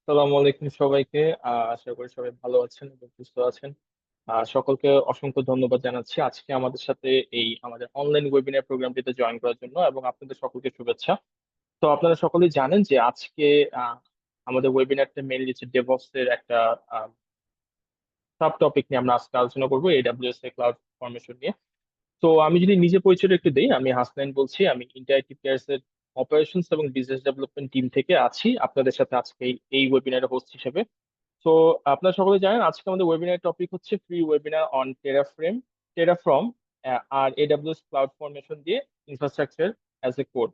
আসসালামু আলাইকুম সবাইকে। আশা করি সবাই ভালো আছেন এবং সুস্থ আছেন। সকলকে অসংখ্য ধন্যবাদ জানাচ্ছি আজকে আমাদের সাথে এই আমাদের অনলাইন ওয়েবিনার প্রোগ্রামটিতে জয়েন করার জন্য, এবং আপনাদের সকলকে শুভেচ্ছা। তো আপনারা সকলেই জানেন যে আজকে আহ, আমাদের ওয়েবিনারটা মেইনলি হচ্ছে ডেভঅপস এর একটা সাব টপিক নিয়ে আমরা আজকে আলোচনা করবো, এডাব্লিউএস এ ক্লাউড ফরমেশন নিয়ে। তো আমি যদি নিজে পরিচয়টা একটু দিই, আমি হাসনাইন বলছি। আমি ইন্টারঅ্যাক্টিভ কেয়ারস এর অপারেশনস এবং বিজনেস ডেভেলপমেন্ট টিম থেকে আছি আপনাদের সাথে আজকে এই ওয়েবিনারের হোস্ট হিসেবে। তো আপনারা সকলে জানেন আজকে আমাদের ওয়েবিনার টপিক হচ্ছে ফ্রি ওয়েবিনার অন টেরাফ্রম আর এডাব্লিউএস ক্লাউড ফরমেশন দিয়ে ইনফ্রাস্ট্রাকচার অ্যাজ এ কোড।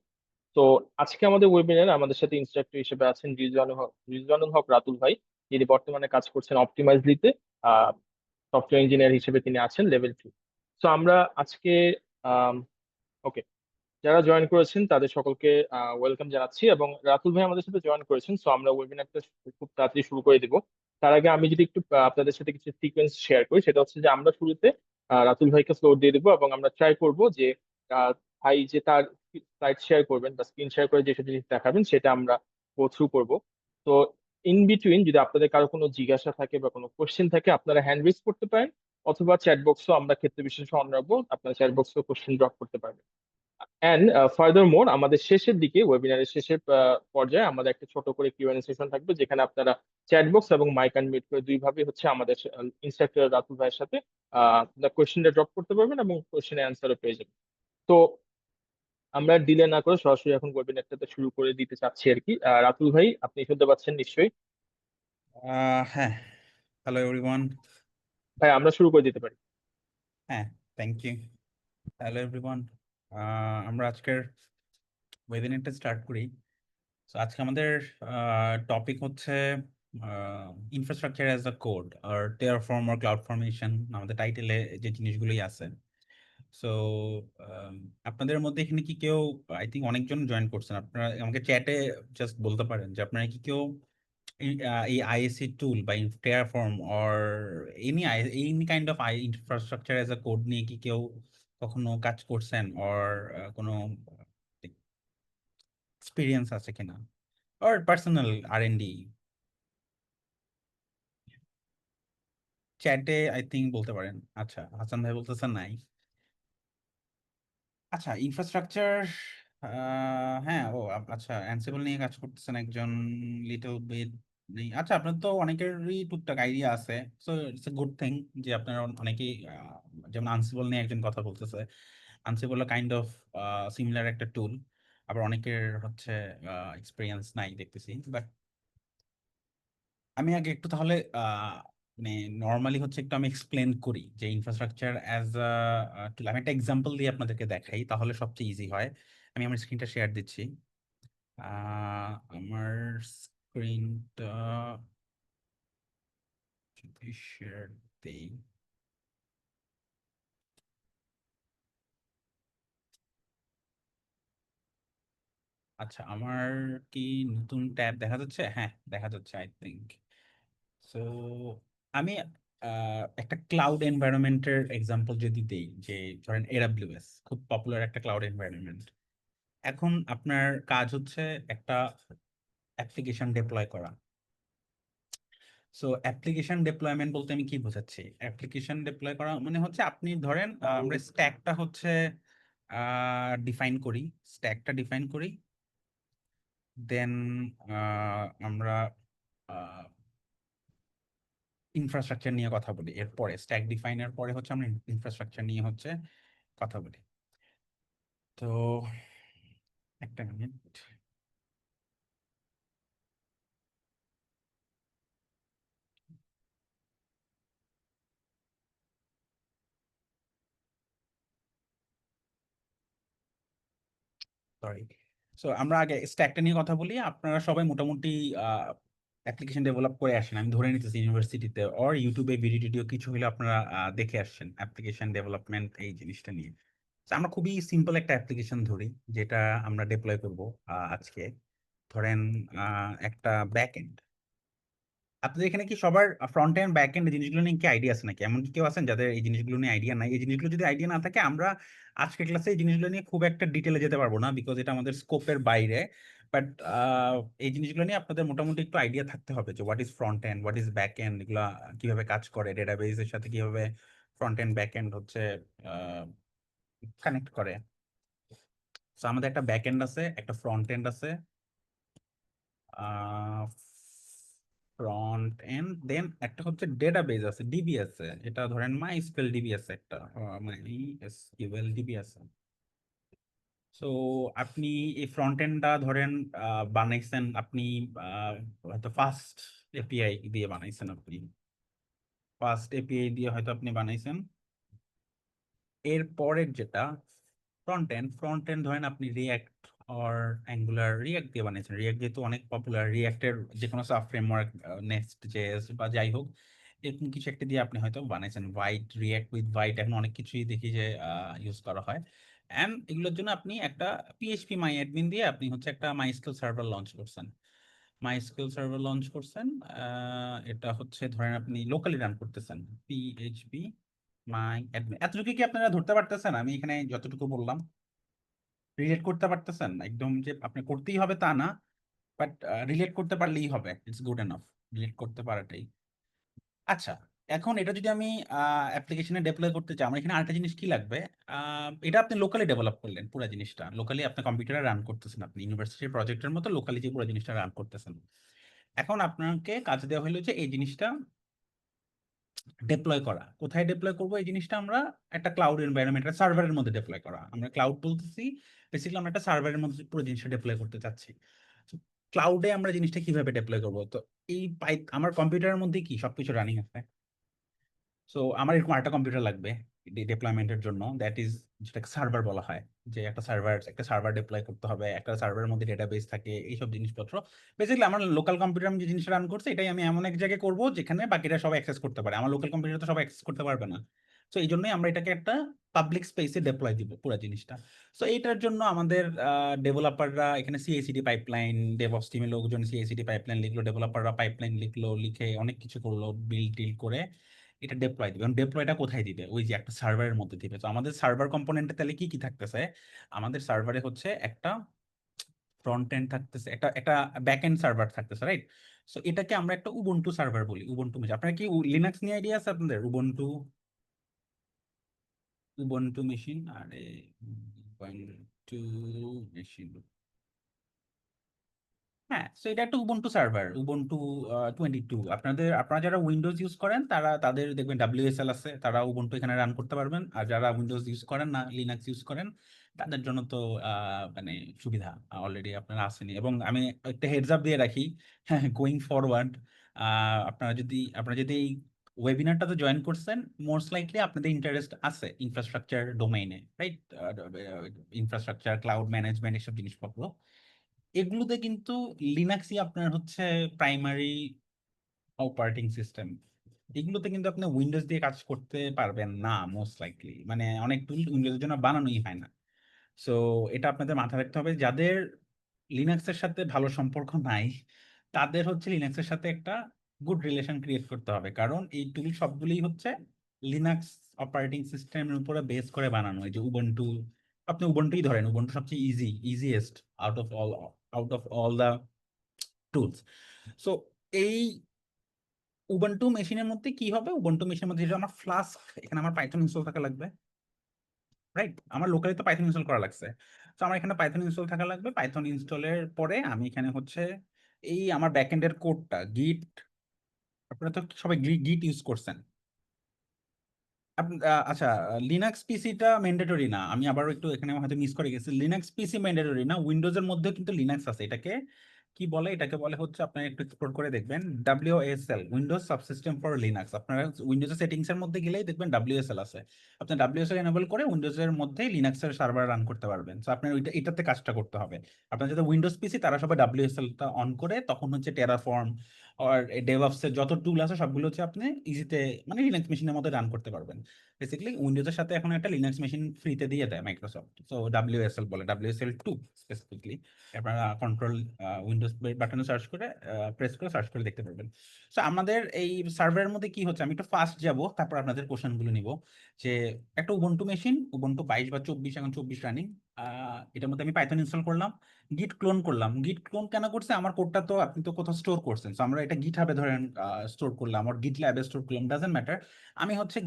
তো আজকে আমাদের ওয়েবিনার আমাদের সাথে ইনস্ট্রাক্টর হিসেবে আছেন রিজওয়ানুল হক রাতুল ভাই, যিনি বর্তমানে কাজ করছেন অপটিমাইজলিতে। সফটওয়্যার ইঞ্জিনিয়ার হিসেবে তিনি আছেন লেভেল 2। তো আমরা আজকে ওকে, যারা জয়েন করেছেন তাদের সকলকে ওয়েলকাম জানাচ্ছি, এবং রাতুল ভাই আমাদের সাথে জয়েন করেছেন। সো আমরা ওয়েবিনারটা খুব তাড়াতাড়ি শুরু করে দিব। তার আগে আমি যদি একটু আপনাদের সাথে কিছু সিকোয়েন্স শেয়ার করি, সেটা হচ্ছে যে আমরা শুরুতে রাতুল ভাইকে ফ্লোর দিয়ে দিব, এবং আমরা ট্রাই করব যে ভাই যে তার স্লাইড শেয়ার করবেন বা স্ক্রিন শেয়ার করে যেসব জিনিস দেখাবেন সেটা আমরা গো থ্রু করব। তো ইন বিটুইন যদি আপনাদের কারো কোনো জিজ্ঞাসা থাকে বা কোনো কোশ্চেন থাকে, আপনারা হ্যান্ড রেজ করতে পারেন, অথবা চ্যাট বক্সও আমরা ক্ষেত্রে বিশেষে অন রাখবো, আপনারা চ্যাট বক্সেও কোশ্চেন ড্রপ করতে পারবেন। অ্যান্ড ফার্দার মোর, আমাদের শেষের দিকে ওয়েবিনারের শেষের পর্যায়ে আমাদের একটা ছোট করে কিউএনএ সেশন থাকবে, যেখানে আপনারা চ্যাট বক্স এবং মাইক আনমিউট করে দুইভাবে হচ্ছে আমাদের ইনস্ট্রাক্টর রাতুল ভাইয়ের সাথে কোয়েশ্চেনটা ড্রপ করতে পারবেন এবং কোয়েশ্চেনের অ্যান্সারও পেয়ে যাবেন। তো আমরা ডিলে না করে সরাসরি এখন ওয়েবিনারটাতে শুরু করে দিতে চাচ্ছি আর কি। রাতুল ভাই, আপনি শুনতে পাচ্ছেন নিশ্চয়ই? হ্যাঁ, হ্যালো এভরিওয়ান। ভাই, আমরা শুরু করে দিতে পারি। হ্যাঁ, থ্যাংক ইউ। হ্যালো এভরিওয়ান, আমরা আজকের ওয়েবিনারটা স্টার্ট করি। তো আজকে আমাদের টপিক হচ্ছে ইনফ্রাস্ট্রাকচার অ্যাজ আ কোড আর টেরাফর্ম আর ক্লাউড ফরমেশন। আমাদের টাইটেলে যে জিনিসগুলোই আছে। সো আপনাদের মধ্যে এখানে কি কেউ, আই থিঙ্ক অনেকজন জয়েন করছেন, আপনারা আমাকে চ্যাটে জাস্ট বলতে পারেন যে আপনারা কি কেউ এই আইএসসি টুল বা Terraform or any kind of infrastructure as a code নিয়ে কি কেউ কখনো কাজ করছেন, অর কোনো এক্সপিরিয়েন্স আছে কিনা, অর পার্সোনাল আর&ডি? চ্যাটে আই থিঙ্ক বলতে পারেন। আচ্ছা, হাসান ভাই বলতেছেন নাই। আচ্ছা, ইনফ্রাস্ট্রাকচার, হ্যাঁ, আচ্ছা, অ্যানসিবল নিয়ে কাজ করতেছেন একজন, লিটল বিট নেই। আচ্ছা, আপনার তো অনেকেরই টুকটাক আইডিয়া আছে। So it's a good thing যে আপনারা অনেকেই, যেমন আনসিবল নিয়ে একজন কথা বলতেছে। আনসিবল কাইন্ড অফ সিমিলার একটা টুল। আবার অনেকের হচ্ছে এক্সপিরিয়েন্স নাই দেখতেছি। বাট আমি আগে একটু তাহলে মানে নর্মালি হচ্ছে একটু আমি এক্সপ্লেন করি যে ইনফ্রাস্ট্রাকচার অ্যাজ আমি একটা এক্সাম্পল দিয়ে আপনাদেরকে দেখাই, তাহলে সবচেয়ে ইজি হয়। আমি আমার স্ক্রিনটা শেয়ার দিচ্ছি। আমার স্ক্রিনটা যদি শেয়ার দেই, আচ্ছা, আমার কি নতুন ট্যাব দেখা যাচ্ছে? হ্যাঁ, দেখা যাচ্ছে আই থিঙ্ক। সো আমি একটা ক্লাউড এনভায়রনমেন্টের এক্সাম্পল যদি দেই, যে ধরেন এডাব্লিউএস খুব পপুলার একটা ক্লাউড এনভায়রনমেন্ট। এখন আপনার কাজ হচ্ছে একটা অ্যাপ্লিকেশন ডিপ্লয় করা। সো অ্যাপ্লিকেশন ডিপ্লয়মেন্ট বলতে আমি কি বোঝাচ্ছি? অ্যাপ্লিকেশন ডিপ্লয় করা মানে হচ্ছে আপনি ধরেন, আমরা স্ট্যাকটা হচ্ছে ডিফাইন করি, দেন আমরা ইনফ্রাস্ট্রাকচার নিয়ে কথা বলি। এরপরে স্ট্যাক ডিফাইনের পরে হচ্ছে আমরা ইনফ্রাস্ট্রাকচার নিয়ে হচ্ছে কথা বলি। তো একটা মিনিট। সরি। সো আমরা আগে স্ট্যাকটা নিয়ে কথা বলি। আপনারা সবাই মোটামুটি অ্যাপ্লিকেশন ডেভেলপ করে আসেন, আমি ধরে নিতেছি ইউনিভার্সিটিতে অর ইউটিউবে ভিডিও টিডিও কিছু হলে আপনারা দেখে আসছেন অ্যাপ্লিকেশন ডেভেলপমেন্ট এই জিনিসটা নিয়ে। তো আমরা খুবই সিম্পল একটা অ্যাপ্লিকেশন ধরি, যেটা আমরা ডিপ্লয় করব আজকে। ধরেন একটা ব্যাক এন্ড। আপনাদের এখানে কি সবার ফ্রন্ট এন্ড ব্যাক এন্ড জিনিসগুলো নিয়ে কি আইডিয়া আছে নাকি? এমন কি কেউ আছেন যাদের এই জিনিসগুলো নিয়ে আইডিয়া নাই? এই জিনিসগুলো যদি আইডিয়া না থাকে, আমরা আজকের ক্লাসে এই জিনিসগুলো নিয়ে খুব একটা ডিটেলে যেতে পারবো না, বিকজ এটা আমাদের স্কোপের বাইরে। বাট এই জিনিসগুলো নিয়ে আপনাদের মোটামুটি একটু আইডিয়া থাকতে হবে যে what is front end, what is back end, এগুলা কিভাবে কাজ করে, ডেটাবেসের সাথে কিভাবে ফ্রন্ট এন্ড ব্যাক এন্ড হচ্ছে কানেক্ট করে। তো আমাদের একটা ব্যাক এন্ড আছে, একটা ফ্রন্ট এন্ড আছে, ফ্রন্ট এন্ড, দেন একটা হচ্ছে ডেটাবেস আছে, ডিবি আছে, এটা ধরেন মাই এসকিউএল ডিবি আছে, একটা মাই এসকিউএল ডিবি আছে। সো আপনি এই ফ্রন্ট এন্ডটা ধরেন বানাইছেন আপনি, হয়তো ফার্স্ট এপিআই দিয়ে বানাইছেন, আপনি ফার্স্ট এপিআই দিয়ে হয়তো আপনি বানাইছেন। এর পরের যেটা ফ্রন্ট এন্ড ধরেন আপনি রিয়াক্ট অর অ্যাঙ্গুলার, রিয়াক্ট দিয়ে বানিয়েছেন। রিয়াক্ট যেহেতু অনেক পপুলার, রিয়াক্টের যে কোনো সাব ফ্রেমওয়ার্ক, নেক্সট জেএস বা যাই হোক, এরকম কিছু একটা দিয়ে আপনি হয়তো বানাইছেন। হোয়াইট, রিয়াক্ট উইথ হোয়াইট, এখন অনেক কিছুই দেখি যে ইউজ করা হয়। অ্যান্ড এগুলোর জন্য আপনি একটা পিএইচপি মাই অ্যাডমিন দিয়ে আপনি হচ্ছে একটা মাইস্কুয়েল সার্ভার লঞ্চ করছেন। মাইস্কুয়েল সার্ভার লঞ্চ করছেন, এটা হচ্ছে ধরেন আপনি লোকালি রান করতেছেন পিএইচপি মাই অ্যাডমিন। এতটুকু কি আপনারা ধরতে পারতেছেন? আমি এখানে যতটুকু বললাম রিলেট করতে পারতেছেন? একদম যে আপনি করতেই হবে তা না, বাট রিলেট করতে পারলেই হবে, ইটস গুড এনাফ রিলেট করতে পারাটাই। আচ্ছা, এখন এটা যদি আমি অ্যাপ্লিকেশনে ডিপ্লয় করতে চাই, আমার এখানে আরেকটা জিনিস কি লাগবে? এটা আপনি লোকালি ডেভেলপ করলেন, পুরো জিনিসটা লোকালি আপনার কম্পিউটারে রান করতেছেন, আপনি ইউনিভার্সিটির প্রজেক্টের মতো লোকালি যে পুরো জিনিসটা রান করতেছেন। এখন আপনাকে কাজ দেওয়া হলো যে এই জিনিসটা ডিপ্লয় করা। কোথায় ডিপ্লয় করব এই জিনিসটা? আমরা একটা ক্লাউড এনভায়রনমেন্ট, একটা সার্ভারের মধ্যে ডিপ্লয় করা। আমরা ক্লাউড বলতেছি, বেসিক্যালি আমরা একটা সার্ভারের মধ্যে পুরো জিনিসটা ডিপ্লয় করতে চাচ্ছি। ক্লাউডে আমরা জিনিসটা কিভাবে ডিপ্লয় করব? তো এই আমার কম্পিউটারের মধ্যে কি সবকিছু রানিং আছে। সো আমার এরকম একটা কম্পিউটার লাগবে ডিপ্লয়মেন্টের জন্য, দ্যাট ইজ যেটাকে সার্ভার বলা হয়। যে একটা সার্ভার ডিপ্লয় করতে হবে, একটা সার্ভারের মধ্যে ডেটাবেস থাকে, এইসব জিনিসপত্র। বেসিক্যালি আমার লোকাল কম্পিউটার আমি যে জিনিসটা রান করছি, এটাই আমি এমন এক জায়গায় করবো যেখানে বাকিরা সবাই অ্যাক্সেস করতে পারে। আমার লোকাল কম্পিউটার তো সবাই অ্যাক্সেস করতে পারবে না। সো এই জন্যই আমরা এটাকে একটা পাবলিক স্পেসে ডিপ্লয় দিব পুরো জিনিসটা। সো এইটার জন্য আমাদের ডেভেলপাররা এখানে সিআইসিডি পাইপলাইন, ডেভঅপস টিমের লোকজন সিআইসিডি পাইপলাইন লিখলো, ডেভেলপাররা পাইপলাইন লিখলো, লিখে অনেক কিছু করলো, বিল্ড টিল করে এটা ডিপ্লয় দিবে। এবং ডিপ্লয়টা কোথায় দিবে? ওই যে একটা সার্ভারের মধ্যে দিবে। তো আমাদের সার্ভার কম্পোনেন্টে তাহলে কি কি থাকতেছে? আমাদের সার্ভারে হচ্ছে একটা ফ্রন্ট এন্ড থাকতেছে, একটা একটা ব্যাক এন্ড সার্ভার থাকতেছে, রাইট? সো এটাকে আমরা একটা উবুন্টু সার্ভার বলি। উবুন্টু মেশিন, আপনার কি লিনাক্স নিয়ে আইডিয়া আছে আপনাদের? উবুন্টু, উবুন্টু মেশিন, আরে উবুন্টু মেশিন, হ্যাঁ। তো এটা একটা উবুন্টু সার্ভার, উবুন্টু 22। আপনারা যারা উইন্ডোজ ইউজ করেন তাদের দেখবেন ডাব্লিউএসএল আছে, তারা উবুন্টু এখানে রান করতে পারবেন। আর যারা উইন্ডোজ ইউজ করেন না, লিনাক্স ইউজ করেন, তাদের জন্য তো মানে সুবিধা অলরেডি আপনারা আসেনি। এবং আমি একটা হেডস আপ দিয়ে রাখি, হ্যাঁ, গোয়িং ফরওয়ার্ড আপনারা যদি এই ওয়েবিনারটাতে জয়েন করছেন, মোস্ট লাইকলি আপনাদের ইন্টারেস্ট আছে ইনফ্রাস্ট্রাকচার ডোমেইনে, রাইট? ইনফ্রাস্ট্রাকচার, ক্লাউড ম্যানেজমেন্ট, এসব জিনিসপত্র, এগুলোতে কিন্তু লিনাক্সই আপনার হচ্ছে প্রাইমারি অপারেটিং সিস্টেম। এগুলোতে কিন্তু আপনি উইন্ডোজ দিয়ে কাজ করতে পারবেন না মোস্ট লাইকলি, মানে অনেক টুল উইন্ডোজের জন্য বানানোই হয় না। সো এটা আপনাদের মাথায় রাখতে হবে। যাদের লিনাক্সের সাথে ভালো সম্পর্ক নাই, তাদের হচ্ছে লিনাক্সের সাথে একটা গুড রিলেশন ক্রিয়েট করতে হবে, কারণ এই টুল সবগুলোই হচ্ছে লিনাক্স অপারেটিং সিস্টেমের উপরে বেস করে বানানো। এই যে উবুন্টু, আপনি উবুন্টুই ধরেন, উবুন্টু সবচেয়ে easiest out of all the tools. So এই উবুন্টু মেশিনের মধ্যে কি হবে? উবুন্টু মেশিনের মধ্যে যেটা আমার ফ্লাস্ক, এখানে আমার পাইথন ইনস্টল থাকা লাগবে, রাইট? আমার লোকালি তো পাইথন ইনস্টল করা লাগছে। তো আমার এখানে পাইথন ইনস্টল থাকা লাগবে। পাইথন ইনস্টলের পরে আমি এখানে হচ্ছে এই আমার ব্যাকএন্ডের কোডটা গিট, আপনারা তো সবাই গিট ইউজ করছেন। আচ্ছা, লিনাক্স পিসিটা ম্যান্ডেটরি না, আমি আবারও একটু এখানে হয়তো মিস করে গেছি। লিনাক্স পিসি ম্যান্ডেটরি না, উইন্ডোজের মধ্যেও কিন্তু লিনাক্স আছে। এটাকে কি বলে? এটাকে বলে হচ্ছে, আপনারা একটু এক্সপ্লোর করে দেখবেন, ডাব্লিউএসএল, উইন্ডোজ সাবসিস্টেম ফর লিনাক্স। আপনারা উইন্ডোজের সেটিংস এর মধ্যে গেলেই দেখবেন ডাব্লিউএসএল আছে। আপনি ডাব্লিউএসএল এনেবল করে উইন্ডোজের মধ্যে লিনাক্সের সার্ভার রান করতে পারবেন। সো আপনার এটাতে কাজটা করতে হবে। আপনার যাদের উইন্ডোজ পিসি, তারা সবাই ডাব্লিউএসএল টা অন করে তখন হচ্ছে টেরাফর্ম আর ডেভঅপস এর যত টুল আছে সবগুলো হচ্ছে আপনি ইজিতে মানে লিনাক্স মেশিনের মধ্যে রান করতে পারবেন। বেসিক্যালি উইন্ডোজের সাথে এখন একটা লিনাক্স মেশিন ফ্রিতে দিয়ে দেয় মাইক্রোসফট, সো ডাব্লিউএসএল বলে, WSL2 স্পেসিফিকলি। আপনারা কন্ট্রোল উইন্ডোজ বাটনে সার্চ করে প্রেস করে সার্চ করে দেখতে পারবেন। সো আমাদের এই সার্ভারের মধ্যে কি হচ্ছে, আমি একটু ফাস্ট যাব, তারপর আপনাদের কোশ্চেন গুলো নিব। যে একটা উবুন্টু মেশিন, উবুন্টু 22 বা 24, এখন 24 রানিং। এটার মধ্যে আমি পাইথন ইনস্টল করলাম, গিট ক্লোন করলাম। গিট ক্লোন কেন করছে, আমার কোডটা তো আপনি তো কোথাও স্টোর করছেন, তো আমরা এটা গিট হাবে ধরেন স্টোর করলাম, আর গিট ল্যাবে স্টোর করলাম, ডাজেন্ট ম্যাটার। আমি হচ্ছে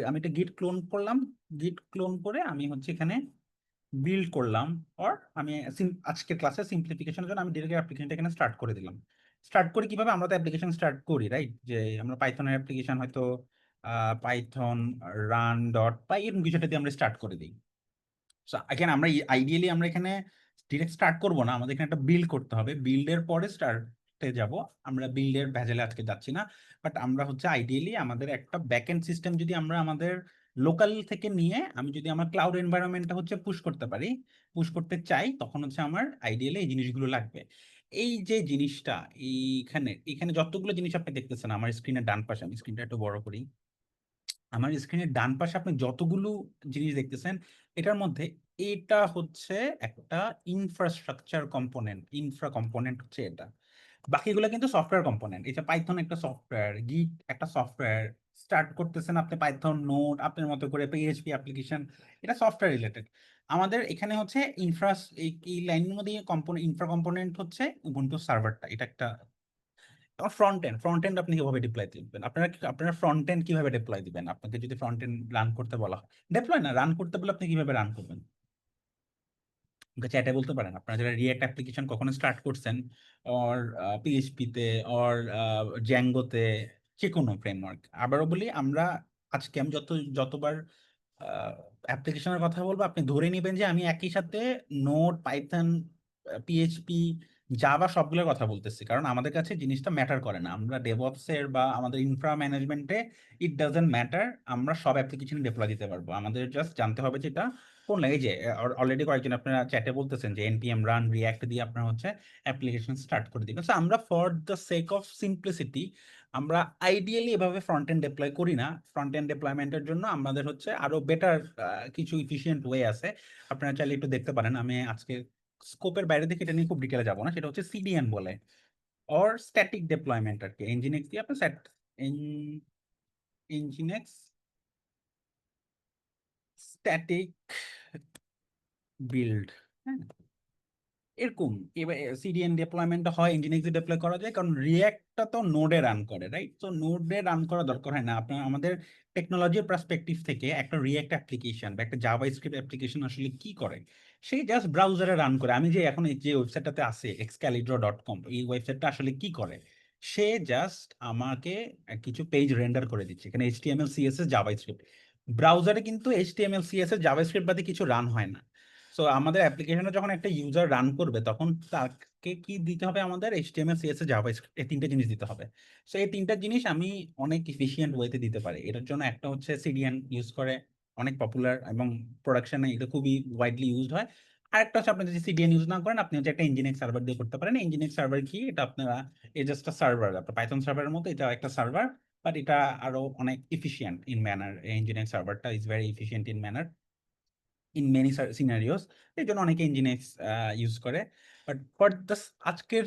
আমি এটা গিট ক্লোন করলাম। গিট ক্লোন করে আমি হচ্ছে এখানে বিল্ড করলাম। আর আমি আজকের ক্লাসে সিম্পলিফিকেশনের জন্য আমি ডিরেক্ট অ্যাপ্লিকেশনটা এখানে স্টার্ট করে দিলাম। স্টার্ট করে কিভাবে, আমরা তো অ্যাপ্লিকেশন স্টার্ট করি রাইট, যে আমরা পাইথনের অ্যাপ্লিকেশন হয়তো পাইথন রান ডট পাই এরকম কিছুটা দিয়ে আমরা স্টার্ট করে দিই। এখানে আমরা আইডিয়ালি আমরা এখানে ডিরেক্ট স্টার্ট করব না, আমাদের এখানে একটা বিল্ড করতে হবে, বিল্ডের পরে স্টার্টে যাব। আমরা বিল্ডের ভেজালে আজকে যাচ্ছি না, বাট আমরা হচ্ছে আইডিয়ালি আমাদের একটা ব্যাকএন্ড সিস্টেম যদি আমরা আমাদের লোকাল থেকে নিয়ে আমি যদি আমার ক্লাউড এনভায়রনমেন্টটা হচ্ছে পুশ করতে পারি, পুশ করতে চাই, তখন হচ্ছে আমার আইডিয়ালি এই জিনিসগুলো লাগবে। এই যে জিনিসটা, এইখানে এখানে যতগুলো জিনিস আপনি দেখতেছেন আমার স্ক্রিনের ডান পাশে, আমি স্ক্রিনটা একটু বড় করি, আমার স্ক্রিনের ডান পাশে আপনি যতগুলো জিনিস দেখতেছেন, এটার মধ্যে এটা হচ্ছে একটা ইনফ্রাস্ট্রাকচার কম্পোনেন্ট, ইনফ্রা কম্পোনেন্ট হচ্ছে এটা। বাকিগুলো কিন্তু সফটওয়্যার কম্পোনেন্ট। এটা পাইথন একটা সফটওয়্যার, গিট একটা সফটওয়্যার, স্টার্ট করতেছেন আপনি পাইথন নোড আপনার মতো করে, পিএইচপি অ্যাপ্লিকেশন, এটা সফটওয়্যার রিলেটেড। আমাদের এখানে হচ্ছে এই লাইনের মধ্যে কম্পোনেন্ট, ইনফ্রা কম্পোনেন্ট হচ্ছে উবুন্টু সার্ভারটা, এটা একটা ফ্রন্ট এন্ড আপনি কিভাবে ডিপ্লয় দিবেন, আপনারা ফ্রন্ট এন্ড কিভাবে ডিপ্লয় দিবেন, আপনাকে যদি ফ্রন্ট এন্ড রান করতে বলা হয়, ডিপ্লয় না রান করতে বলে আপনি কিভাবে রান করবেন, চ্যাটে বলতে পারেন। আপনারা যারা রিয়েক্ট অ্যাপ্লিকেশন কখনো স্টার্ট করছেন, অর পিএইচপিতে, অর জ্যাঙ্গোতে, যে কোনো ফ্রেমওয়ার্ক। আবারও বলি, আমরা আজকে আমি যতবার অ্যাপ্লিকেশনের কথা বলবো, আপনি ধরে নেবেন যে আমি একই সাথে নোড, পাইথন, পিএইচপি, জাভা সবগুলোর কথা বলতেছি, কারণ আমাদের কাছে জিনিসটা ম্যাটার করে না। আমরা ডেভঅপস এর বা আমাদের ইনফ্রা ম্যানেজমেন্টে ইট ডাজন্ট ম্যাটার, আমরা সব অ্যাপ্লিকেশন ডিপ্লয় দিতে পারবো। আমাদের জাস্ট জানতে হবে যেটা কোন লাগে, যে অলরেডি কয়েকজন আপনারা চ্যাটে বলতেছেন যে npm রান রিয়াক্ট দিয়ে আপনারা হচ্ছে অ্যাপ্লিকেশন স্টার্ট করে দিবেন। সো আমরা for the sake of simplicity আমরা আইডিয়ালি এভাবে ফ্রন্ট এন্ড ডিপ্লয় করি না। ফ্রন্ট এন্ড ডিপ্লয়মেন্টের জন্য আমাদের হচ্ছে আরো বেটার কিছু ইফিশিয়েন্ট ওয়ে আছে, আপনারা চাইলে একটু দেখতে পারেন। আমি আজকে স্কোপের বাইরে থেকে এটা নিয়ে খুব ডিটেলে যাবো না, সেটা হচ্ছে সিডিএন বলে, অর স্ট্যাটিক ডিপ্লয়মেন্ট আর কি। nginx দিয়ে আপনি nginx স্ট্যাটিক বিল্ড, হ্যাঁ এরকম। এবার সিডিএন ডিপ্লয়মেন্টটা হয় ইঞ্জিনিয়ারিং ডিপ্লয় করা যায়, কারণ রিয়াক্টটা তো নোডে রান করে রাইট, তো নোডে রান করা দরকার হয় না আপনার। আমাদের টেকনোলজির পার্সপেক্টিভ থেকে একটা রিয়াক্ট অ্যাপ্লিকেশন বা একটা জাভাস্ক্রিপ্ট অ্যাপ্লিকেশন আসলে কি করে, সেই জাস্ট ব্রাউজারে রান করে। আমি যে এখন এই যে ওয়েবসাইটটাতে আছে excalibur.com, এই ওয়েবসাইটটা আসলে কি করে, সে জাস্ট আমাকে কিছু পেজ রেন্ডার করে দিচ্ছে, এখানে এইচটিএমএল সিএসএস জাভাস্ক্রিপ্ট। ব্রাউজারে কিন্তু এইচটিএমএল সিএসএস জাভাস্ক্রিপ্ট বাদে কিছু রান হয় না। সো আমাদের অ্যাপ্লিকেশনে যখন একটা ইউজার রান করবে, তখন তাকে কি দিতে হবে, আমাদের এইচটিএমএল সিএসএস জাভাস্ক্রিপ্ট, এই তিনটে জিনিস দিতে হবে। সো এই তিনটা জিনিস আমি অনেক ইফিশিয়েন্ট ওয়েতে দিতে পারি। এটার জন্য একটা হচ্ছে সিডিএন ইউজ করে, অনেক পপুলার এবং প্রোডাকশনে এটা খুবই ওয়াইডলি ইউজড হয়। আরেকটা হচ্ছে আপনি যদি সিডিএন ইউজ না করেন, আপনি হচ্ছে একটা nginx সার্ভার দিয়ে করতে পারেন। nginx সার্ভার কি, এটা আপনারা এই জাস্ট সার্ভার, আপনার পাইথন সার্ভারের মতো এটা একটা সার্ভার, বাট এটা আরো অনেক ইফিশিয়েন্ট ইন ম্যানার। nginx সার্ভারটা is very efficient in manner in many scenarios, এই জন্য অনেকে nginx ইউজ করে। বাট ফর দ্য আজকের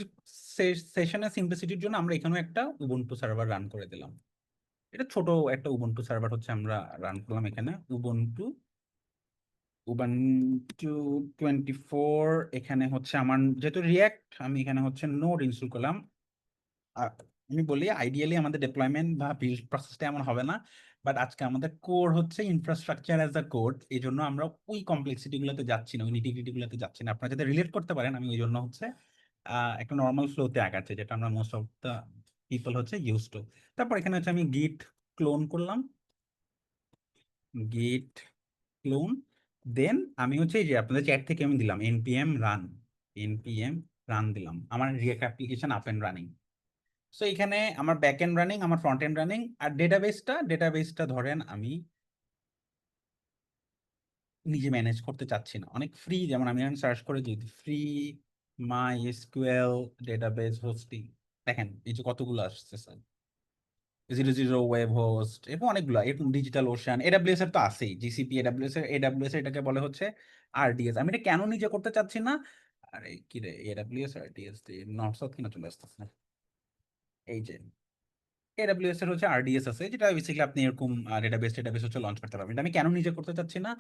সেশনের সিম্পলিসিটির জন্য আমরা এখানেও একটা উবুন্টু সার্ভার রান করে দিলাম। এটা ছোট একটা উবুন্টু সার্ভার হচ্ছে আমরা রান করলাম এখানে, উবুন্টু উবুন্টু 24। এখানে হচ্ছে আমার যেহেতু রিয়াক্ট, আমি এখানে হচ্ছে নোড ইনস্টল করলাম। আমি বলি আইডিয়ালি আমাদের ডেপ্লয়মেন্ট বা বিল্ড প্রসেসটা এমন হবে না, বাট আজকে আমাদের কোর হচ্ছে ইনফ্রাস্ট্রাকচার অ্যাজ আ কোড, এই জন্য আমরা ওই কমপ্লেক্সিটি গুলোতে যাচ্ছি না, ওই নিটিগ্রিটি গুলোতে যাচ্ছি না। আপনারা যাতে রিলেট করতে পারেন, আমি ওই জন্য হচ্ছে একটা নর্মাল ফ্লোতে আগাচ্ছি, যেটা আমরা মোস্ট অফ দ্য পিপল হচ্ছে ইউজ টু। তারপর এখানে হচ্ছে আমি গিট ক্লোন করলাম, গিট ক্লোন। দেন আমি হচ্ছে এই যে আপনাদের চ্যাট থেকে আমি দিলাম npm রান দিলাম, আমার React application up and running. So এখানে আমার ব্যাক এন্ড রানিং, আমার ফ্রন্ট এন্ড রানিং। আর ডেটাবেসটা ধরেন আমি নিজে ম্যানেজ করতে চাচ্ছি না, অনেক ফ্রি, যেমন আমি সার্চ করে যদি ফ্রি মাই এসকিউএল ডেটাবেস হোস্টিং, দেখেন এই যে কতগুলো আসছে, 00 ওয়েব হোস্ট এবং অনেকগুলো, এরকম ডিজিটাল ওশান, এডাব্লিউএস এর তো আছেই, জিসিপি, এডাব্লিউএস এটাকে বলে হচ্ছে আরডিএস। আমি এটা কেন নিজে করতে চাচ্ছি না, আরে কি রে, এডাব্লিউএস আরডিএস নর্থ সাউথ কিনা চলে আসতেছে, এই যে এডাব্লিউএস এর হচ্ছে আরডিএস আছে, যেটা বেসিক্যালি আপনি এরকম ডেটাবেস হচ্ছে লঞ্চ করতে পারবেন। এটা আমি কেন নিজে করতে চাচ্ছি না,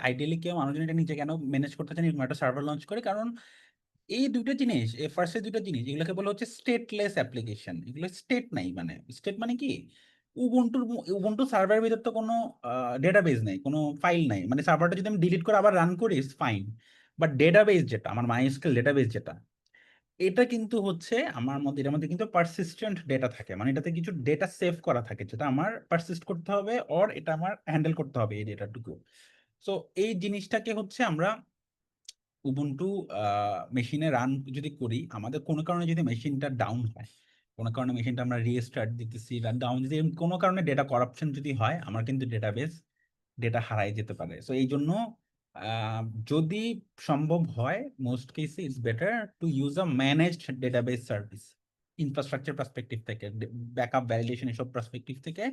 আইডিয়ালি কেউ মানুষজন এটা নিজে কেন ম্যানেজ করতে চান এরকম একটা সার্ভার লঞ্চ করে, কারণ এই দুটো জিনিস, এই ফার্স্টের দুটো জিনিস এগুলোকে বলা হচ্ছে স্টেটলেস অ্যাপ্লিকেশন। এগুলো স্টেট নাই, মানে স্টেট মানে কি, উবুন্টু সার্ভারের ভিতর তো কোনো ডেটাবেস নাই, কোনো ফাইল নাই, মানে সার্ভারটা যদি আমি ডিলিট করে আবার রান করি ফাইন, বাট ডেটাবেস যেটা আমার মাইস্কুয়েল ডেটাবেস যেটা, এটা কিন্তু হচ্ছে আমার মধ্যে, এটার মধ্যে কিন্তু পারসিস্টেন্ট ডেটা থাকে, মানে এটাতে কিছু ডেটা সেভ করা থাকে যেটা আমার পারসিস্ট করতে হবে, অর এটা আমার হ্যান্ডেল করতে হবে এই ডেটাটুকু। সো এই জিনিসটাকে হচ্ছে আমরা উবুন্টু মেশিনে রান যদি করি, আমাদের কোনো কারণে যদি মেশিনটা ডাউন হয়, কোনো কারণে মেশিনটা আমরা রিস্টার্ট দিতেছি, ডাউন যদি কোনো কারণে ডেটা করাপশন যদি হয়, আমার কিন্তু ডেটাবেস ডেটা হারাই যেতে পারে। সো এই জন্য আহ, যদি সম্ভব হয়, মোস্ট কেসে it's better to use a managed database service, infrastructure perspective থেকে, ব্যাকআপ ভ্যালিডেশন এসব পার্সপেক্টিভ থেকে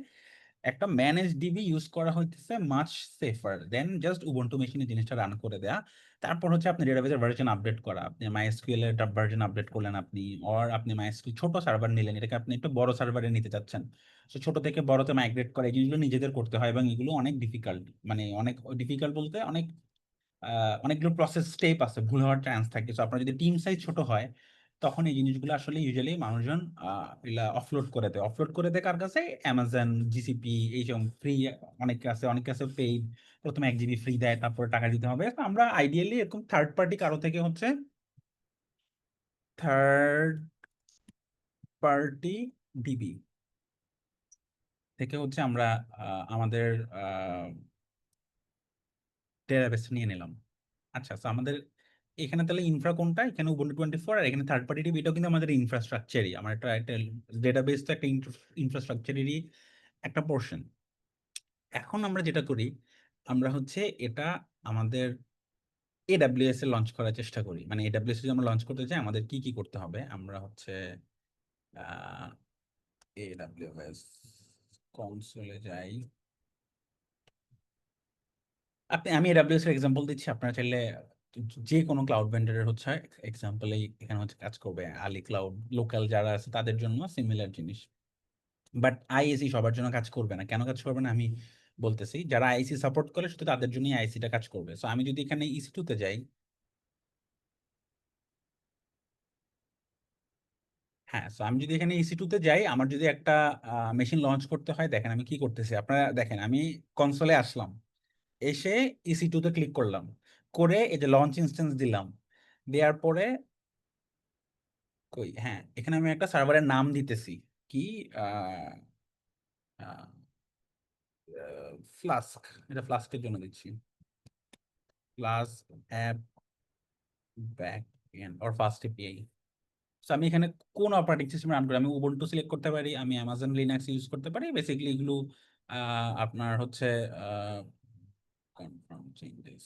একটা ম্যানেজ ডিবি ইউজ করা হইতেছে মাচ সেফার দেন জাস্ট উবুন্টু মেশিনে জিনিসটা রান করে দেয়া। তারপর হচ্ছে আপনি ডেটাবেসের ভার্জন আপডেট করা, আপনি মাইএসকিউএল এর ভার্জন আপডেট করলেন আপনি, অর আপনি মাইএসকিউএল ছোট সার্ভার নিলেন, এটাকে আপনি একটু বড় সার্ভারে নিতে চাচ্ছেন, তো ছোট থেকে বড়তে মাইগ্রেট করা, এই জিনিসগুলো নিজেদের করতে হয় এবং এগুলো অনেক ডিফিকাল্ট, মানে অনেক ডিফিকাল্ট বলতে অনেক অনেকগুলো প্রসেস স্টেপ আছে, ভুল হওয়ার চান্স থাকে। তো আপনার যদি টিম সাইজ ছোট হয়, তখন এই জিনিসগুলো আসলে ইউজুয়ালি মানুষজন এগুলা অফলোড করে দেয়, কার কাছে, অ্যামাজন, জিসিপি, এইসব ফ্রি, অনেক কাছে পেইড, প্রথমে 1 জিবি ফ্রি দেয়, তারপরে টাকা দিতে হবে। তো আমরা আইডিয়ালি এরকম থার্ড পার্টি কারো থেকে হচ্ছে, থার্ড পার্টি ডিবি থেকে হচ্ছে আমরা আমাদের ডেটাবেস নিয়ে নিলাম। আচ্ছা, তো আমাদের এখানে তাহলে ইনফ্রা কোনটা, এখানে উবুন্টু 24, আর এখানে থার্ড পার্টি ডিবি, এটাও কিন্তু আমাদের ইনফ্রাস্ট্রাকচারই, আমার একটা একটা ডেটাবেস তো একটা ইনফ্রাস্ট্রাকচারেরই একটা পোর্শন। এখন আমরা যেটা করি, আমরা হচ্ছে এটা আমাদের এডাব্লিউএস এ লঞ্চ করার চেষ্টা করি। মানে এডাব্লিউএস যদি আমরা লঞ্চ করতে চাই, আমাদের কি কি করতে হবে, আমরা হচ্ছে এডাব্লিউএস কনসোলে যাই। আমি এডাব্লিউএস এর এক্সাম্পল দিচ্ছি, আপনারা চাইলে যে কোনো ক্লাউড ভেন্ডরের হচ্ছে এক্সাম্পল এখানে হচ্ছে কাজ করবে। আলি ক্লাউড লোকাল যারা আছে তাদের জন্য সিমিলার জিনিস, বাট আইএসি সবার জন্য কাজ করবে না। কেন কাজ করবে না আমি বলতেছি, যারা আইসি সাপোর্ট করে শুধু তাদের জন্যই আইসিটা কাজ করবে। সো আমি যদি এখানে ইসি2 তে যাই, হ্যাঁ, সো আমি যদি এখানে ইসি2 তে যাই, আমার যদি একটা মেশিন লঞ্চ করতে হয়, দেখেন আমি কি করতেছি, আপনারা দেখেন, আমি কনসোলে আসলাম, এসে ইসি2 তে ক্লিক করলাম, করে এই যে লঞ্চ ইনস্টেন্স দিলাম, দেওয়ার পরে কই, হ্যাঁ, এখানে আমি একটা সার্ভারের নাম দিতেছি, কি ফ্লাস্ক, এটা ফ্লাস্কের জন্য দিচ্ছি, flask app back end or fast API. So আমি এখানে কোন অপারেটিং সিস্টেম রান করি, আমি উবুন্টু সিলেক্ট করতে পারি, আমি অ্যামাজন লিনাক্স ইউজ করতে পারি, বেসিক্যালি এগুলো আপনার হচ্ছে কনফার্ম চেঞ্জেস,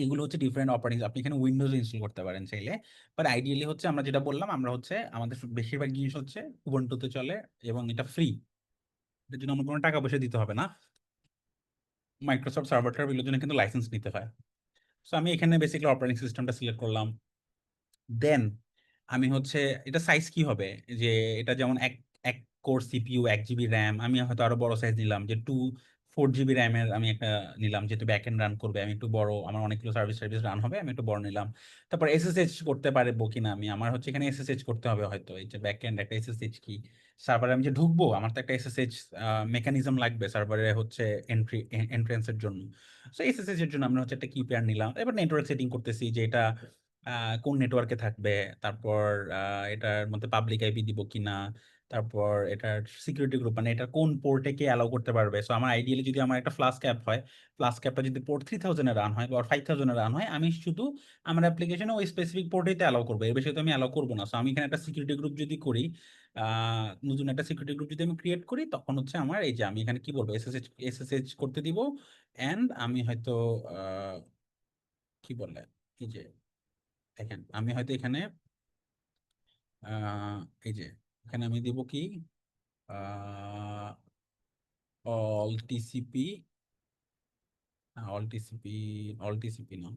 এগুলো হচ্ছে ডিফারেন্ট অপারেটিং, আপনি এখানে উইন্ডোজ ইনস্টল করতে পারেন চাইলে, বাট আইডিয়ালি হচ্ছে আমরা যেটা বললাম, আমরা হচ্ছে আমাদের বেশিরভাগ জিনিস হচ্ছে উবুন্টুতে চলে, এবং এটা ফ্রি, এর জন্য আমার কোনো টাকা পয়সা দিতে হবে না। মাইক্রোসফট সার্ভার টার্ভার এগুলোর জন্য কিন্তু লাইসেন্স নিতে হয়। সো আমি এখানে বেসিক্যালি অপারেটিং সিস্টেমটা সিলেক্ট করলাম, দেন আমি হচ্ছে এটা সাইজ কি হবে, যে এটা যেমন এক এক কোর সিপিইউ, 1 জিবি র্যাম, আমি হয়তো আরো বড় সাইজ নিলাম, যে 4 জিবি র্যামের আমি একটা নিলাম, যেহেতু ব্যাক এন্ড রান করবে, আমি একটু বড়, আমার অনেকগুলো সার্ভিস রান হবে, আমি একটু বড় নিলাম। তারপর এসএসএইচ করতে পারবো কিনা, আমি আমার হচ্ছে এখানে এসএসএইচ করতে হবে হয়তো, এই যে ব্যাক এন্ড একটা এসএসএইচ কি, সার্ভারে আমি যে ঢুকবো আমার তো একটা এসএসএইচ মেকানিজম লাগবে সার্ভারে হচ্ছে এন্ট্রেন্সের জন্য। সো এসএসএইচ এর জন্য আমরা হচ্ছে একটা কি পেয়ার নিলাম, এবার নেটওয়ার্ক সেটিং করতেছি যে এটা কোন নেটওয়ার্কে থাকবে, তারপর এটার মধ্যে পাবলিক আইপি দিব কিনা, তারপর এটার সিকিউরিটি গ্রুপ, মানে এটা কোন পোর্টে কে অ্যালাউ করতে পারবে। সো আমার আইডিয়ালি যদি আমার একটা ফ্লাস্ক অ্যাপ হয়, ফ্লাস্ক অ্যাপটা যদি পোর্ট 3000 এ রান হয় বা 5000 এ রান হয়, আমি শুধু আমার অ্যাপ্লিকেশনে ওই স্পেসিফিক পোর্টেতে অ্যালাউ করবো, এর বেশি তো আমি অ্যালাউ করবো না। সো আমি এখানে একটা সিকিউরিটি গ্রুপ যদি করি, নতুন একটা সিকিউরিটি গ্রুপ যদি আমি ক্রিয়েট করি, তখন হচ্ছে আমার এই যে আমি এখানে কি বলবো, এসএসএইচ করতে দিব, এন্ড আমি হয়তো কি বলে, এই যে দেখেন আমি হয়তো এখানে এই যে এখানে আমি দিব কি all TCP, all TCP, all TCP না,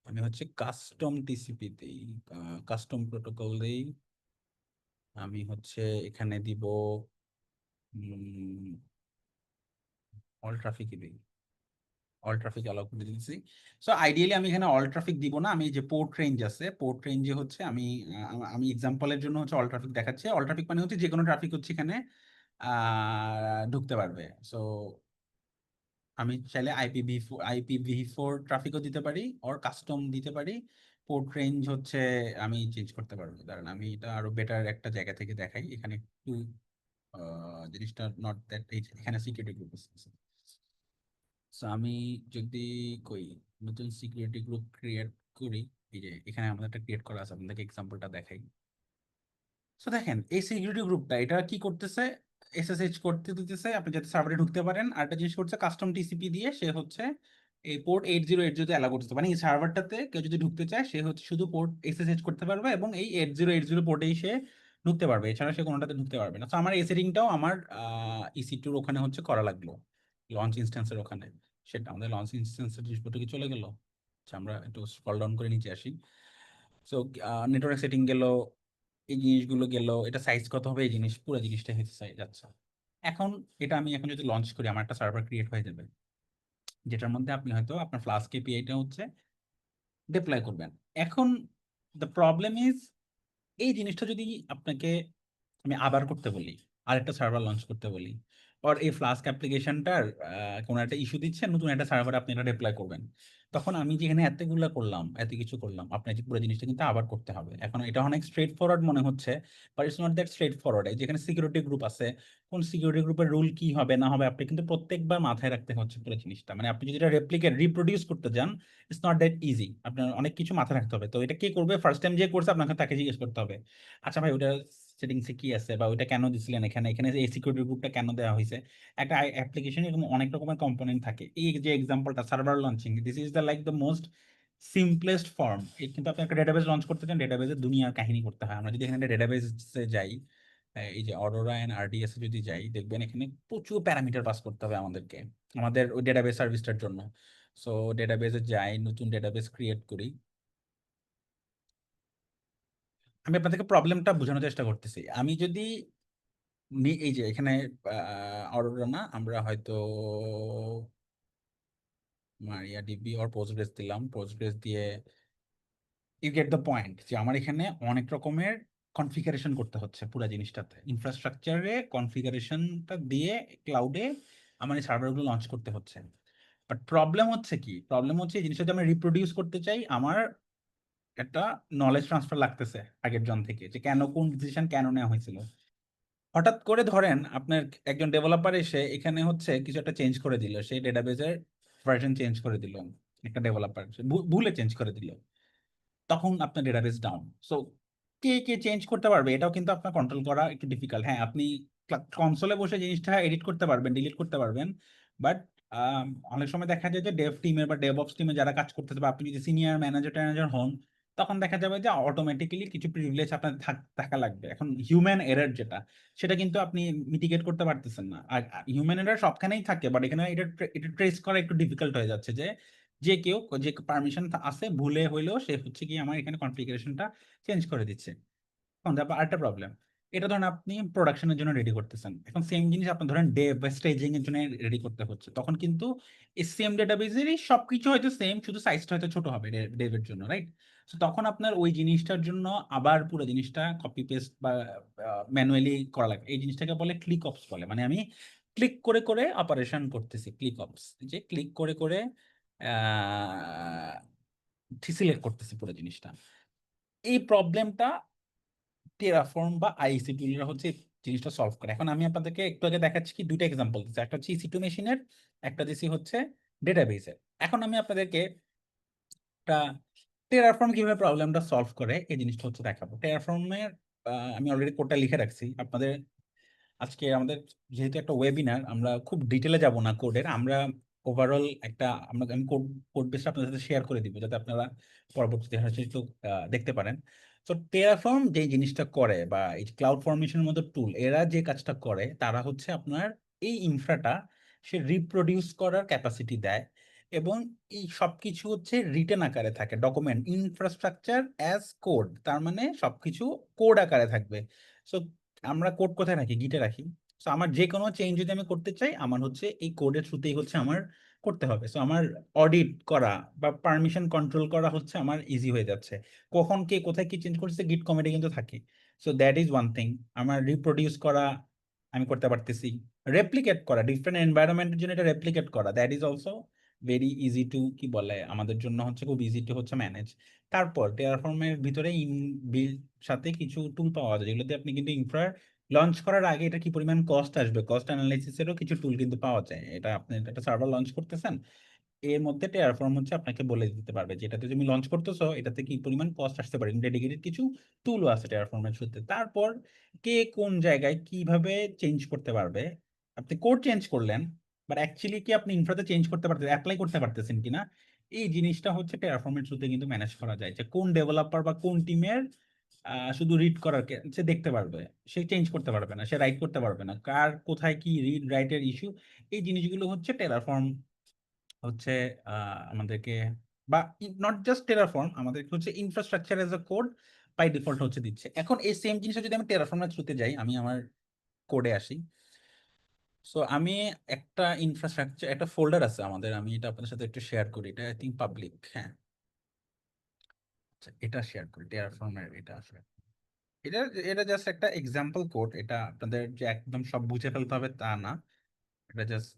আমি হচ্ছে কাস্টম টিসিপি দেই, কাস্টম প্রোটোকল দেই। আমি হচ্ছে এখানে দিব অল ট্রাফিক দিই, অল ট্রাফিক অ্যালাউ করে দিয়েছি। সো আইডিয়ালি আমি এখানে অল ট্রাফিক দিব না, আমি যে পোর্ট রেঞ্জ আছে, পোর্ট রেঞ্জে হচ্ছে আমি এক্সাম্পলের জন্য হচ্ছে অল ট্রাফিক দেখাচ্ছি। অল ট্রাফিক মানে হচ্ছে যে কোনো ট্রাফিক হচ্ছে এখানে ঢুকতে পারবে। সো আমি চাইলে আইপিভি4 ট্রাফিকও দিতে পারি, ওর কাস্টম দিতে পারি। পোর্ট রেঞ্জ হচ্ছে আমি চেঞ্জ করতে পারবো। দাঁড়ান আমি এটা আরো বেটার একটা জায়গা থেকে দেখাই। এখানে একটু জিনিসটা নট দ্যাট, এখানে সিকিউরিটি গ্রুপ আছে। So, আমি যদি কই নতুন সিকিউরিটি গ্রুপ ক্রিয়েট করি, এই যে এখানে আমাদের একটা ক্রিয়েট করা আছে, আপনাদেরকে এক্সাম্পলটা দেখাই। সো দেখেন এই সিকিউরিটি গ্রুপটা এটা কি করতেছে, এসএসএইচ করতে দিতেছে আপনি যাতে সার্ভারে ঢুকতে পারেন। আর একটা জিনিস করছে কাস্টম টিসিপি দিয়ে, সে হচ্ছে এই পোর্ট 8080 অ্যালাউ করতেছে, মানে এই সার্ভারটাতে কেউ যদি ঢুকতে চায় সে হচ্ছে শুধু পোর্ট এসএসএইচ করতে পারবে এবং এই 8080 পোর্টেই সে ঢুকতে পারবে, এছাড়া সে কোনোটাতে ঢুকতে পারবে না। তো আমার এই সেটিংটাও আমার EC2 ওখানে হচ্ছে করা লাগলো, লঞ্চ ইনস্ট্যান্সের ওখানে। সেটা আমাদের লঞ্চ ইনস্ট্যান্সের জিনিসপত্র কি চলে গেল। আচ্ছা, আমরা একটু স্ক্রল ডাউন করে নিচে আসি। সো নেটওয়ার্ক সেটিং গেল, এই জিনিসগুলো গেল, এটা সাইজ কত হবে, এই জিনিস পুরো জিনিসটা হচ্ছে সাইজ। আচ্ছা, এখন এটা আমি এখন যদি লঞ্চ করি আমার একটা সার্ভার ক্রিয়েট হয়ে যাবে, যেটার মধ্যে আপনি হয়তো আপনার ফ্লাস্ক এপিআইটা হচ্ছে ডিপ্লয় করবেন। এখন দ্য প্রবলেম ইজ, এই জিনিসটা যদি আপনাকে আমি আবার করতে বলি, আরেকটা সার্ভার লঞ্চ করতে বলি, আর এই ফ্লাস্ক অ্যাপ্লিকেশনটার কোনো একটা ইস্যু দিচ্ছে, নতুন একটা সার্ভার আপনি এটা ডিপ্লয় করবেন, তখন আমি যেখানে এতগুলা করলাম, এত কিছু করলাম, আপনাকে পুরো জিনিসটা কিন্তু আবার করতে হবে। এখন এটা অনেক স্ট্রেট ফরওয়ার্ড মনে হচ্ছে, but it's not that straight forward. যেখানে সিকিউরিটি গ্রুপ আছে, কোন সিকিউরিটি গ্রুপের রুল কি হবে না হবে আপনি কিন্তু প্রত্যেকবার মাথায় রাখতে হচ্ছে পুরো জিনিসটা। মানে আপনি যদি এটা রেপ্লিকেট রিপ্রোডিউস করতে যান, ইটস নট দ্যাট ইজি, আপনার অনেক কিছু মাথায় রাখতে হবে। তো এটা কে করবে, ফার্স্ট টাইম যে করছে আপনাকে তাকে জিজ্ঞেস করতে হবে, আচ্ছা ভাই ওটা সেটিংসে কি আছে, বা ওইটা কেন দিছিলেন, এখানে এখানে এই সিকিউরিটি গ্রুপটা কেন দেওয়া হয়েছে। একটা অ্যাপ্লিকেশন এরকম অনেক রকমের কম্পোনেন্ট থাকে। এই যে এক্সাম্পলটা server launching, this is the like the most simplest form. কিন্তু আপনি একটা ডেটাবেস লঞ্চ করতে চান, ডেটাবেসের দুনিয়ার কাহিনী করতে হয়। আমরা যদি এখানে ডেটাবেসে যাই, এই যে অরোরা এন্ড আরডিএস এ যদি যাই, দেখবেন এখানে প্রচুর প্যারামিটার পাস করতে হবে আমাদেরকে, আমাদের ওই ডেটাবেস সার্ভিসটার জন্য। সো ডেটাবেসে যাই, নতুন ডেটাবেস ক্রিয়েট করি। আমি আপনাদেরকে প্রবলেমটা বোঝানোর চেষ্টা করতেছি। আমি যদি এই যে এখানে অরোরা না, আমরা হয়তো মারিয়া ডিবি আর পোস্টগ্রেস দিলাম, পোস্টগ্রেস দিয়ে ইউ গেট দ্য পয়েন্ট, যে আমার এখানে অনেক রকমের কনফিগারেশন করতে হচ্ছে পুরো জিনিসটাতে, ইনফ্রাস্ট্রাকচারে কনফিগারেশনটা দিয়ে ক্লাউডে আমার এই সার্ভারগুলো লঞ্চ করতে হচ্ছে। বাট প্রবলেম হচ্ছে কি, প্রবলেম হচ্ছে এই জিনিসটা যদি আমি রিপ্রোডিউস করতে চাই, আমার একটা নলেজ ট্রান্সফার লাগতেছে আগের জন থেকে, যে কেন কোন ডিসিশন কেন নেওয়া হয়েছিল। হঠাৎ করে ধরেন আপনার একজন ডেভেলপার এসে এখানে হচ্ছে কিছু একটা চেঞ্জ করে দিল, সেই ডেটাবেজের ভার্সন চেঞ্জ করে দিল, একটা ডেভেলপার ভুলে চেঞ্জ করে দিল, তখন আপনার ডেটাবেস ডাউন। সো কে কে চেঞ্জ করতে পারবে এটাও কিন্তু আপনার কন্ট্রোল করা একটু ডিফিকাল্ট। হ্যাঁ, আপনি কনসোলে বসে জিনিসটা এডিট করতে পারবেন, ডিলিট করতে পারবেন, বাট অনেক সময় দেখা যায় যে ডেভ টিমে বা ডেভঅপস টিমে যারা কাজ করতেছে, বা আপনি যদি সিনিয়র ম্যানেজার ট্যানেজার হন, তখন দেখা যাবে যে অটোমেটিক্যালি কিছু প্রিভিলেজ আপনার থাকা লাগবে। এখন হিউম্যান এরর যেটা, সেটা কিন্তু আপনি মিটিগেট করতে পারতেছেন না। আর হিউম্যান এরর সবখানেই থাকে, বাট এখানে এটা ট্রেস করা একটু ডিফিকাল্ট হয়ে যাচ্ছে, যে যে কেউ যে পারমিশন আছে ভুলে হইলেও সে হচ্ছে কি আমার এখানে কনফিগারেশনটা চেঞ্জ করে দিচ্ছে। এখন তারপর আরেকটা প্রবলেম, এটা ধরেন আপনি প্রোডাকশনের জন্য রেডি করতেছেন, এখন সেম জিনিস আপনি ধরেন ডেভ বা স্টেজিং এর জন্য রেডি করতে হচ্ছে, তখন কিন্তু এই সেম ডেটাবেজেরই সবকিছু হয়তো সেম, শুধু সাইজটা হয়তো ছোট হবে ডেভের জন্য, রাইট? তো তখন আপনার ওই জিনিসটার জন্য আবার পুরো জিনিসটা কপি পেস্ট বা ম্যানুয়ালি করা লাগে। এই জিনিসটাকে বলে ক্লিক অপস বলে, মানে আমি ক্লিক করে করে অপারেশন করতেছি, ক্লিক অপস, যে ক্লিক করে করে সিলেক্ট করতেছি পুরো জিনিসটা। এই প্রবলেমটা টেরাফর্ম বা আইসি টুলরা হচ্ছে এই জিনিসটা সলভ করে। এখন আমি আপনাদেরকে একটু আগে দেখাচ্ছি কি দুইটা এক্সাম্পল দিচ্ছি, একটা হচ্ছে EC2 মেশিনের, একটা দিচ্ছি হচ্ছে ডেটাবেসের। এখন আমি আপনাদেরকে একটা টেরাফর্ম কিভাবে প্রবলেমটা সলভ করে এই জিনিসটা হচ্ছে দেখাবো। টেরাফর্মের আমি অলরেডি কোডটা লিখে রাখছি আপনাদের। আজকে আমাদের যেহেতু একটা ওয়েবিনার, আমরা খুব ডিটেলে যাব না কোডের, আমরা ওভারঅল একটা আমি কোড কোড বেসটা আপনাদের সাথে শেয়ার করে দিব, যাতে আপনারা পরবর্তীতে হচ্ছে একটু দেখতে পারেন। তো টেরাফর্ম যে জিনিসটা করে, বা এই ক্লাউড ফরমেশনের মতো টুল, এরা যে কাজটা করে, তারা হচ্ছে আপনার এই ইনফ্রাটা সে রিপ্রোডিউস করার ক্যাপাসিটি দেয়, এবং এই সবকিছু হচ্ছে রিটেন আকারে থাকে, ডকুমেন্ট ইনফ্রাস্ট্রাকচার অ্যাজ কোড, তার মানে সবকিছু কোড আকারে থাকবে। সো আমরা কোড কোথায় রাখি? গিটে রাখি। সো আমার যে কোনো চেঞ্জ যদি আমি করতে চাই, আমার হচ্ছে এই কোডের থ্রুতেই হচ্ছে আমার করতে হবে। সো আমার অডিট করা বা পারমিশন কন্ট্রোল করা হচ্ছে আমার ইজি হয়ে যাচ্ছে। কখন কে কোথায় কি চেঞ্জ করছে গিট কমিটি কিন্তু থাকে। So that is one thing. আমার রিপ্রোডিউস করা আমি করতে পারতেছি। রেপ্লিকেট করা, ডিফারেন্ট এনভায়রনমেন্টের জন্য এটা রেপ্লিকেট করা, that is also very easy to, কি বলে, আমাদের জন্য হচ্ছে খুব ইজি টু হচ্ছে ম্যানেজ। তারপর টেরাফর্মের ভিতরে বিল্ড সাথে কিছু টুল পাওয়া যায়, যেগুলোতে আপনি কিন্তু ইনফ্রা লঞ্চ করার আগে এটা কি পরিমাণ কস্ট আসবে, কস্ট অ্যানালাইসিসেরও কিছু টুল কিন্তু পাওয়া যায়। এটা আপনি একটা সার্ভার লঞ্চ করতেছেন, এর মধ্যে টেরাফর্ম হচ্ছে আপনাকে বলে দিতে পারবে যে এটাতে তুমি লঞ্চ করতেছো, এটাতে কি পরিমাণ কস্ট আসতে পারে। ডেডিকেটেড কিছু টুলও আছে টেরাফর্মের থ্রুতে। তারপর কে কোন জায়গায় কিভাবে চেঞ্জ করতে পারবে। আপনি কোড চেঞ্জ করলেন, বাট অ্যাকচুয়ালি কি আপনি ইনফ্রাতে চেঞ্জ করতে পারতেছেন, অ্যাপ্লাই করতে পারতেছেন কিনা, এই জিনিসটা হচ্ছে টেরাফর্মের থ্রুতে কিন্তু ম্যানেজ করা যায়। যে কোন ডেভেলপার বা কোন টিমের শুধু রিড করার সে দেখতে পারবে, সে চেঞ্জ করতে পারবে না, সে রাইট করতে পারবে না, কার কোথায় কি রিড রাইটের ইস্যু, এই জিনিসগুলো হচ্ছে টেরাফর্ম হচ্ছে আমাদেরকে, বা নট জাস্ট টেরাফর্ম, আমাদেরকে হচ্ছে infrastructure as a code by default হচ্ছে দিচ্ছে। এখন এই সেম জিনিসটা যদি আমি টেরাফর্মের থ্রুতে যাই, আমি আমার কোডে আসি। সো আমি একটা ইনফ্রাস্ট্রাকচার, একটা ফোল্ডার আছে আমাদের, আমি এটা আপনাদের সাথে একটু শেয়ার করি, এটা আই থিঙ্ক পাবলিক। হ্যাঁ, আচ্ছা, এটা শেয়ার করি, টেরাফর্মের এটা আসলে, এটা এটা জাস্ট একটা এক্সাম্পল কোড। এটা আপনাদের যে একদম সব বুঝে ফেলতে হবে তা না, এটা জাস্ট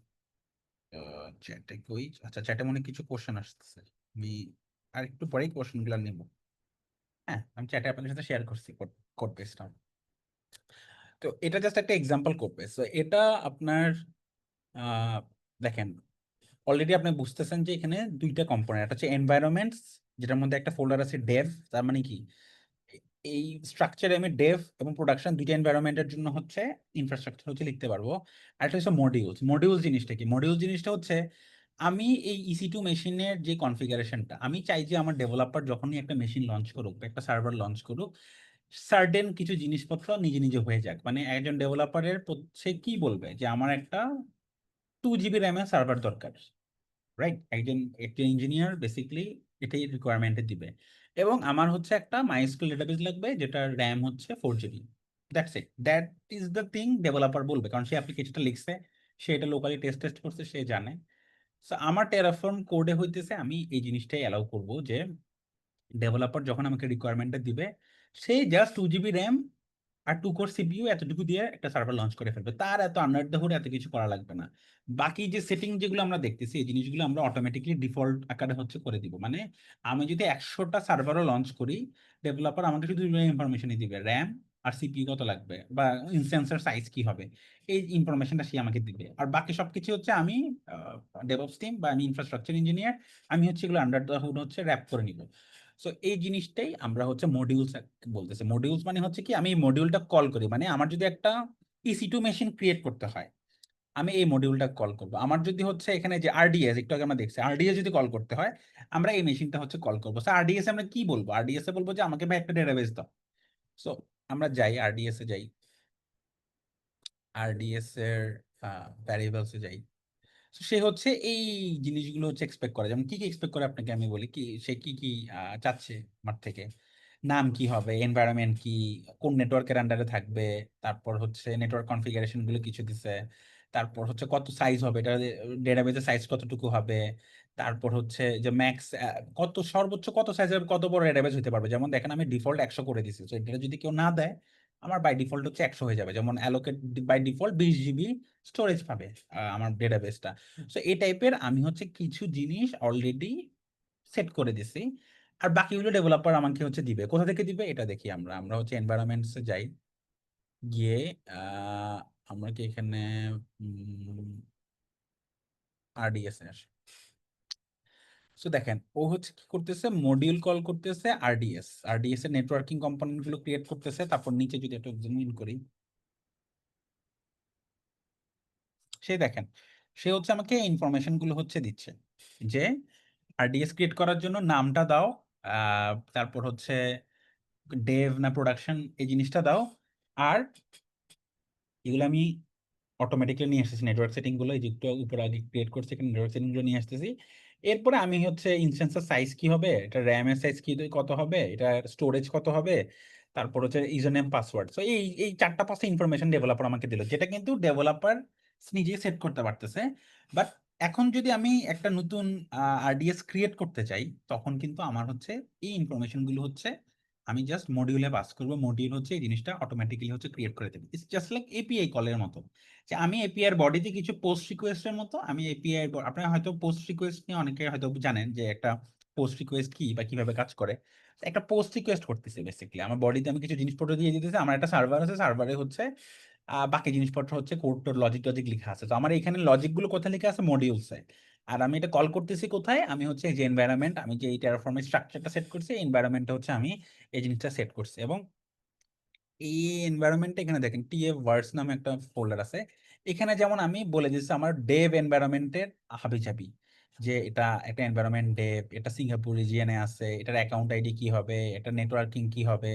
চ্যাটে কই, আচ্ছা চ্যাটে মনে হয় কিছু কোশ্চেন আসতেছে, আমি আর একটু পরেই কোশ্চেন গুলো নিব। হ্যাঁ, আমি চ্যাটে আপনাদের সাথে শেয়ার করছি কোড কোড বেসটা। তো এটা জাস্ট একটা এক্সাম্পল কোড বেস। তো এটা আপনার আহ, দেখেন, অলরেডি আপনি বুঝতেছেন যে এখানে দুইটা কম্পোনেন্ট, একটা হচ্ছে এনভায়রনমেন্টস, যেটার মধ্যে একটা ফোল্ডার আছে ডেভ, তার মানে কি এই স্ট্রাকচারে আমি ডেভ এবং প্রোডাকশন দুইটা এনভায়রনমেন্টের জন্য হচ্ছে ইনফ্রাস্ট্রাকচার হচ্ছে লিখতে পারবো। আর একটা হচ্ছে মডিউলস। মডিউলস জিনিসটা কি? মডিউলস জিনিসটা হচ্ছে আমি এই EC2 মেশিনের যে কনফিগারেশনটা, আমি চাই যে আমার ডেভেলপার যখনই একটা মেশিন লঞ্চ করুক, একটা সার্ভার লঞ্চ করুক, সার্টেন কিছু জিনিসপত্র নিজে নিজে হয়ে যাক। মানে একজন ডেভেলপারের সে কি বলবে যে আমার একটা 2 GB র্যামের সার্ভার দরকার, রাইট? একজন একটা ইঞ্জিনিয়ার বেসিক্যালি এটাই রিকোয়ারমেন্টে দিবে। এবং আমার হচ্ছে একটা মাইস্কুল ডেটাবেস লাগবে যেটা র্যাম হচ্ছে 4 GB। That's it, that is the thing developer বলবে, কারণ সে অ্যাপ্লিকেশনটা লিখছে, সে এটা লোকালি টেস্ট টেস্ট করছে, সে জানে। সো আমার টেরাফর্ম কোডে হইতেছে আমি এই জিনিসটাই অ্যালাউ করব যে ডেভেলপার যখন আমাকে রিকোয়ারমেন্টটা দিবে, সে জাস্ট 2 GB র্যাম আর 2 কোর CPU এতটুকু দিয়ে একটা সার্ভার লঞ্চ করে ফেলবে, তার এত আন্ডার দ্য হুড এত কিছু করা লাগবে না। বাকি যে সেটিং যেগুলো আমরা দেখতেছি, এই জিনিসগুলো আমরা অটোমেটিকলি ডিফল্ট আকারে হচ্ছে করে দিব। মানে আমি যদি 100টা সার্ভারও লঞ্চ করি, ডেভেলপার আমাকে শুধু ইনফরমেশনই দিবে, র্যাম আর CPU কত লাগবে বা ইনস্ট্যান্সের সাইজ কি হবে, এই ইনফরমেশনটা সে আমাকে দিবে। আর বাকি সবকিছু হচ্ছে আমি ডেভঅপস টিম বা আমি ইনফ্রাস্ট্রাকচার ইঞ্জিনিয়ার, আমি হচ্ছে এগুলো আন্ডার দ্য হুড হচ্ছে র্যাপ করে নিব। সো এই জিনিসটাই আমরা হচ্ছে মডিউলস বলতেছি। মডিউলস মানে হচ্ছে কি, আমি এই মডিউলটা কল করি, মানে আমার যদি একটা EC2 মেশিন ক্রিয়েট করতে হয়, আমি এই মডিউলটা কল করব। আমার যদি হচ্ছে এখানে যে RDS, একটু আগে আমরা দেখছি, RDS যদি কল করতে হয়, আমরা এই মেশিনটা হচ্ছে কল করবো। সো RDS আমরা কি বলবো? RDS এ বলবো যে আমাকে ভাই একটা ডেটাবেস দাও। সো আমরা যাই RDS এ যাই, RDS এর ভ্যারিয়েবলস এ যাই। So, সে হচ্ছে এই জিনিসগুলো হচ্ছে এক্সপেক্ট করে। যেমন কি কি এক্সপেক্ট করে আপনাকে আমি বলি, কি সে কি কি চাচ্ছে আমার থেকে। নাম কি হবে, এনভায়রনমেন্ট কি, কোন নেটওয়ার্কের আন্ডারে থাকবে, তারপর হচ্ছে নেটওয়ার্ক কনফিগারেশন গুলো কিছু দিছে, তারপর হচ্ছে কত সাইজ হবে, এটা ডেটাবেসের সাইজ কতটুকু হবে, তারপর হচ্ছে যে ম্যাক্স কত, সর্বোচ্চ কত সাইজের কত বড় ডেটাবেস হতে পারবে। যেমন দেখেন আমি ডিফল্ট 100 করে দিছি, তো এটা যদি কেউ না দেয়, আমার বাই ডিফল্ট হচ্ছে 100 হয়ে যাবে। যেমন allocate by default 20 GB storage পাবে আমার ডেটাবেসটা। সো এই টাইপের আমি হচ্ছে কিছু জিনিস অলরেডি সেট করে দিছি। আর বাকিগুলো ডেভেলপার আমাকে হচ্ছে দিবে। কোথা থেকে দিবে এটা দেখি। আমরা আমরা হচ্ছে এনভায়রনমেন্টসে যাই, গিয়ে আহ আমরা কি এখানে RDS এ আসি। সো দেখেন ও হচ্ছে কি করতেছে, মডিউল কল করতেছে, RDS এর নেটওয়ার্কিং কম্পোনেন্ট গুলো ক্রিয়েট করতেছে। তারপর নিচে যদি একটু জুম ইন করি, সেই দেখেন সে হচ্ছে আমাকে ইনফরমেশন গুলো হচ্ছে দিচ্ছে যে আরডিএস ক্রিয়েট করার জন্য নামটা দাও, তারপর হচ্ছে ডেভ না প্রোডাকশন এই জিনিসটা দাও, আর এগুলো আমি অটোমেটিক্যালি নিয়ে আসতেছি নেটওয়ার্ক সেটিং গুলো, এই যে একটু উপরে আগে ক্রিয়েট করছি এখানে নেটওয়ার্ক সেটিং গুলো নিয়ে আসতেছি। এরপরে আমি হচ্ছে ইনস্ট্যান্সের সাইজ কি হবে, এটা র্যাম এর সাইজ কি কত হবে, এটা স্টোরেজ কত হবে, তারপর হচ্ছে ইউজার নেম পাসওয়ার্ড। সো এই চারটা পাঁচটা ইনফরমেশন ডেভেলপার আমাকে দিল, যেটা কিন্তু ডেভেলপার নিজে সেট করতে পারতেছে। বাট এখন যদি আমি একটা নতুন আরডিএস ক্রিয়েট করতে চাই, তখন কিন্তু আমার হচ্ছে এই ইনফরমেশন গুলো হচ্ছে আমি জাস্ট মডিউলে পাস করবো, মডিউল হচ্ছে এই জিনিসটা অটোমেটিক্যালি হচ্ছে ক্রিয়েট করে দেবে। ইটস জাস্ট লাইক এপিআই কলের মতো, যে আমি এপিআই এর বডিতে কিছু পোস্ট রিকোয়েস্টের মতো আমি এপিআই, আপনারা হয়তো পোস্ট রিকোয়েস্ট নিয়ে অনেকে হয়তো জানেন যে একটা পোস্ট রিকোয়েস্ট কি বা কিভাবে কাজ করে। একটা পোস্ট রিকোয়েস্ট করতেছে বেসিক্যালি, আমার বডিতে আমি কিছু জিনিসপত্র দিয়ে দিতেছি, আমার একটা সার্ভার আছে, সার্ভারে হচ্ছে বাকি জিনিসপত্র হচ্ছে কোড টোড লজিক টজিক লেখা আছে। তো আমার এখানে লজিক গুলো কোথায় লেখা আছে, মডিউলসে। আর আমি এটা কল করতেছি কোথায়, আমি হচ্ছে যে এনভায়রনমেন্ট, আমি যে এই টেরাফর্মের স্ট্রাকচারটা সেট করছি, এই এনভায়রনমেন্টে হচ্ছে আমি এই জিনিসটা সেট করছি। এবং এই এনভায়রনমেন্টে এখানে দেখেন টিএফ ভার্স নামে একটা ফোল্ডার আছে। এখানে যেমন আমি বলে দিচ্ছি আমার ডেভ এনভায়রনমেন্টের হাবিজাবি, যে এটা একটা এনভায়রনমেন্ট ডেভ, এটা সিঙ্গাপুর রিজিয়নে আছে, এটার অ্যাকাউন্ট আইডি কি হবে, এটা নেটওয়ার্কিং কি হবে,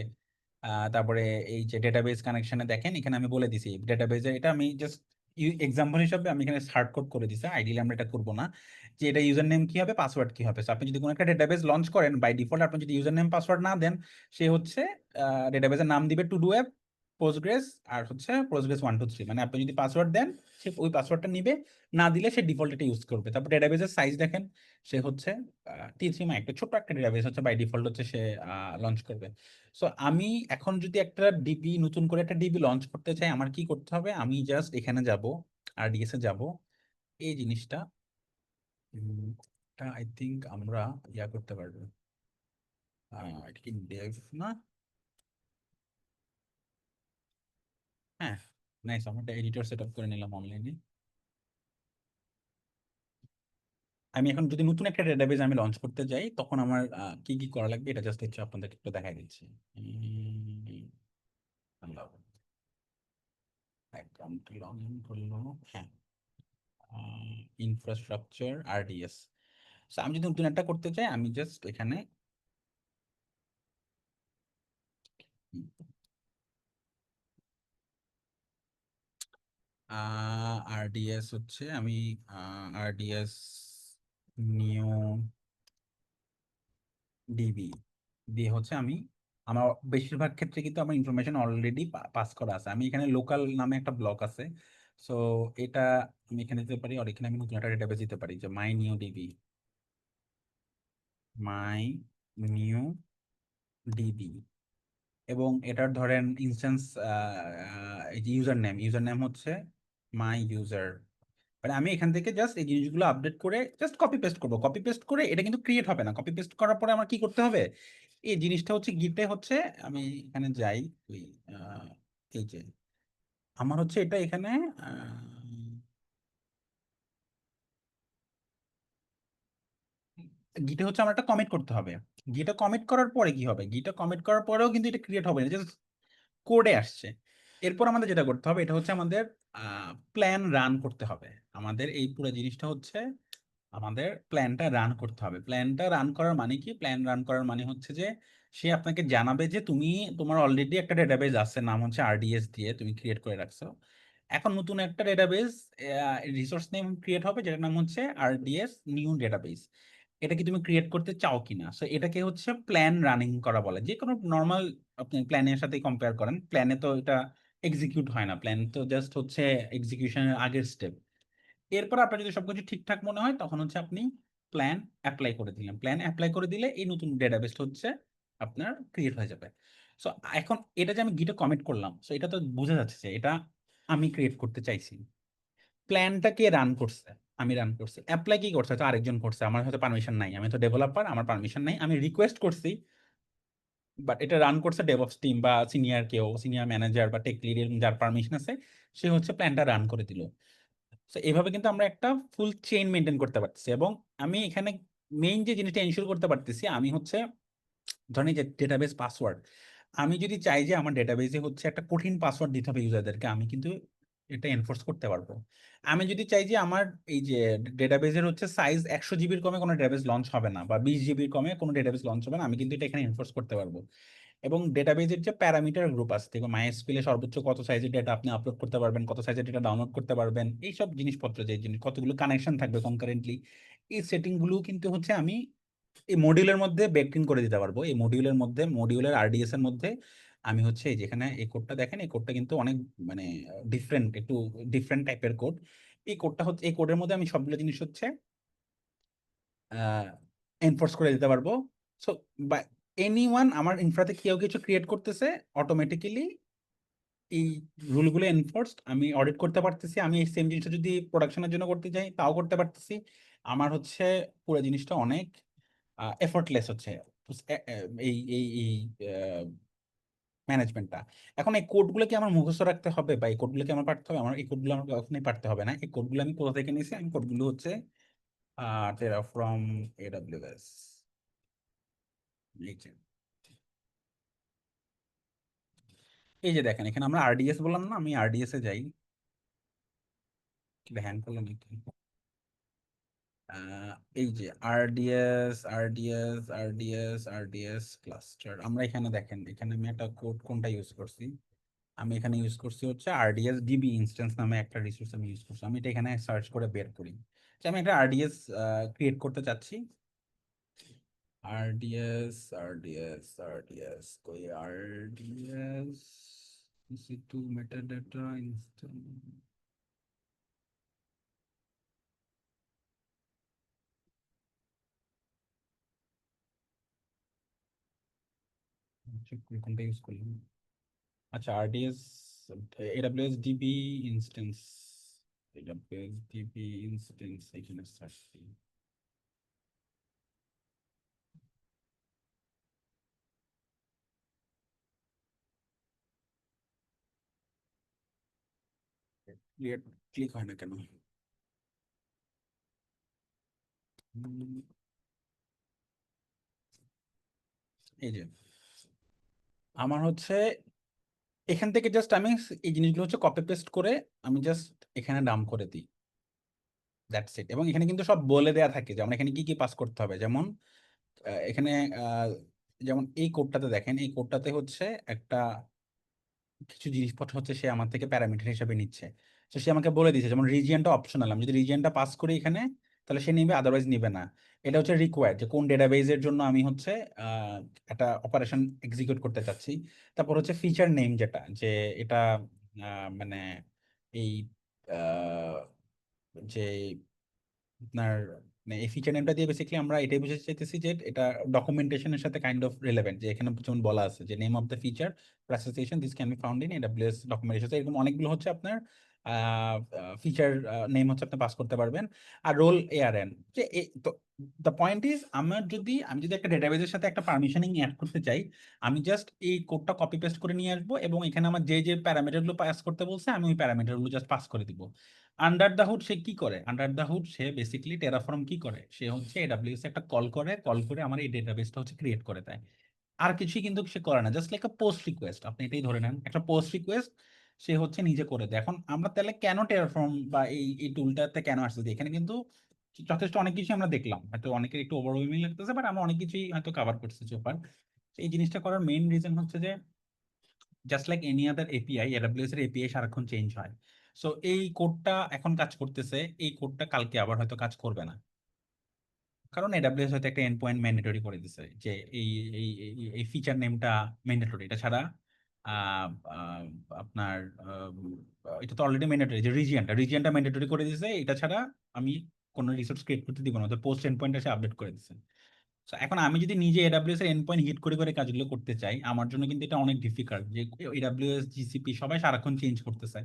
তারপরে এই যে ডেটাবেস কানেকশনে দেখেন এখানে আমি বলে দিছি ডেটাবেজে, এটা আমি জাস্ট এক্সাম্পল হিসাবে আমি এখানে হার্ড কোড করে দিছি, আইডিয়ালি আমরা এটা করবো না, যে এটা ইউজার নেম কি হবে, পাসওয়ার্ড কি হবে। So আপনি যদি কোনো একটা ডেটাবেস লঞ্চ করেন, বাই ডিফল্ট আপনি যদি ইউজার নেম পাসওয়ার্ড না দেন, সে হচ্ছে ডেটাবেসের নাম দিবে টু ডু অ্যাপ পোস্টগ্রেস, আর হচ্ছে পোস্টগ্রেস 1 2 3, মানে আপনি যদি পাসওয়ার্ড দেন সে ওই পাসওয়ার্ডটা নিবে, না দিলে সে ডিফল্ট এটা ইউজ করবে। তারপর ডেটাবেসের সাইজ দেখেন, সে হচ্ছে T3 একটা ছোট্ট একটা ডেটাবেস হচ্ছে বাই ডিফল্ট হচ্ছে সে লঞ্চ করবে। সো আমি এখন যদি একটা ডিবি, নতুন করে একটা ডিবি লঞ্চ করতে চাই, আমার কি করতে হবে, আমি জাস্ট এখানে যাব, আরডিএস এ যাব, এই জিনিসটা আই থিঙ্ক আমরা ইয়া করতে পারবো, এটা কি ডেভ না, হ্যাঁ নাইস, আমরা একটা এডিটর সেট আপ করে নিলাম অনলাইনে। আমি এখন যদি নতুন একটা ডেটাবেজ আমি লঞ্চ করতে যাই, তখন আমার কি কি করা লাগবে এটা জাস্ট হচ্ছে আপনাদেরকে একটু দেখাই দিচ্ছি। অ্যাকাউন্ট লগ ইন করলো, হ্যাঁ, ইনফ্রাস্ট্রাকচার আরডিএস। আমি যদি নতুন একটা করতে চাই, আমি জাস্ট এখানে আরডিএস হচ্ছে আমি আরডিএস নিউ ডিবি দিয়ে হচ্ছে আমি, আমার বেশিরভাগ ক্ষেত্রে কিন্তু আমার ইনফরমেশন অলরেডি পাস করা আছে। আমি এখানে লোকাল নামে একটা ব্লক আছে, সো এটা আমি এখানে দিতে পারি, আর এখানে আমি নতুন একটা ডেটাবেস দিতে পারি যে my new DB, my new DB. এবং এটার ধরেন instance user name, user name হচ্ছে মাই ইউজার। মানে আমি এখান থেকে জাস্ট এই জিনিসগুলো আপডেট করে জাস্ট কপি পেস্ট করবো, কপি পেস্ট করে এটা কিন্তু ক্রিয়েট হবে না। কপি পেস্ট করার পরে আমার কি করতে হবে, এই জিনিসটা হচ্ছে গিটে হচ্ছে, আমি এখানে যাই, ওই এই যে আমার হচ্ছে এটা এখানে গিটে হচ্ছে আমার একটা কমিট করতে হবে। গিটা কমিট করার পরে কি হবে, গিটা কমিট করার পরেও কিন্তু এটা ক্রিয়েট হবে না, জাস্ট কোডে আসছে। এরপর আমাদের যেটা করতে হবে, এটা হচ্ছে আমাদের প্ল্যান রান করতে হবে। আমাদের এই পুরো জিনিসটা হচ্ছে আমাদের প্ল্যানটা রান করতে হবে। প্ল্যানটা রান করার মানে কি, প্ল্যান রান করার মানে হচ্ছে যে সে আপনাকে জানাবে যে তুমি, তোমার অলরেডি একটা ডেটাবেজ আছে, নাম হচ্ছে আরডিএস দিয়ে তুমি ক্রিয়েট করে রাখছো। এখন নতুন একটা ডেটাবেজ রিসোর্স নেম ক্রিয়েট হবে, যেটার নাম হচ্ছে আরডিএস নিউ ডেটাবেজ। এটা কি তুমি ক্রিয়েট করতে চাও কিনা, সো এটাকে হচ্ছে প্ল্যান রানিং করা বলে। যে কোনো নর্মাল আপনি প্ল্যানের সাথে কম্পেয়ার করেন, প্ল্যানে তো এটা এক্সিকিউট হয় না, প্ল্যান তো জাস্ট হচ্ছে এক্সিকিউশনের আগের স্টেপ। এরপর আপনার যদি সবকিছু ঠিকঠাক মনে হয়, তখন হচ্ছে আপনি প্ল্যান অ্যাপ্লাই করে দিলেন, প্ল্যান অ্যাপ্লাই করে দিলে এই নতুন ডেটাবেস হচ্ছে আপনার ক্রিয়েট হয়ে যাবে। সো এখন এটা যে আমি গিটে কমিট করলাম, সো এটা তো বোঝা যাচ্ছে যে এটা আমি ক্রিয়েট করতে চাইছি। প্ল্যানটা কে রান করছে, আমি রান করছি। অ্যাপ্লাই কি করছে, তো আরেকজন করছে, আমার হয়তো পারমিশন নাই, আমি তো ডেভেলপার, আমার পারমিশন নাই, আমি রিকোয়েস্ট করছি, বাট এটা রান করছে ডেভঅপস টিম বা সিনিয়র কেউ, সিনিয়র ম্যানেজার বা টেক লিড, যার পারমিশন আছে সে হচ্ছে প্ল্যানটা রান করে দিল। তো এইভাবে কিন্তু আমরা একটা ফুল চেইন মেনটেন করতে পারতেছি। এবং আমি এখানে মেইন যে জিনিসটা এনশিওর করতে পারতেছি, আমি হচ্ছে ধরেন এই যে ডেটাবেস পাসওয়ার্ড, আমি যদি চাই যে আমার ডেটাবেসে হচ্ছে একটা কঠিন পাসওয়ার্ড দিতে হবে ইউজারদেরকে, আমি কিন্তু এটা এনফোর্স করতে পারবো। আমি যদি চাই যে আমার এই যে ডেটাবেজের হচ্ছে সাইজ 100 জিবির কমে কোনো ডেটাবেস লঞ্চ হবে না, বা 20 জিবির কমে কোনো ডেটাবেস লঞ্চ হবে না, আমি কিন্তু এটা এখানে এনফোর্স করতে পারবো। এবং ডেটাবেজের যে প্যারামিটার গ্রুপ আছে, দেখো মাইএসকিউএল এ সর্বোচ্চ কত সাইজের ডেটা আপনি আপলোড করতে পারবেন, কত সাইজের ডেটা ডাউনলোড করতে পারবেন, এইসব জিনিসপত্র, যে জিনিস কতগুলো কানেকশন থাকবে কনকারেন্টলি, এই সেটিং গুলো কিন্তু হচ্ছে আমি এই মডিউলের মধ্যে বেকড ইন করে দিতে পারবো। এই মডিউলের মধ্যে, মডিউলের আরডিএস এর মধ্যে আমি হচ্ছে এই যেখানে এই কোডটা দেখেন, এই কোডটা কিন্তু অনেক মানে ডিফারেন্ট, একটু ডিফারেন্ট টাইপের কোড। এই কোডটা হচ্ছে, এই কোডের মধ্যে আমি সবগুলো জিনিস হচ্ছে এনফোর্স করে দিতে পারবো। সো বা এনিওয়ান আমার ইনফ্রাতে কেউ কিছু ক্রিয়েট করতেছে, অটোমেটিক্যালি এই রুলগুলো এনফোর্সড, আমি অডিট করতে পারতেছি। আমি এই সেম জিনিসটা যদি প্রোডাকশনের জন্য করতে চাই তাও করতে পারতেছি। আমার হচ্ছে পুরো জিনিসটা অনেক এফোর্টলেস হচ্ছে এই এই এই ম্যানেজমেন্টটা। এখন এই কোডগুলো কি আমার মুখস্থ রাখতে হবে, বা এই কোডগুলো কি আমার পারতে হবে? আমার এই কোডগুলো আমার কখনোই পারতে হবে না। এই কোডগুলো আমি কোথা থেকে নিয়েছি? আমি কোডগুলো হচ্ছে ফ্রম AWS। এই যে এই যে দেখেন, এখানে আমরা আরডিএস বললাম না, আমি আরডিএস এ যাই, হ্যান্ড করলাম নাকি? এই যে আরডিএস ক্লাস্টার, আমরা এখানে দেখেন, এখানে আমি একটা কোড কোনটা ইউজ করছি, আমি এখানে ইউজ করছি হচ্ছে আরডিএস ডিবি ইনস্ট্যান্স নামে একটা রিসোর্স আমি ইউজ করছি। আমি এটা এখানে সার্চ করে বের করি যে আমি একটা আরডিএস ক্রিয়েট করতে চাচ্ছি। আরডিএস কই, আরডিএস টু মেটাডাটা ইনস্ট্যান্স, কোনটা ইউজ করলাম? আচ্ছা, RDS AWS DB instance, AWS DB instance এখানে সার্চ করি। ক্লিয়ার, ক্লিক হয় না কেন? উম, এই যে আমার হচ্ছে এখান থেকে জাস্ট আমি এই জিনিসগুলো হচ্ছে কপি পেস্ট করে আমি জাস্ট এখানে ডাম্প করে দিই, দ্যাটস ইট। এবং এখানে কিন্তু সব বলে দেয়া থাকে যে আমরা এখানে কি কি পাস করতে হবে। যেমন এখানে আহ, যেমন এই কোডটাতে দেখেন, এই কোডটাতে হচ্ছে একটা কিছু জিনিসপত্র হচ্ছে সে আমার থেকে প্যারামিটার হিসেবে নিচ্ছে। তো সে আমাকে বলে দিয়েছে, যেমন রিজিয়নটা অপশনাল, আমি যদি রিজিয়নটা পাস করি এখানে তাহলে সে নিবে, আদারওয়াইজ নিবে না। এটা হচ্ছে রিকোয়ার্ড, যে কোন ডেটাবেজের জন্য আমি হচ্ছে আহ, একটা অপারেশন এক্সিকিউট করতে চাচ্ছি। তারপর হচ্ছে ফিচার নেম, যেটা যে এটা মানে এই আহ, যে আপনার মানে এই ফিচার নেমটা দিয়ে বেসিক্যালি আমরা এটাই বুঝতে চাইতেছি যে এটা ডকুমেন্টেশনের সাথে কাইন্ড অফ রিলেভেন্ট, যে এখানে যেমন বলা আছে যে name of the feature presentation this can be found in AWS documentation, এরকম অনেকগুলো হচ্ছে আপনার ফিচার নেম হচ্ছে আপনি পাস করতে পারবেন। আর রোল ARN, যে তো দ্য পয়েন্ট ইজ, আমি যদি একটা ডেটাবেজের সাথে একটা পারমিশনিং অ্যাড করতে চাই, আমি জাস্ট এই কোডটা কপি পেস্ট করে নিয়ে আসবো, এবং এখানে আমার যে যে প্যারামিটারগুলো পাস করতে বলছে আমি ওই প্যারামিটারগুলো জাস্ট পাস করে দিব। আন্ডার দ্য হুড সে কি করে? আন্ডার দ্য হুড সে বেসিক্যালি টেরাফর্ম কি করে, সে হচ্ছে এডাব্লিউএস একটা কল করে, কল করে আমার এই ডেটাবেসটা হচ্ছে ক্রিয়েট করে দেয়। আর কিছুই কিন্তু সে করে না, জাস্ট লাইক আ পোস্ট রিকোয়েস্ট, আপনি এটাই ধরে নেন একটা পোস্ট রিকোয়েস্ট সে হচ্ছে নিজে করে দেয়। এখন আমরা তাহলে কেন টেরাফর্ম বা এই টুলটাতে কেন আসছে, এখানে কিন্তু যথেষ্ট অনেক কিছু আমরা দেখলাম, হয়তো অনেকের একটু ওভারওয়েলমিং লাগতেছে, বাট আমরা অনেক কিছুই হয়তো কভার করতেছি সোফার। এই জিনিসটা করার মেইন রিজন হচ্ছে যে just like any other API, AWS এর এপিআই সারাক্ষণ চেঞ্জ হয়। সো এই কোডটা এখন কাজ করতেছে, এই কোডটা কালকে আবার হয়তো কাজ করবে না, কারণ এডাব্লিউএস হয়তো একটা এন্ড পয়েন্ট ম্যান্ডেটরি করে দিছে যে এই এই এই ফিচার নেমটা ম্যান্ডেটরি, এটা ছাড়া আহ, আহ, আপনার এটা তো অলরেডি ম্যান্ডেটরি, যে রিজিয়নটা ম্যান্ডেটরি করে দিছে, এটা ছাড়া আমি কোনো রিসোর্স ক্রিয়েট করতে দিব না, তো পোস্ট এন্ড পয়েন্ট এসে আপডেট করে দিছে। So, এখন আমি যদি নিজে এডাব্লিউএস এর এন্ড পয়েন্ট হিট করে করে কাজগুলো করতে চাই, আমার জন্য কিন্তু এটা অনেক ডিফিকাল্ট, যে এডাব্লিউএস জিসিপি সবাই সারাক্ষণ চেঞ্জ করতেছে।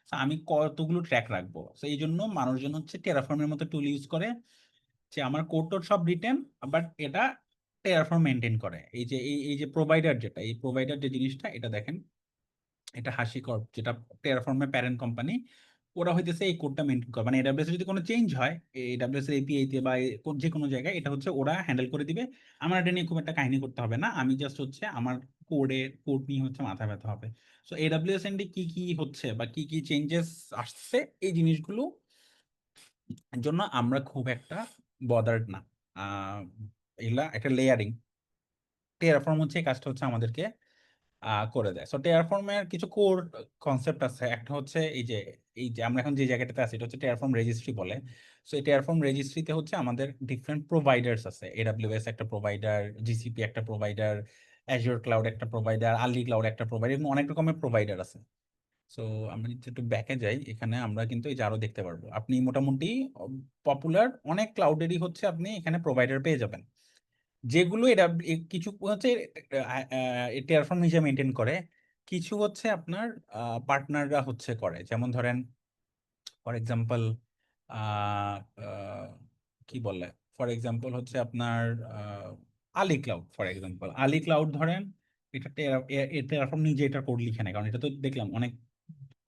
So, আমি কতগুলো ট্র্যাক রাখবো? তো এই জন্য মানুষজন হচ্ছে টেরাফর্মের মতো টুল ইউজ করে, যে আমার কোড টোড সব রিটেন, বাট এটা টেরাফর্ম মেনটেন করে। এই যে এই যে প্রোভাইডার, যেটা এই প্রোভাইডার যে জিনিসটা, এটা দেখেন, এটা হাসিকর্প, যেটা টেরাফর্মের প্যারেন্ট কোম্পানি, ওরা হইতেছে এই কোডটা মেনটেন করে, মানে এডাব্লিউএস যদি কোনো চেঞ্জ হয় এডাব্লিউএস এর এপিআই তে বা যে কোনো জায়গায়, এটা হচ্ছে ওরা হ্যান্ডেল করে দিবে। আমার এটা নিয়ে খুব একটা কাহিনী করতে হবে না, আমি জাস্ট হচ্ছে আমার কোড নিয়ে হচ্ছে মাথা ব্যথা হবে। সো এডাব্লিউএস এন্ডে কি কি হচ্ছে বা কি কি চেঞ্জেস আসছে, এই জিনিসগুলো জন্য আমরা খুব একটা বদার্ড না। আহ এগুলা একটা লেয়ারিং, টেরাফর্ম হচ্ছে এই কাজটা হচ্ছে আমাদেরকে করে দেয়। সো টেরাফর্মের কিছু কোর কনসেপ্ট আছে। একটা হচ্ছে এই যে আমরা এখন যে জায়গাটাতে আছি, এটা হচ্ছে টেরাফর্ম রেজিস্ট্রি বলে। সো এই টেরাফর্ম রেজিস্ট্রিতে হচ্ছে আমাদের ডিফারেন্ট প্রোভাইডার্স আছে। এডাব্লিউএস একটা প্রোভাইডার, জিসিপি একটা প্রোভাইডার, অ্যাজুর ক্লাউড একটা প্রোভাইডার, আর্লি ক্লাউড একটা প্রোভাইডার, এবং অনেক রকমের প্রোভাইডার আছে। সো আমি যদি একটু ব্যাকে যাই, এখানে আমরা কিন্তু এই যে আরো দেখতে পারবো, আপনি মোটামুটি পপুলার অনেক ক্লাউডেরই হচ্ছে আপনি এখানে প্রোভাইডার পেয়ে যাবেন, যেগুলো এটা কিছু হচ্ছে টেরাফর্ম নিজে মেনটেন করে, কিছু হচ্ছে আপনার পার্টনাররা হচ্ছে করে। যেমন ধরেন ফর এক্সাম্পল কি বলে, ফর এক্সাম্পল হচ্ছে আপনার Ali Cloud. For example Ali Cloud ধরেন, এটা টেরাফর্ম নিজে এটা কোড লিখে নেয়, কারণ এটা তো দেখলাম অনেক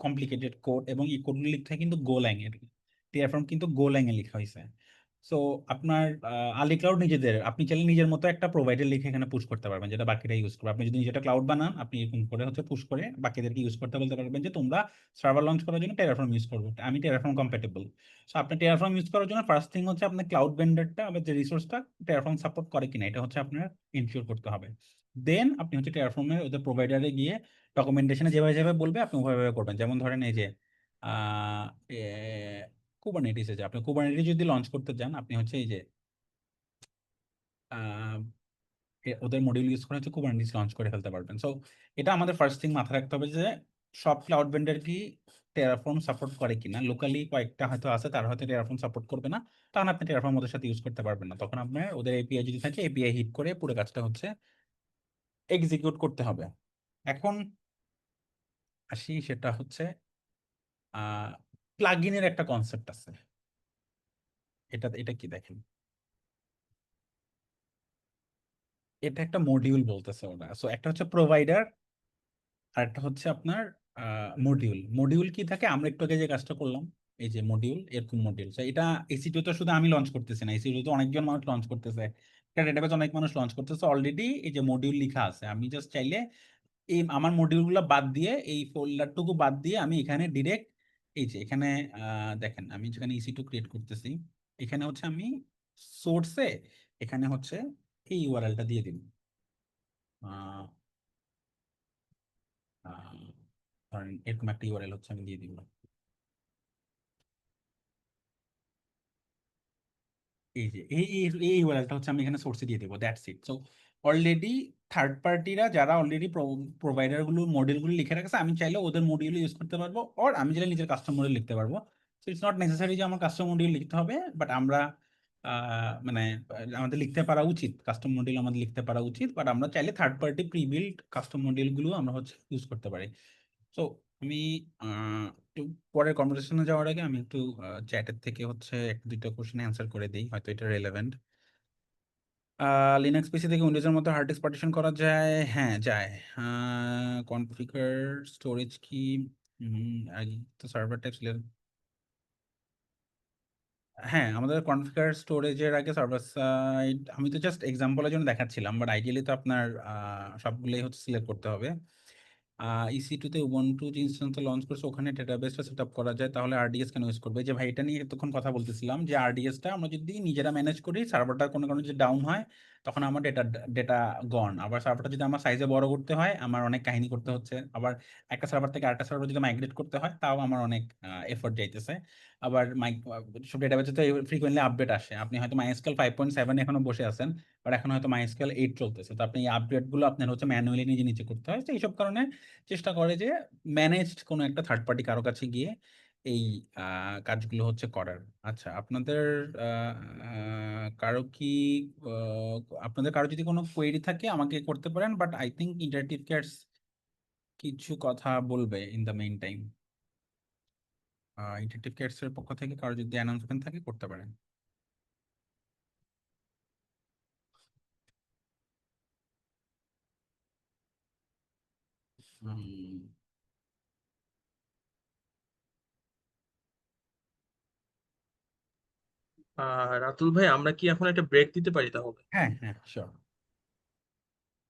কমপ্লিকেটেড কোড, এবং এই কোডগুলো লিখতে হয় কিন্তু গোল্যাং এর। টেরাফর্ম কিন্তু গোল্যাং এ লেখা হয়েছে। সো আপনার আলি ক্লাউড নিজেদের, আপনি চাইলে নিজের মতো একটা প্রোভাইডার লিখে এখানে পুশ করতে পারবেন, যেটা বাকিরা ইউজ করবে। আপনি যদি নিজেটা ক্লাউড বানান, আপনি এরকম করে হচ্ছে পুশ করে বাকিদেরকে ইউজ করতে বলতে পারবেন যে তোমরা সার্ভার লঞ্চ করার জন্য টেরাফর্ম ইউজ করবো, আমি টেরাফর্ম কম্প্যাটেবল। সো আপনি টেরাফর্ম ইউজ করার জন্য ফার্স্ট থিং হচ্ছে আপনার ক্লাউড ভেন্ডারটা, আবার যে রিসোর্সটা টেরাফর্ম সাপোর্ট করে কিনা, এটা হচ্ছে আপনার ইনশিওর করতে হবে। দেন আপনি হচ্ছে টেরাফর্মের ওদের প্রোভাইডারে গিয়ে ডকুমেন্টেশনে যেভাবে যেভাবে বলবে আপনি ওভাবে করবেন। যেমন ধরেন এই যে আহ কুবারনেটিসে, যে আপনি কুবারনেটিস যদি লঞ্চ করতে চান, আপনি হচ্ছে এই যে আহ, ওদের মডিউল ইউজ করে হচ্ছে কুবারনেটিস লঞ্চ করে ফেলতে পারবেন। সো এটা আমাদের ফার্স্ট থিং মাথায় রাখতে হবে, যে সব ক্লাউড ভেন্ডর কি টেরাফর্ম সাপোর্ট করে কিনা। লোকালি কয়েকটা হয়তো আছে, তারা হয়তো টেরাফর্ম সাপোর্ট করবে না, তখন আপনি টেরাফর্ম ওদের সাথে ইউজ করতে পারবেন না। তখন আপনার ওদের এপিআই যদি থাকে, এপিআই হিট করে পুরো কাজটা হচ্ছে এক্সিকিউট করতে হবে। এখন আসি, সেটা হচ্ছে প্লাগইনের একটা কনসেপ্ট আছে। এটা এটা কি দেখেন, এটা একটা মডিউল বলতেছে ওরা। সো একটা হচ্ছে প্রোভাইডার, আর একটা হচ্ছে আপনার মডিউল। মডিউল কি থাকে, আমরা একটু আগে যে কাজটা করলাম, এই যে মডিউল, এরকম মডিউল। এটা এসিটিও তো শুধু আমি লঞ্চ করতেছি না, এসিটিও তো অনেকজন মানুষ লঞ্চ করতেছে, একটা ডেটাবেস অনেক মানুষ লঞ্চ করতেছে অলরেডি। এই যে মডিউল লেখা আছে, আমি জাস্ট চাইলে এই আমার মডিউলগুলো বাদ দিয়ে, এই ফোল্ডারটুকু বাদ দিয়ে আমি এখানে ডিরেক্ট এই যে এখানে দেখেন, আমি যেখানে ইসি2 ক্রিয়েট করতেছি, এখানে হচ্ছে আমি সোর্সে এখানে হচ্ছে এই ইউআরএলটা দিয়ে দিব। আহ, আহ, ধরেন এরকম একটা ইউআরএল হচ্ছে আমি দিয়ে দিব। এই যে এই ইউআরএলটা হচ্ছে আমি এখানে সোর্সে দিয়ে দেবো, that's it. So already third পার্টিরা যারা অলরেডি প্রোভাইডার গুলো মডিউলগুলো লিখে রাখছে, আমি চাইলে ওদের মডিউল ইউজ করতে পারবো, আর আমি চাইলে নিজের কাস্টম মডিউল লিখতে পারবো। সো ইটস নট নেসেসারি যে আমার কাস্টম মডিউল লিখতে হবে, বাট আমরা মানে আমাদের লিখতে পারা উচিত, কাস্টম মডিউল আমাদের লিখতে পারা উচিত, বাট আমরা চাইলে third party pre build custom module গুলো আমরা হচ্ছে ইউজ করতে পারি। সো আমি একটু পরের কনভারসেশনে যাওয়ার আগে আমি একটু চ্যাটের থেকে হচ্ছে একটা দুইটা কোশ্চেন অ্যান্সার করে দিই, হয়তো এটা রেলেভেন্ট। লিনাক্স পিসি থেকে উইন্ডোজের মতো হার্ড ডিস্ক পার্টিশন করা যায়? হ্যাঁ, যায়। কনফিগার স্টোরেজ কি? আগে তো সার্ভার টাইপ। হ্যাঁ, আমাদের কনফিগার স্টোরেজের আগে সার্ভার সাইড, আমি তো জাস্ট এক্সাম্পলের জন্য দেখাচ্ছিলাম, বাট আইডিয়ালি তো আপনার সবগুলোই হচ্ছে সিলেক্ট করতে হবে। ইসি2 তে উবুন্টু যে ইনস্ট্যান্স লঞ্চ করছে, ওখানে ডেটাবেসটা সেট আপ করা যায়, তাহলে আরডিএস কেন ইউজ করবে? যে ভাই, এটা নিয়ে এতক্ষণ কথা বলতেছিলাম, যে আরডিএসটা আমরা যদি নিজেরা ম্যানেজ করি, সার্ভারটা কোনো কারণে যদি ডাউন হয়, তখন আমার ডেটা গন। আবার সার্ভারটা যদি আমার সাইজে বড় করতে হয়, আমার অনেক কাহিনী করতে হচ্ছে। আবার একটা সার্ভার থেকে আরেকটা সার্ভার যদি মাইগ্রেট করতে হয়, তাও আমার অনেক এফোর্ট যাইতেছে। আবার সব ডেটাবেসে তো ফ্রিকোয়েন্টলি আপডেট আসে। আপনি হয়তো মাইস্কেল 5.7 এখনো বসে আছেন, বাট এখন হয়তো মাইস্কেল 8 চলতেছে, তো আপনি এই আপডেট গুলো আপনার হচ্ছে ম্যানুয়ালি নিজে নিচে করতে হয়। তো এইসব কারণে চেষ্টা করে যে ম্যানেজড কোনো একটা থার্ড পার্টি কারো কাছে গিয়ে এই কাজগুলো হচ্ছে করার। আচ্ছা, আপনাদের আহ, কারো কি আপনাদের কারো যদি কোনো কোয়েরি থাকে আমাকে করতে পারেন, but I think interactive cares কিছু কথা বলবে in the main time. Interactive cares এর পক্ষ থেকে কারো যদি অ্যানাউন্সমেন্ট থাকে করতে পারেন। হুম, রাতুল ভাই, আমরা কি এখন একটা ব্রেক দিতে পারি তাহলে? হ্যাঁ হ্যাঁ শিওর।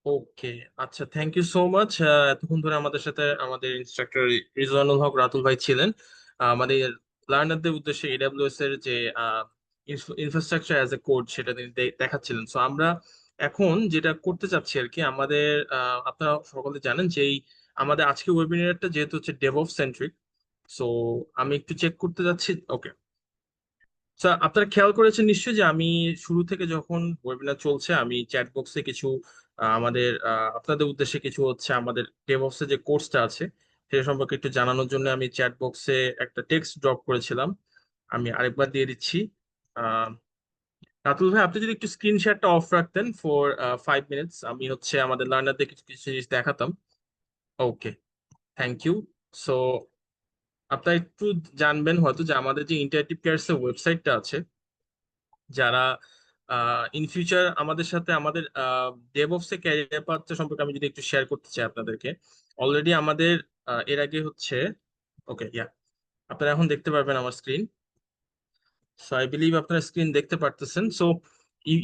ওকে, আচ্ছা, থ্যাংক ইউ সো মাচ। এতক্ষণ ধরে আমাদের সাথে আমাদের ইনস্ট্রাক্টর রিজওয়ানুল হক রাতুল ভাই ছিলেন। আমাদের লার্নারদের উদ্দেশ্যে এডাব্লিউএস এর যে ইনফ্রাস্ট্রাকচার অ্যাজ এ কোড সেটা তিনি দেখাচ্ছিলেন। সো আমরা এখন যেটা করতে চাচ্ছি আর কি, আমাদের আপনারা সকলে জানেন যে আমাদের আজকে ওয়েবিনারটা যেহেতু হচ্ছে ডেভঅপস সেন্ট্রিক, সো আমি একটু চেক করতে যাচ্ছি। ওকে, স্যার, আপনারা খেয়াল করেছেন নিশ্চয়ই যে আমি শুরু থেকে যখন ওয়েবিনার চলছে আমি চ্যাট বক্সে কিছু আমাদের আপনাদের উদ্দেশ্যে কিছু হচ্ছে আমাদের ডেভঅপস এর যে কোর্সটা আছে সে সম্পর্কে একটু জানানোর জন্য আমি চ্যাট বক্সে একটা টেক্সট ড্রপ করেছিলাম। আমি আরেকবার দিয়ে দিচ্ছি। আহ রাতুল ভাই, আপনি যদি একটু স্ক্রিন শেয়ারটা অফ রাখতেন ফর 5 মিনিটস, আমি হচ্ছে আমাদের লার্নারদের কিছু কিছু জিনিস দেখাতাম। ওকে, থ্যাংক ইউ। সো আপনারা একটু জানবেন হয়তো যে আমাদের যে ইন্টারেক্টিভ কেয়ার্স এর ওয়েবসাইটটা আছে, যারা ইন ফিউচার আমাদের সাথে আমাদের ডেভঅপস এ ক্যারিয়ার পাথ সম্পর্কে আমি যদি একটু শেয়ার করতে চাই আপনাদেরকে। অলরেডি আমাদের এর আগে হচ্ছে, ওকে ইয়া, আপনারা এখন দেখতে পারবেন আমার স্ক্রিন। সো আই বিলিভ আপনারা স্ক্রিন দেখতে পারতেছেন। সো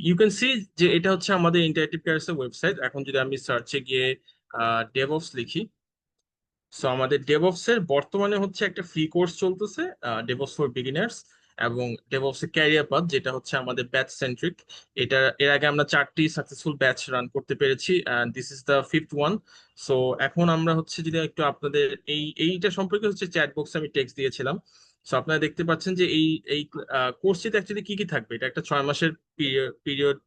ইউ ক্যান সি যে এটা হচ্ছে আমাদের ইন্টারেক্টিভ কেয়ার্স এর ওয়েবসাইট। এখন যদি আমি সার্চে গিয়ে ডেভঅপস লিখি, সো আমাদের ডেভঅপস এর বর্তমানে হচ্ছে একটা ফ্রি কোর্স চলতেছে, ডেভঅপস ফর বিগিনার্স এবং ডেভঅপস এর ক্যারিয়ার পাথ, যেটা হচ্ছে আমাদের ব্যাচ সেন্ট্রিক। এটা এর আগে আমরা 4টি সাকসেসফুল ব্যাচ রান করতে পেরেছি, this is the 5th one. So এখন আমরা হচ্ছে যদি একটু আপনাদের এইটা সম্পর্কে হচ্ছে চ্যাট বক্সে আমি টেক্সট দিয়েছিলাম। সো আপনারা দেখতে পাচ্ছেন যে এই কোর্সটিতে অ্যাকচুয়ালি কি কি থাকবে। এটা একটা 6 মাসের পিরিয়ড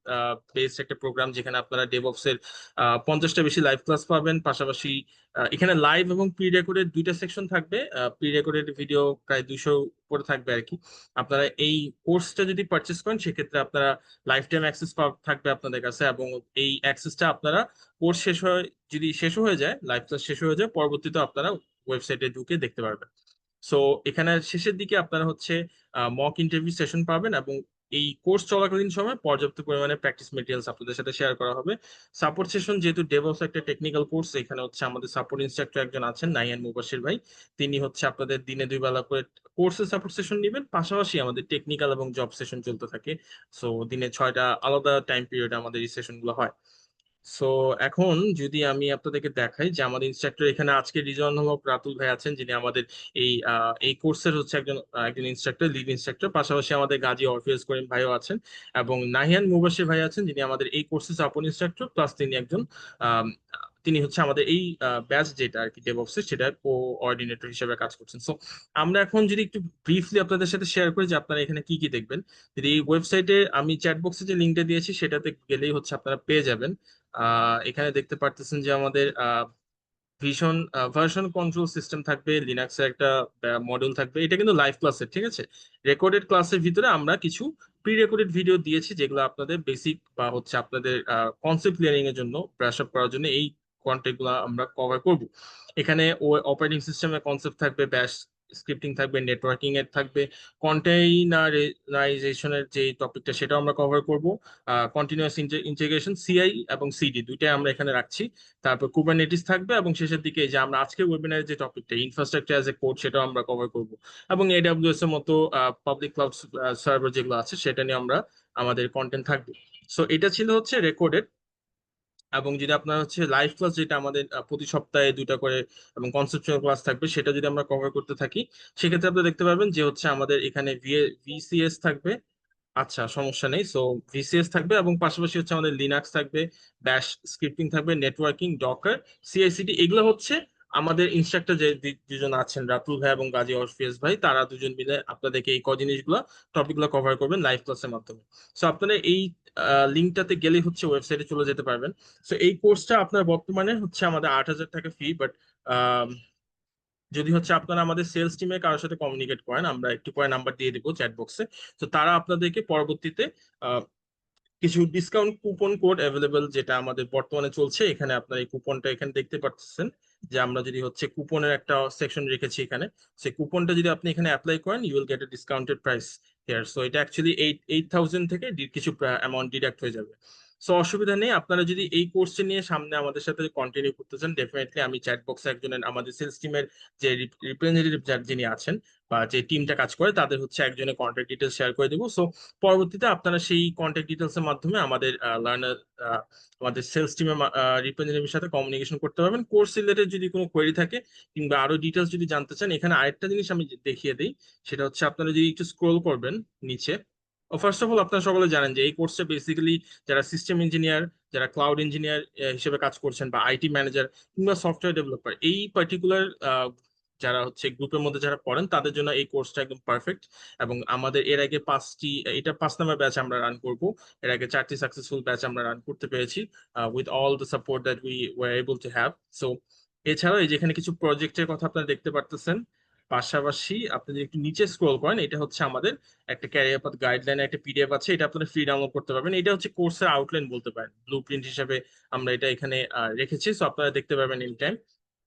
বেসড একটা প্রোগ্রাম, যেখানে আপনারা ডেভঅপস এর 50টা বেশি লাইভ ক্লাস পাবেন। পাশাপাশি এখানে লাইভ এবং প্রি রেকর্ডেড দুইটা সেকশন থাকবে। প্রি রেকর্ডেড ভিডিও প্রায় 200 উপরে থাকবে আর কি। আপনারা এই কোর্সটা যদি পারচেস করেন সেক্ষেত্রে আপনারা লাইফ টাইম অ্যাক্সেস থাকবে আপনাদের কাছে, এবং এই অ্যাক্সেসটা আপনারা কোর্স শেষ হয়ে, যদি শেষ হয়ে যায়, লাইভ ক্লাস শেষ হয়ে যায়, পরবর্তীতে আপনারা ওয়েবসাইটে ঢুকে দেখতে পারবেন। সো এখানে শেষের দিকে আপনারা হচ্ছে মক ইন্টারভিউ সেশন পাবেন, এবং এই কোর্স চলাকালীন সময় পর্যাপ্ত পরিমাণে প্র্যাকটিস মেটেরিয়ালস আপনাদের সাথে শেয়ার করা হবে। সাপোর্ট সেশন, যেহেতু ডেভঅপস একটা টেকনিক্যাল কোর্স, এখানে হচ্ছে আমাদের সাপোর্ট ইনস্ট্রাক্টর একজন আছেন, নাইয়ান মুবাশির ভাই। তিনি হচ্ছে আপনাদের দিনে 2 বেলা করে কোর্সের সাপোর্ট সেশন নেবেন। পাশাপাশি আমাদের টেকনিক্যাল এবং জব সেশন চলতে থাকে। সো দিনে 6টা আলাদা টাইম পিরিয়ডে আমাদের এই সেশনগুলো হয়। সো এখন যদি আমি আপনাদেরকে দেখাই যে আমাদের ইনস্ট্রাক্টর এখানে আজকে রিজন হক রাতুল ভাই আছেন, যিনি আমাদের এই কোর্সের হচ্ছে একজন ইনস্ট্রাক্টর, লিড ইনস্ট্রাক্টর। পাশাপাশি আমাদের গাজী অরফিউজ করিম ভাইও আছেন, এবং নাহিয়ান মুবাশির ভাই আছেন, যিনি আমাদের এই কোর্সের সাপোর্ট ইনস্ট্রাক্টর, প্লাস তিনি একজন আম, তিনি হচ্ছে আমাদের এই ব্যাচ যেটা আর কি ডেভঅপস এর, সেটা কোঅর্ডিনেটর হিসেবে কাজ করছেন। সো আমরা এখন যদি একটু ব্রিফলি আপনাদের সাথে শেয়ার করি যে আপনারা এখানে কি কি দেখবেন। যদি এই ওয়েবসাইটে আমি চ্যাট বক্সে যে লিঙ্কটা দিয়েছি সেটাতে গেলেই হচ্ছে আপনারা পেয়ে যাবেন। এখানে দেখতে পারতেছেন যে আমাদের ভীষণ ভার্সন কন্ট্রোল সিস্টেম থাকবে, লিনাক্সের একটা মডিউল থাকবে। এটা কিন্তু লাইভ ক্লাসের, ঠিক আছে। রেকর্ডেড ক্লাসের ভিতরে আমরা কিছু প্রি রেকর্ডেড ভিডিও দিয়েছি, যেগুলো আপনাদের বেসিক বা হচ্ছে আপনাদের কনসেপ্ট ক্লিয়ারিং এর জন্য, ব্রাশ আপ করার জন্য এই কন্টেন্ট গুলো আমরা কভার করব। এখানে অপারেটিং সিস্টেমের কনসেপ্ট থাকবে, ব্যাশ স্ক্রিপ্টিং থাকবে, নেটওয়ার্কিং এর থাকবে, কন্টেইনারাইজেশনের যে টপিকটা সেটাও আমরা কভার করব। কন্টিনিউয়াস ইন্টিগ্রেশন, সিআই এবং সিডি দুইটাই আমরা এখানে রাখছি। তারপর কুবারনেটিস থাকবে, এবং শেষের দিকে এই যে আমরা আজকে ওয়েবিনারের যে টপিকটা ইনফ্রাস্ট্রাকচার অ্যাজ এ কোড, সেটাও আমরা কভার করব। এবং এডাব্লিউএস এর মতো পাবলিক ক্লাউড সার্ভার যেগুলো আছে সেটা নিয়ে আমরা আমাদের কন্টেন্ট থাকবে। সো এটা ছিল হচ্ছে রেকর্ডেড। এবং যদি আপনার হচ্ছে লাইভ ক্লাস, যেটা আমাদের প্রতি সপ্তাহে 2টা করে এবং কনসেপচুয়াল ক্লাস থাকবে, সেটা যদি আমরা কভার করতে থাকি, সেক্ষেত্রে আপনি দেখতে পারবেন যে হচ্ছে আমাদের এখানে ভিসিএস থাকবে। আচ্ছা, সমস্যা নেই। সো ভিসিএস থাকবে, এবং পাশাপাশি হচ্ছে আমাদের লিনাক্স থাকবে, ব্যাশ স্ক্রিপ্টিং থাকবে, নেটওয়ার্কিং, ডকার, সিআইসিডি। এগুলো হচ্ছে আমাদের ইনস্ট্রাক্টর যে দুজন আছেন, রাতুল ভাই এবং গাজী অরফিয়াস ভাই, তারা দুজন মিলে আপনাদেরকে এই জিনিসগুলো টপিকগুলো কভার করবেন লাইভ ক্লাসের মাধ্যমে। সো আপনারা এই লিঙ্কটাতে গেলে হচ্ছে ওয়েবসাইটে চলে যেতে পারবেন। সো এই কোর্সটা আপনার বর্তমানে হচ্ছে আমাদের 8,000 টাকা ফি, বাট যদি হচ্ছে আপনারা আমাদের সেলস টিমে কারোর সাথে কমিউনিকেট করেন, আমরা একটু পরে নাম্বার দিয়ে দিব চ্যাট বক্সে, তো তারা আপনাদেরকে পরবর্তীতে আহ, কিছু ডিসকাউন্ট কুপন কোড অ্যাভেলেবেল, যেটা আমাদের বর্তমানে চলছে। এখানে আপনার এই কুপনটা এখানে দেখতে পাচ্ছেন, যে আমরা যদি হচ্ছে কুপনের একটা সেকশন রেখেছি এখানে। সেই কুপনটা যদি আপনি এখানে অ্যাপ্লাই করেন, you will get a discounted price here. So এটা অ্যাকচুয়ালি 8,000 থেকে কিছু অ্যামাউন্ট ডিডাক্ট হয়ে যাবে। সো অসুবিধা নেই, আপনারা যদি এই কোর্সটি নিয়ে সামনে আমাদের সাথে কন্টিনিউ করতে চান, ডেফিনেটলি আমি চ্যাট বক্সে একজনের আমাদের সেলস টিমের যে রিপ্রেজেন্টেটিভ যিনি আছেন বা যে টিমটা কাজ করে তাদের হচ্ছে একজনের কন্ট্যাক্ট ডিটেলস শেয়ার করে দেবো। সো পরবর্তীতে আপনারা সেই কন্ট্যাক্ট ডিটেলস এর মাধ্যমে আমাদের লার্নার আমাদের সেলস টিমের রিপ্রেজেন্টেটিভের সাথে কমিউনিকেশন করতে পারবেন। কোর্স রিলেটেড যদি কোনো কোয়েরি থাকে কিংবা আরো ডিটেলস যদি জানতে চান, এখানে আরেকটা জিনিস আমি দেখিয়ে দিই। সেটা হচ্ছে আপনারা যদি একটু স্ক্রোল করবেন নিচে, ফার্স্ট অফ অল আপনারা সকলে জানেন যে এই কোর্সটা বেসিক্যালি যারা সিস্টেম ইঞ্জিনিয়ার, যারা ক্লাউড ইঞ্জিনিয়ার হিসেবে কাজ করছেন বা আইটি ম্যানেজার কিংবা সফটওয়্যার ডেভেলপার, এই পার্টিকুলার যারা হচ্ছে গ্রুপের মধ্যে যারা পড়েন তাদের জন্য এই কোর্সটা একদম পারফেক্ট। এবং আমাদের এর আগে এটা 5 নাম্বার ব্যাচ আমরা রান করব। এর আগে 4টি সাকসেসফুল ব্যাচ আমরা রান করতে পেরেছি with all the support that we were able to have. So এছাড়াও এই যেখানে কিছু প্রজেক্টের কথা আপনারা দেখতে পারতেছেন, পাশাপাশি আপনি যদি একটু নিচে স্ক্রল করেন, এটা হচ্ছে আমাদের একটা ক্যারিয়ার পাথ গাইডলাইন একটা পিডিএফ আছে, এটা আপনারা ফ্রি ডাউনলোড করতে পারবেন। এটা হচ্ছে কোর্সের আউটলাইন বলতে পারেন, ব্লু প্রিন্ট হিসেবে আমরা এটা এখানে রেখেছি, সো আপনারা দেখতে পারবেন এনি টাইম।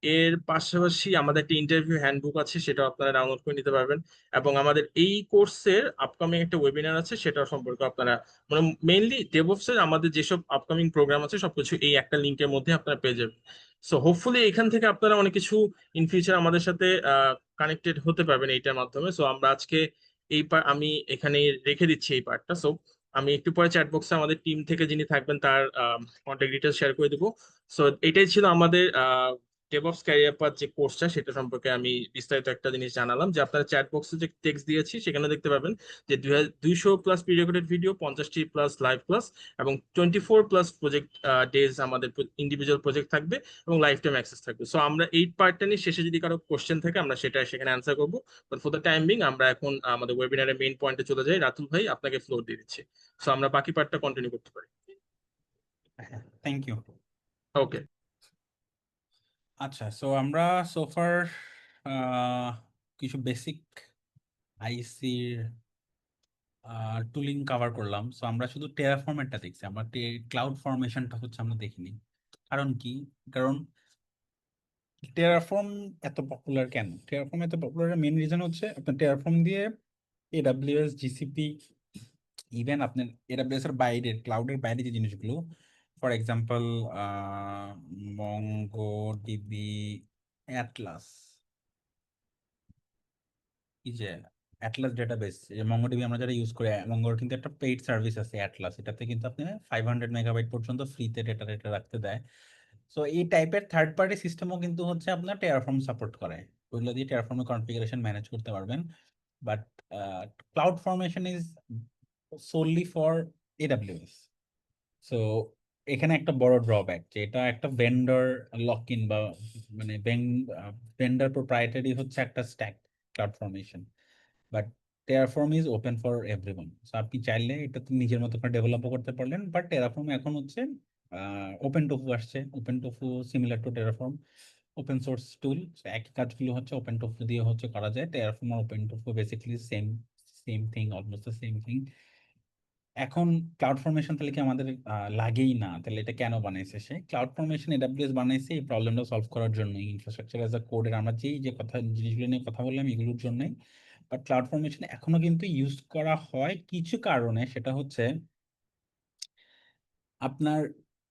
এর পাশাপাশি আমাদের একটা ইন্টারভিউ হ্যান্ডবুক আছে, সেটা আপনারা ডাউনলোড করে নিতে পারবেন। এবং আমাদের এই কোর্সের আপকামিং একটা ওয়েবিনার আছে, সেটা সম্পর্কে আপনারা মানে মেইনলি ডেভঅপস এর আমাদের যেসব আপকামিং প্রোগ্রাম আছে সবকিছু এই একটা লিঙ্কের মধ্যে আপনারা পেয়ে যাবেন। সো হোপফুলি এখান থেকে আপনারা অনেক কিছু ইন ফিউচার আমাদের সাথে কানেক্টেড হতে পারবেন এইটার মাধ্যমে। সো আমরা আজকে আমি এখানে রেখে দিচ্ছি এই পার্টটা। সো আমি একটু পরে চ্যাট বক্সে আমাদের টিম থেকে যিনি থাকবেন তার কন্ট্যাক্ট ডিটেলস শেয়ার করে দেবো। সো এটাই ছিল আমাদের ডেভঅপস ক্যারিয়ার পাথ যে কোর্সটা, সেটা সম্পর্কে আমি বিস্তারিত একটা জিনিস জানালাম। যে আপনারা চ্যাট বক্সে যে টেক্সট দিয়েছি সেখানে দেখতে পাবেন যে 200+ প্রি রেকর্ডেড ভিডিও, 50টি+ লাইভ ক্লাস এবং 24+ প্রজেক্ট ডেজ আমাদের ইন্ডিভিজুয়াল প্রজেক্ট থাকবে এবং লাইফ টাইম অ্যাক্সেস থাকবে। সো আমরা এই পার্টটা নিয়ে শেষে যদি কারো কোশ্চেন থাকে আমরা সেটা সেখানে অ্যান্সার করবো। But for the time being আমরা এখন আমাদের ওয়েবিনারের মেইন পয়েন্টে চলে যাই। রাতুল ভাই, আপনাকে ফ্লোর দিয়ে দিচ্ছি। সো আমরা বাকি পার্টটা কন্টিনিউ করতে পারি। Thank you. ওকে। আচ্ছা, সো আমরা সোফার কিছু বেসিক আইসির টুলিং কভার করলাম। সো আমরা শুধু টেরাফর্মেরটা দেখছি, আমরা ক্লাউড ফরমেশনটা হচ্ছে আমরা দেখিনি। কারণ কি? কারণ টেরাফর্ম এত পপুলার কেন? টেরাফর্ম এত পপুলার মেইন রিজন হচ্ছে আপনার টেরাফর্ম দিয়ে এডাব্লিউএস, জিসিপি, ইভেন আপনার এডাব্লিউএস এর বাইরে, ক্লাউডের বাইরে যে জিনিসগুলো, ফর এক্সাম্পল মঙ্গোডিবি, অ্যাটলাস, কি যে অ্যাটলাস ডেটাবেস, যে মঙ্গোডিবি আমরা যারা ইউজ করি, মঙ্গোর কিন্তু একটা পেইড সার্ভিস আছে অ্যাটলাস, এটাতে কিন্তু আপনি 500 মেগাবাইট পর্যন্ত ফ্রিতে ডেটা রাখতে দেয়। সো এই টাইপের থার্ড পার্টি সিস্টেমও কিন্তু হচ্ছে আপনার টেরাফর্ম সাপোর্ট করে, ওইগুলো দিয়ে টেরাফর্মের কনফিগারেশন ম্যানেজ করতে পারবেন। But cloud formation is solely for AWS. So এখানে একটা বড় ড্রব্যাক, যে এটা একটা ভেন্ডর লক ইন বা মানে ভেন্ডর প্রোপ্রাইটারি হচ্ছে একটা stack CloudFormation. But Terraform is open for everyone. So আপনি চাইলে এটা তো নিজের মতো করে ডেভেলপও করতে পারলেন। বাট টেরাফর্ম এখন হচ্ছে ওপেন টোফু আসছে, OpenTofu similar to Terraform, open source tool. একই কাজগুলো হচ্ছে ওপেন টোফু দিয়ে হচ্ছে করা যায়। টেরাফর্ম আর OpenTofu basically same same thing, almost the same thing. এখন ক্লাউড ফরমেশন তাহলে কি আমাদের লাগেই না? তাহলে এটা কেন বানাইছে সে? ক্লাউড ফরমেশন এডাব্লিউএস বানাইছে এই প্রবলেমটা সলভ করার জন্য, ইনফ্রাস্ট্রাকচার অ্যাজ আ কোডের আমরা যে কথা জিনিসগুলো নিয়ে কথা বললাম এগুলোর জন্যই। বাট ক্লাউড ফরমেশন এখনো কিন্তু ইউজ করা হয় কিছু কারণে। সেটা হচ্ছে আপনার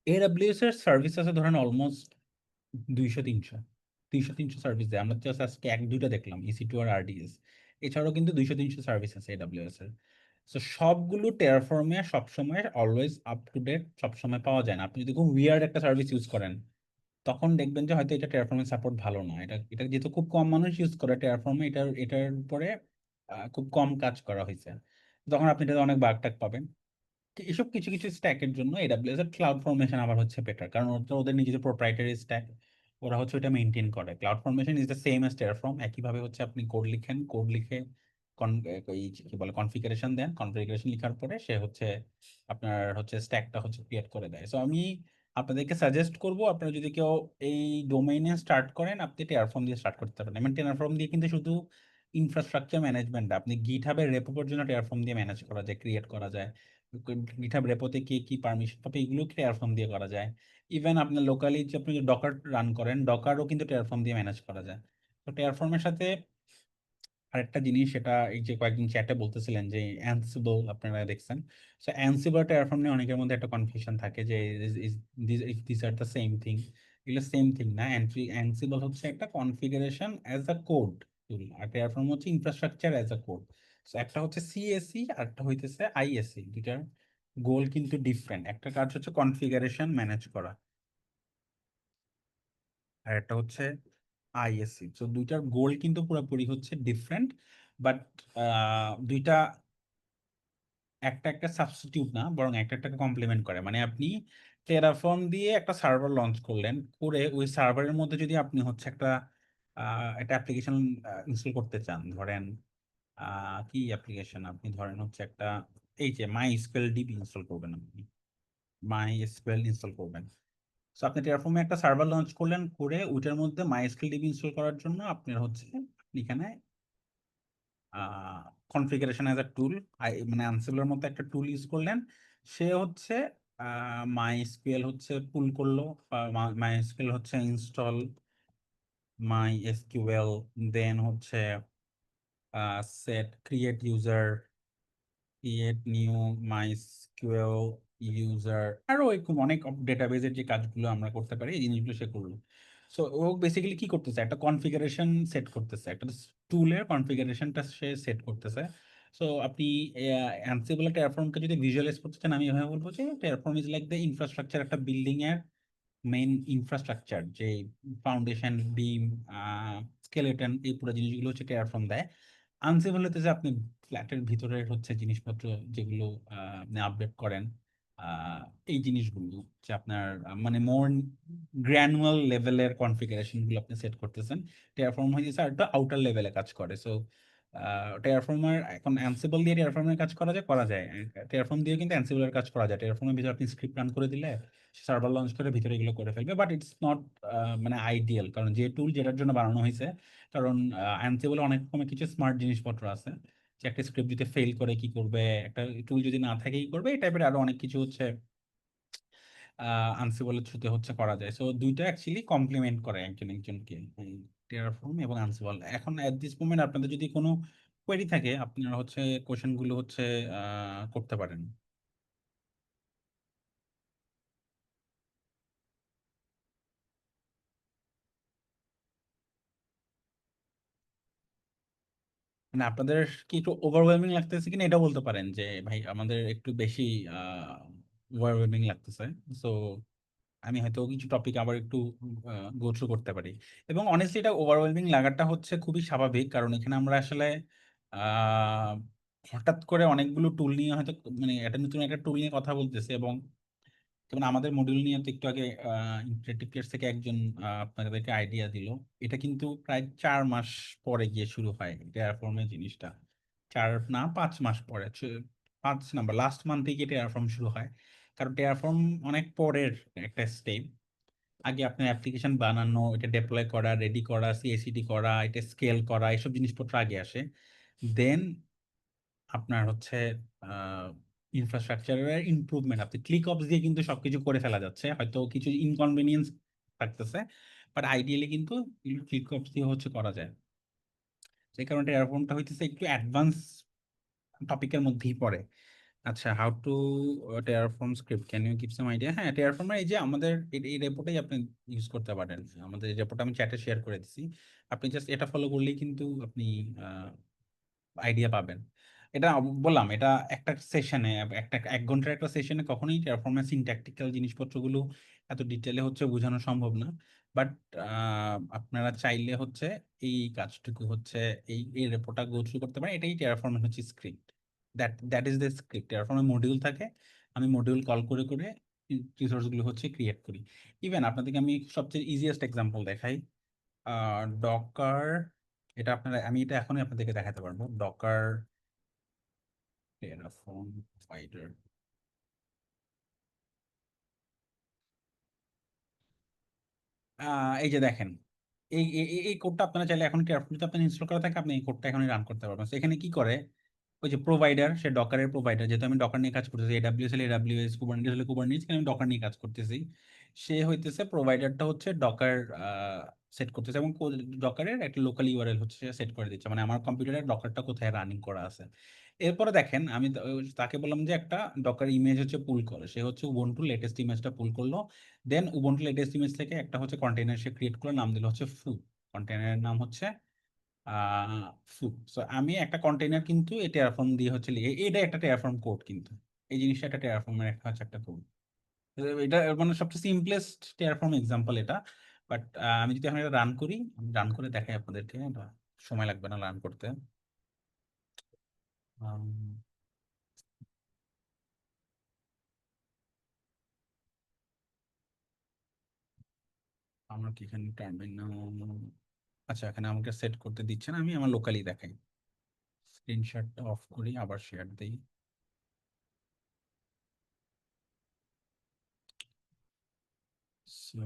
এডাব্লিউএস এর সার্ভিস আছে ধরেন অলমোস্ট 200-300 সার্ভিস দেয়। আমরা জাস্ট আজকে 1-2টা দেখলাম, EC2 আর RDS। এছাড়াও কিন্তু 200-300 সার্ভিস আছে এডাব্লিউএস এর। তো সবগুলো টেরাফর্মে সবসময় অলওয়েজ আপ টু ডেট সবসময় পাওয়া যায় না। আপনি যদি খুব উইয়ার্ড একটা সার্ভিস ইউজ করেন তখন দেখবেন যে হয়তো এটা টেরাফর্মের সাপোর্ট ভালো না। এটা যেহেতু খুব কম মানুষ ইউজ করে টেরাফর্মে, এটার উপরে খুব কম কাজ করা হয়েছে, তখন আপনি এটাতে অনেক বাগ টাগ পাবেন। তো এসব কিছু কিছু স্ট্যাকের জন্য এডাব্লিউএস এর ক্লাউড ফরমেশন আবার হচ্ছে বেটার, কারণ ওটা ওদের নিজেদের প্রোপ্রাইটারি স্ট্যাক, ওরা হচ্ছে ওটা মেনটেন করে। CloudFormation is the same as Terraform. একইভাবে হচ্ছে আপনি কোড লিখেন, কোড লিখে এই কি বলে কনফিগারেশন দেন, কনফিগারেশন লিখার পরে সে হচ্ছে আপনার হচ্ছে স্ট্যাকটা হচ্ছে ক্রিয়েট করে দেয়। সো আমি আপনাদেরকে সাজেস্ট করব, আপনারা যদি কেউ এই ডোমেইনে স্টার্ট করেন আপনি টেরাফর্ম দিয়ে স্টার্ট করতে পারেন। মানে টেরাফর্ম দিয়ে কিন্তু শুধু ইনফ্রাস্ট্রাকচার ম্যানেজমেন্ট, আপনি গিটহাবের রেপো পর্যন্ত টেরাফর্ম দিয়ে ম্যানেজ করা যায়, ক্রিয়েট করা যায়। গিটহাব রেপোতে কে কি পারমিশন পাবে এগুলো টেরাফর্ম দিয়ে করা যায়। ইভেন আপনার লোকালি যে আপনি ডকার রান করেন, ডকারও কিন্তু টেরাফর্ম দিয়ে ম্যানেজ করা যায়। তো টেরাফর্মের সাথে আরেকটা জিনিস, সেটা এই যে কয়েকদিন চ্যাটে বলতেছিলেন যে অ্যানসিবল আপনারা দেখছেন। সো অ্যানসিবল টেরাফর্ম নিয়ে অনেকের মধ্যে একটা কনফিউশন থাকে যে this are the same thing. এগুলো সেম থিং না। অ্যানসিবল হচ্ছে একটা কনফিগারেশন অ্যাজ আ কোড টুল, আর টেরাফর্ম হচ্ছে infrastructure as a code. So একটা হচ্ছে সিএসি আর একটা হইতেছে আইএসি। দুইটার গোল কিন্তু ডিফারেন্ট। একটা কাজ হচ্ছে কনফিগারেশন ম্যানেজ করা, আর একটা হচ্ছে আইএসসি। তো দুইটার গোল কিন্তু পুরোপুরি হচ্ছে ডিফারেন্ট। বাট দুইটা একটা একটা সাবস্টিটিউট না, বরং একটা একটাকে কমপ্লিমেন্ট করে। মানে আপনি টেরাফর্ম দিয়ে একটা সার্ভার লঞ্চ করলেন, করে ওই সার্ভারের মধ্যে যদি আপনি হচ্ছে একটা অ্যাপ্লিকেশন ইনস্টল করতে চান, ধরেন কি অ্যাপ্লিকেশন, আপনি ধরেন হচ্ছে এই যে মাই এসকিউএল ডিবি ইনস্টল করবেন, আপনি মাই এসকিউএল ইনস্টল করবেন। সো আপনি টেরাফর্মে একটা সার্ভার লঞ্চ করলেন, করে ওইটার মধ্যে মাইস্কেল ডিবি ইনস্টল করার জন্য আপনার হচ্ছে আপনি এখানে কনফিগারেশন অ্যাজ আ টুল, মানে আনসিবলের মতো একটা টুল ইউজ করলেন। সে হচ্ছে মাইস্কুয়েল হচ্ছে পুল করলো, মাইস্কুয়েল হচ্ছে ইনস্টল মাই এসকিউএল, দেন হচ্ছে set create user, create new MySQL user, আরো এরকম অনেক ডেটাবেজের যে কাজগুলো আমরা করতে পারি এই জিনিসগুলো সে করলো। সো ও বেসিক্যালি কি করতেছে, একটা কনফিগারেশন সেট করতেছে, একটা টুলের কনফিগারেশনটা সে সেট করতেছে। সো আপনি অ্যানসিবল টেরাফর্মকে যদি ভিজুয়ালাইজ করতে চান, আমি এভাবে বলবো যে টেরাফর্ম ইজ লাইক দ্য ইনফ্রাস্ট্রাকচার, একটা বিল্ডিং এর মেইন ইনফ্রাস্ট্রাকচার, যে ফাউন্ডেশন, বিম, স্কেলেটন, এই পুরো জিনিসগুলো হচ্ছে টেরাফর্ম দেয়। আনসিবল হতে যে আপনি ফ্ল্যাটের ভিতরের হচ্ছে জিনিসপত্র যেগুলো আপনি আপডেট করেন, আহ, এই জিনিসগুলো যে আপনার মানে মোর গ্র্যানুয়াল লেভেলের কনফিগারেশন গুলো আপনি সেট করতেছেন। টেরাফর্ম হয়েছে আর একটা আউটার লেভেলে কাজ করে। সো টেরাফর্মার এখন অ্যানসিবল দিয়ে টেরাফর্মের কাজ করা যায়। টেরাফর্ম দিয়ে কিন্তু অ্যানসিবলের কাজ করা যায়। টেরাফর্মের ভিতরে আপনি স্ক্রিপ্ট রান করে দিলে সার্ভার লঞ্চ করে ভিতরে এগুলো করে ফেলবে, বাট ইটস নট মানে আইডিয়াল, কারণ যে টুল যেটার জন্য বানানো হয়েছে, কারণ অ্যানসিবলে অনেক রকমের কিছু স্মার্ট জিনিসপত্র আছে, যে একটা স্ক্রিপ্ট যদি ফেল করে কি করবে, একটা টুল যদি না থাকে কি করবে, এই টাইপের আরো অনেক কিছু হচ্ছে আনসিবলের থ্রুতে হচ্ছে করা যায়। সো দুইটা অ্যাকচুয়ালি কমপ্লিমেন্ট করে একজন একজনকে, টেরাফর্ম এবং আনসিবল। এখন এট দিস মোমেন্ট আপনাদের যদি কোনো কোয়েরি থাকে, আপনারা হচ্ছে কোশ্চেন গুলো হচ্ছে করতে পারেন। মানে আপনাদের কি একটু ওভারওয়েলমিং লাগতেছে কিনা এটা বলতে পারেন, যে ভাই আমাদের একটু বেশি ওভারওয়েলমিং লাগতেছে। সো আমি হয়তো কিছু টপিক আবার একটু গো থ্রু করতে পারি। এবং অনেস্টলি এটা ওভারওয়েলমিং লাগাটা হচ্ছে খুবই স্বাভাবিক, কারণ এখানে আমরা আসলে আহ, হঠাৎ করে অনেকগুলো টুল নিয়ে হয়তো, মানে একটা নতুন একটা টুল নিয়ে কথা বলতেছে। এবং যেমন আমাদের মডিউল নিয়ে তো একটু আগে ইন্টারেক্টিভ কেয়ার থেকে একজন আপনাদেরকে আইডিয়া দিল, এটা কিন্তু প্রায় 4 মাস পরে গিয়ে শুরু হয় টেরাফর্মের জিনিসটা। 4 না 5 মাস পরে, 5 নাম্বার লাস্ট মান্থে গিয়ে টেরাফর্ম শুরু হয়। কারণ টেরাফর্ম অনেক পরের একটা স্টেপ। আগে আপনার অ্যাপ্লিকেশন বানানো, এটা ডেপ্লয় করা, রেডি করা, সিএসিডি করা, এটা স্কেল করা, এসব জিনিসপত্র আগে আসে। দেন আপনার হচ্ছে ইনফ্রাস্ট্রাকচারের ইমপ্রুভমেন্ট, আপনি ক্লিক অপস দিয়ে কিন্তু সবকিছু করে ফেলা যাচ্ছে, হয়তো কিছু ইনকনভেনিয়েন্স থাকতেছে, বাট আইডিয়ালি কিন্তু ক্লিক অপস দিয়ে হচ্ছে করা যায়। সেই কারণে এরকমটা হইতেছে একটু অ্যাডভান্স টপিকের মধ্যেই পড়ে। আচ্ছা, how to Terraform script, can you give some idea? হ্যাঁ, টেরাফর্মের এই যে আমাদের এই রেপোর্টেই আপনি ইউজ করতে পারেন। আমাদের রেপোর্ট আমি চ্যাটে শেয়ার করে দিছি, আপনি জাস্ট এটা ফলো করলেই কিন্তু আপনি আইডিয়া পাবেন। এটা বললাম, এটা একটা সেশনে, একটা 1 ঘন্টার একটা সেশনে কখনোই পারফরমেন্স সিনট্যাকটিক্যাল জিনিসপত্রগুলো এত ডিটেলে হচ্ছে বোঝানো সম্ভব না। বাট আপনারা চাইলে হচ্ছে এই কাজটুকু হচ্ছে এই রেপোর্টটা গো থ্রু করতে পারেন। এটাই টেরাফর্মের হচ্ছে script. That is the script. টেরাফর্মের মডিউল থাকে, আমি মডিউল কল করে করে রিসোর্স গুলো হচ্ছে ক্রিয়েট করি। ইভেন আপনাদেরকে আমি সবচেয়ে ইজিয়েস্ট এক্সাম্পল দেখাই, ডকার। এটা আপনারা, আমি এটা এখনই আপনাদেরকে দেখাতে পারবো। ডকার টেরাফর্ম ফাইটার, এই যে দেখেন, এই কোডটা আপনারা চাইলে এখন টেরাফর্ম যদি আপনার ইনস্টল করা থাকে, আপনি এই কোডটা এখনই রান করতে পারবেন। So, এখানে কি করে, ওই যে প্রোভাইডার, সে ডকারের প্রোভাইডার, যেহেতু আমি ডকার নিয়ে কাজ করতেছি, এডাব্লিউএস হলে এডাব্লিউএস, কুবারনেটিস হলে কুবারনেটিস, আমি ডকার নিয়ে কাজ করতেছি। সে হইতেছে প্রোভাইডারটা হচ্ছে ডকার সেট করতেছে এবং ডকারের একটা লোকাল ইউআরএল হচ্ছে সেট করে দিচ্ছে, মানে আমার কম্পিউটারে ডকারটা কোথায় রানিং করা আছে। এরপরে দেখেন আমি তাকে বললাম যে একটা ডকার ইমেজ হচ্ছে পুল করে, সে হচ্ছে উবুন্টু লেটেস্ট ইমেজটা পুল করলো। দেন উবুন্টু লেটেস্ট ইমেজ থেকে একটা হচ্ছে কন্টেনার সে ক্রিয়েট করে, নাম দিল হচ্ছে ফু, কন্টেনারের নাম হচ্ছে ফু। সো আমি একটা কন্টেনার কিন্তু এই টেরাফর্ম দিয়ে হচ্ছে লিখে, এটা একটা টেরাফর্ম কোড কিন্তু, এই জিনিসটা একটা টেরাফর্মের একটা হচ্ছে একটা কোড। এটা মানে সবচেয়ে সিম্পলেস্ট টেরাফর্ম এক্সাম্পল এটা। বাট আমি যদি এখন এটা রান করি, আমি রান করে দেখাই আপনাদেরকে, এটা সময় লাগবে না রান করতে। আম, আমার কি এখানে টার্মিনাল, আচ্ছা এখানে আমাকে সেট করতে দিচ্ছে না, আমি আমার লোকালি দেখাই। স্ক্রিনশটটা অফ করি, আবার শেয়ার দিই। সো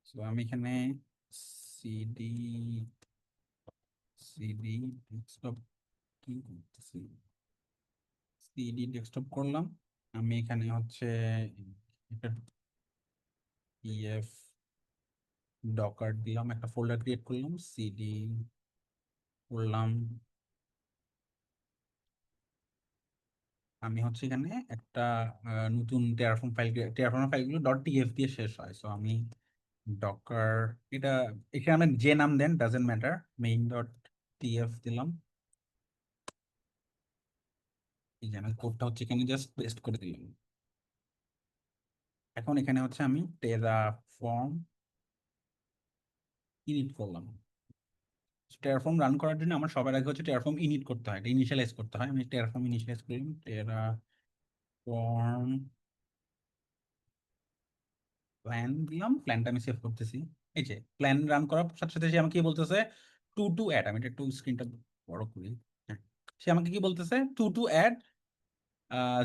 সো আমি এখানে সিডি সিডি ডেস্কটপ কি করতেছি, সিডি ডেস্কটপ করলাম। আমি এখানে হচ্ছে একটা পিএফ ডকার দিলাম, একটা ফোল্ডার ক্রিয়েট করলাম, সিডি করলাম। আমি হচ্ছে এখানে একটা নতুন টেরাফর্ম ফাইল, টেরাফর্ম ফাইলগুলো ডট টিএফ দিয়ে শেষ হয়। সো আমি ডকার, এটা এখানে আমি যে নাম দেন doesn't matter, main dot TF দিলাম। এই যে আমি কোডটা হচ্ছে এখানে জাস্ট পেস্ট করে দিলাম। এখন এখানে হচ্ছে আমি টেরাফর্ম ইনিট করলাম। টেরাফর্ম রান করার জন্য আমার সবার আগে হচ্ছে টেরাফর্ম ইনিট করতে হয়, ইনিশিয়ালাইজ করতে হয়। আমি টেরাফর্ম ইনিশিয়ালাইজ করলাম, টেরাফর্ম প্ল্যান দিলাম, প্ল্যানটা আমি সেভ করতেছি। এই যে প্ল্যান রান করার সাথে সাথে সে আমাকে কি বলতেছে, টু অ্যাড, আমি এটা একটু স্ক্রিনটা বড় করি। হ্যাঁ, সে আমাকে কি বলতেছে, two add